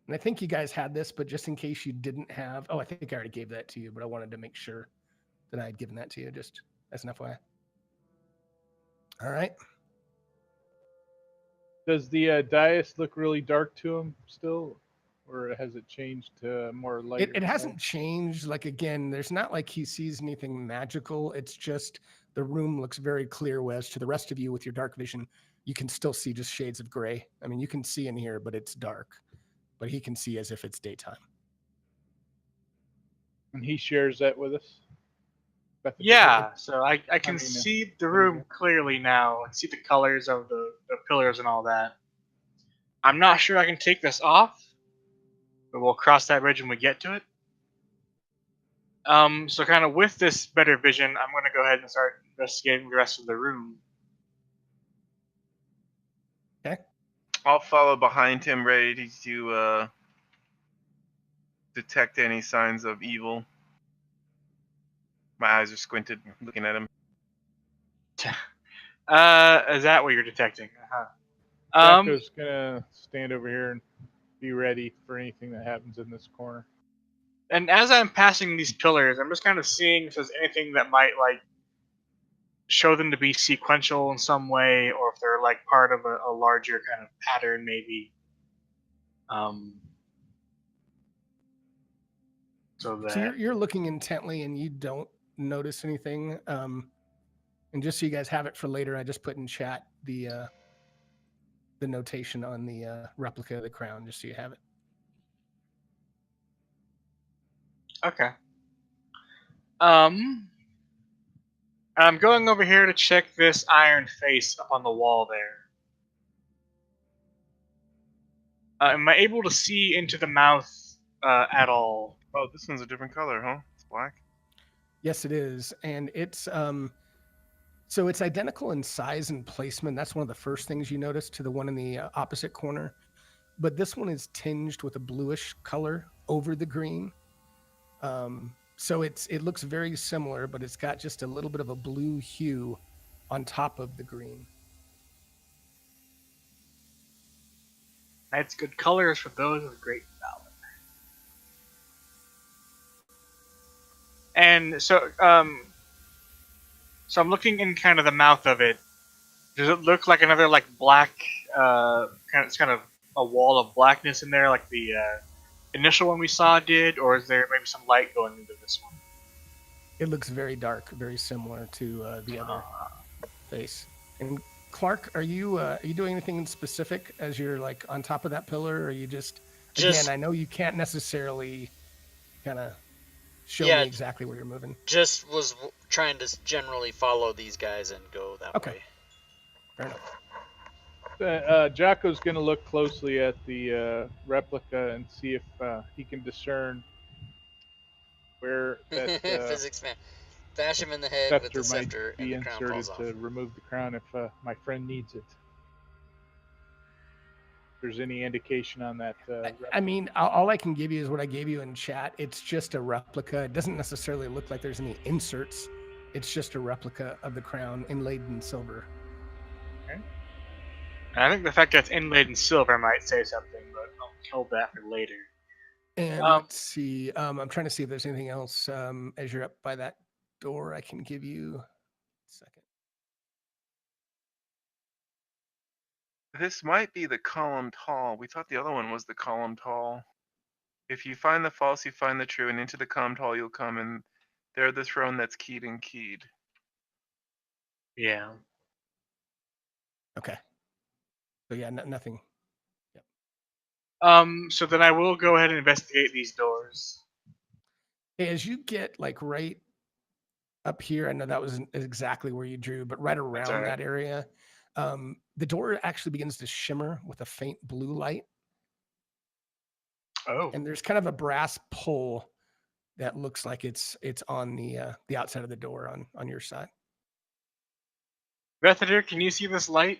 And I think you guys had this, but just in case you didn't have, I think I already gave that to you, but I wanted to make sure that I had given that to you, just as an FYI. All right. Does the dais look really dark to him still? Or has it changed to more light? It hasn't changed. Like, again, there's not like he sees anything magical. It's just the room looks very clear, whereas to the rest of you with your dark vision, you can still see just shades of gray. I mean, you can see in here, but it's dark. But he can see as if it's daytime. And he shares that with us? Yeah, so I can see the room clearly now and see the colors of the pillars and all that. I'm not sure I can take this off, but we'll cross that bridge when we get to it. So kind of with this better vision, I'm going to go ahead and start investigating the rest of the room. Okay. I'll follow behind him, ready to detect any signs of evil. My eyes are squinted, looking at him. Is that what you're detecting? Jacko's gonna stand over here and be ready for anything that happens in this corner. And as I'm passing these pillars, I'm just kind of seeing if there's anything that might like show them to be sequential in some way, or if they're like part of a larger kind of pattern, maybe. Um, so So that you're looking intently and you don't notice anything. And just so you guys have it for later, I just put in chat the notation on the replica of the crown, just so you have it. okay. I'm going over here to check this iron face up on the wall there. Am I able to see into the mouth at all? Oh, this one's a different color, huh? It's black. Yes, it is, and it's so it's identical in size and placement. That's one of the first things you notice to the one in the opposite corner. But this one is tinged with a bluish color over the green. So it looks very similar, but it's got just a little bit of a blue hue on top of the green. That's good colors for those with great valor. And so, so I'm looking in kind of the mouth of it. Does it look like another like black? It's kind of a wall of blackness in there, like the initial one we saw did, or is there maybe some light going into this one? It looks very dark, very similar to the other face. And Clark, are you doing anything in specific as you're like on top of that pillar, or are you just again? I know you can't necessarily kind of show me exactly where you're moving. Just was trying to generally follow these guys and go that way. Fair enough. Jocko's going to look closely at the replica and see if he can discern where that Physics man. Bash him in the head with the scepter and the crown falls off. to remove the crown if my friend needs it. If there's any indication on that. I mean, all I can give you is what I gave you in chat. It's just a replica. It doesn't necessarily look like there's any inserts. It's just a replica of the crown inlaid in silver. Okay. I think the fact that it's inlaid in silver might say something, but I'll hold that for later. And let's see. I'm trying to see if there's anything else as you're up by that door I can give you. A second. This might be the columned hall. We thought the other one was the columned hall. If you find the false, you find the true, and into the columned hall you'll come, and there the throne that's keyed and keyed. Yeah. Okay. So yeah, nothing. Yep. So then I will go ahead and investigate these doors. As you get like right up here, I know that wasn't exactly where you drew, but right around that area, the door actually begins to shimmer with a faint blue light. Oh. And there's kind of a brass pull that looks like it's on the outside of the door on your side. Bethadir, can you see this light?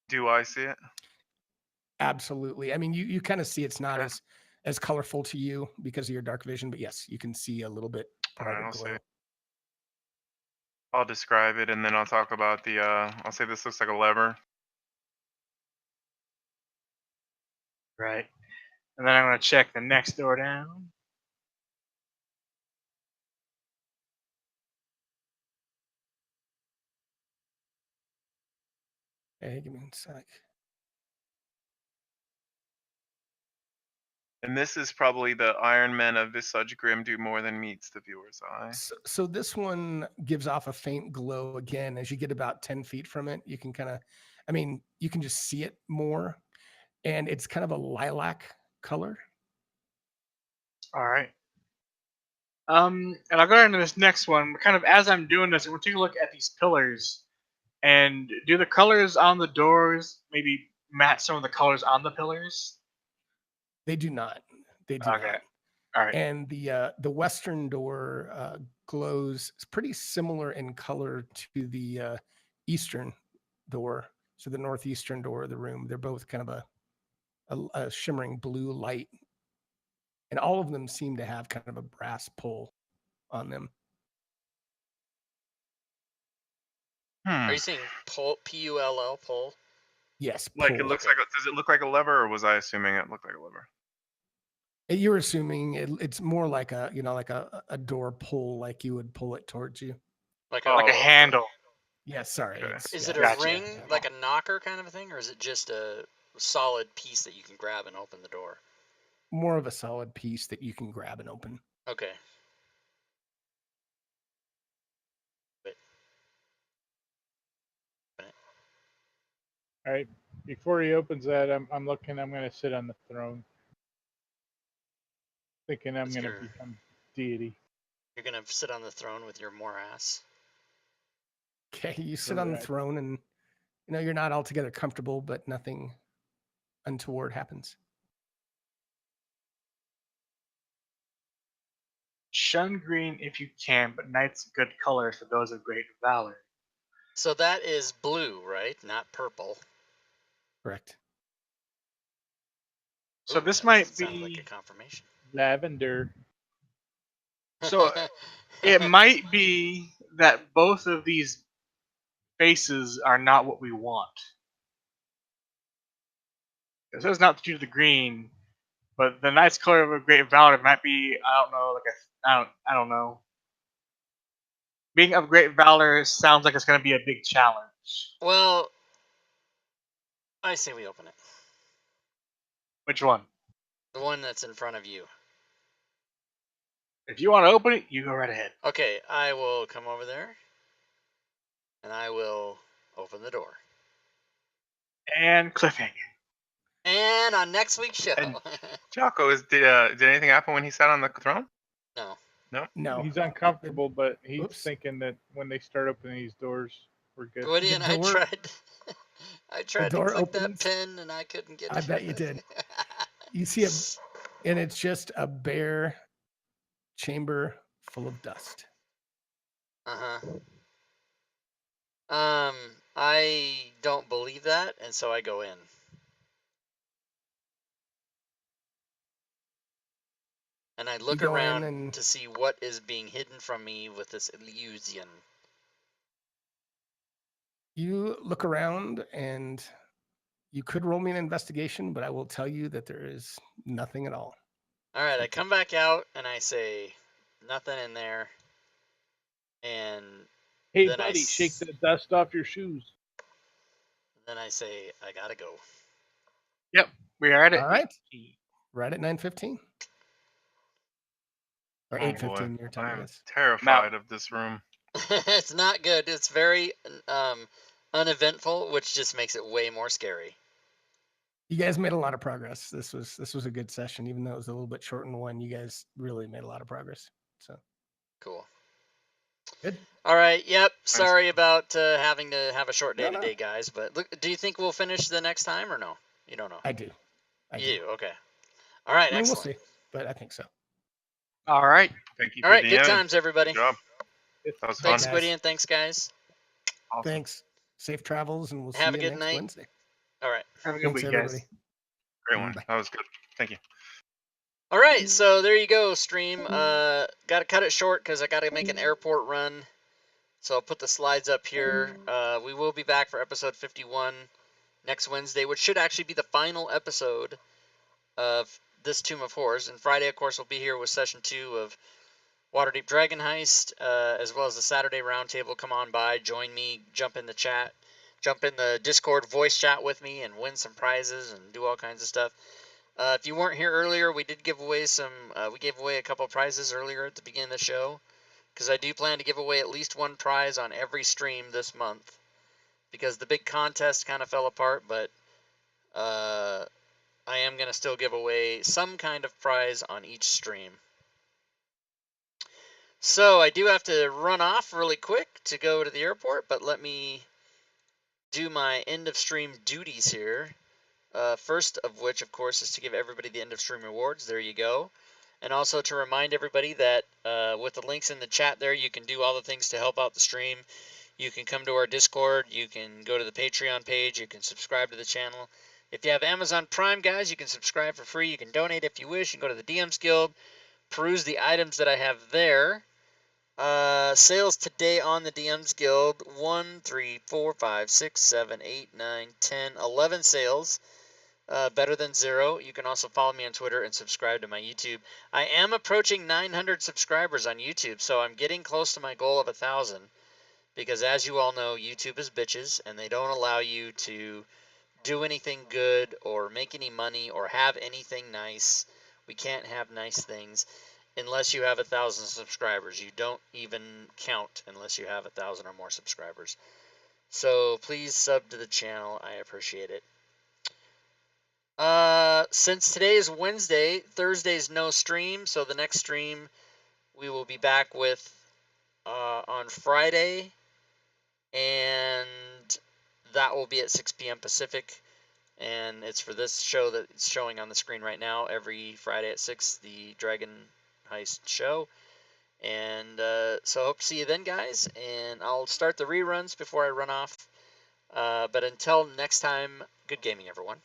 Do I see it? Absolutely. I mean, you kind of see it's not as colorful to you because of your dark vision, but yes, you can see a little bit brighter glow. I'll describe it and then I'll talk about the I'll say this looks like a lever. Right. And then I'm going to check the next door down. Hey, give me a sec. And this is probably the Iron Men of Visage Grim do more than meets the viewer's eye. So this one gives off a faint glow again. As you get about 10 feet from it, you can you can just see it more. And it's kind of a lilac color. All right. And I'll go into this next one. Kind of as I'm doing this, I'm going to take a look at these pillars. And do the colors on the doors maybe match some of the colors on the pillars? They do not. They do not. All right. And the western door glows pretty similar in color to the eastern door. So the northeastern door of the room, they're both kind of a shimmering blue light. And all of them seem to have kind of a brass pull on them. Are you saying pull, P-U-L-L, pull? Yes. Like pull. It looks like. Does it look like a lever, or was I assuming it looked like a lever? You're assuming it's more like a, like a door pull, like you would pull it towards you. Like Like a Oh, handle. Yeah, sorry. Okay. is Yeah, it a Gotcha. ring, like a knocker kind of a thing, or is it just a solid piece that you can grab and open the door? more of a solid piece that you can grab and open. Okay. Wait. All right. Before he opens that, I'm looking. I'm going to sit on the throne, thinking I'm With going to your- become deity. You're gonna sit on the throne with your morass. Okay, you sit on the Correct. throne, and you're not altogether comfortable, but nothing untoward happens. Shun green if you can, but night's a good color for those of great valor. So that is blue, right? Not purple. Correct. So Ooh, this that might sounds like a be. confirmation. Lavender. So it might be that both of these faces are not what we want. It says not to choose the green, but the night's color of a great valor might be, I don't know, I don't know. Being of great valor sounds like it's going to be a big challenge. Well, I say we open it. Which one? The one that's in front of you. If you want to open it, you go right ahead. Okay, I will come over there, and I will open the door. And cliffhanger. And on next week's show. And- Jocko, did anything happen when he sat on the throne? No. No, He's uncomfortable, but he's Oops. thinking that when they start opening these doors, we're good. Gwydion, I door- tried. I tried to door click opens. that pin, and I couldn't get I to bet you it. did. You see and it's just a bare chamber full of dust. I don't believe that, and so I go in. And I look go in around and- to see what is being hidden from me with this illusion. You look around, and you could roll me an investigation, but I will tell you that there is nothing at all. All right, I come back out and I say, nothing in there. And Hey, then buddy, shake the dust off your shoes. then I say, I gotta go. Yep, we are at it. All right. Right at 9:15 or Oh, 8:15 boy. your time. I'm Yes. terrified of this room. It's not good. It's very uneventful, which just makes it way more scary. You guys made a lot of progress. This was a good session, even though it was a little bit shortened one. You guys really made a lot of progress. So Cool. good. All right. Yep. Sorry about having to have a short day No. today, guys. But look, do you think we'll finish the next time or no? You don't know. I do. You do. Okay. All right. I mean, we'll Excellent. see, but I think so. All right. Thank you All for right. Good DMing. times, everybody. Good job. That was fun. Thanks, guys. Gwydion. Thanks, guys. Awesome. Thanks. Safe travels, and we'll Have see a you good next night. Wednesday. All right. Have a good Thanks, week, everybody. guys. Great one. Bye. That was good. Thank you. All right, so there you go, stream. Got to cut it short because I got to make an airport run. So I'll put the slides up here. We will be back for episode 51 next Wednesday, which should actually be the final episode of this Tomb of Horrors. And Friday, of course, we'll be here with session 2 of Waterdeep Dragon Heist, as well as the Saturday Roundtable. Come on by, join me, jump in the chat, jump in the Discord voice chat with me, and win some prizes and do all kinds of stuff. If you weren't here earlier, we did give away we gave away a couple prizes earlier at the beginning of the show, because I do plan to give away at least one prize on every stream this month, because the big contest kind of fell apart, but I am going to still give away some kind of prize on each stream. So I do have to run off really quick to go to the airport, but let me do my end of stream duties here. First of which, of course, is to give everybody the end of stream rewards. There you go. And also to remind everybody that with the links in the chat there, you can do all the things to help out the stream. You can come to our Discord. You can go to the Patreon page. You can subscribe to the channel. If you have Amazon Prime, guys, you can subscribe for free. You can donate if you wish. You can go to the DMs Guild, peruse the items that I have there. Sales today on the DMs Guild: 1, 3, 4, 5, 6, 7, 8, 9, 10, 11 sales. better than 0. You can also follow me on Twitter and subscribe to my YouTube. I am approaching 900 subscribers on YouTube, so I'm getting close to my goal of 1,000. Because as you all know, YouTube is bitches, and they don't allow you to do anything good or make any money or have anything nice. We can't have nice things unless you have 1,000 subscribers. You don't even count unless you have 1,000 or more subscribers. So please sub to the channel. I appreciate it. Since today is Wednesday, Thursday's no stream, so the next stream we will be back with on Friday, and that will be at 6 p.m. Pacific, and it's for this show that it's showing on the screen right now. Every Friday at 6, the Dragon Heist show, and so I hope to see you then, guys, and I'll start the reruns before I run off, but until next time, good gaming, everyone.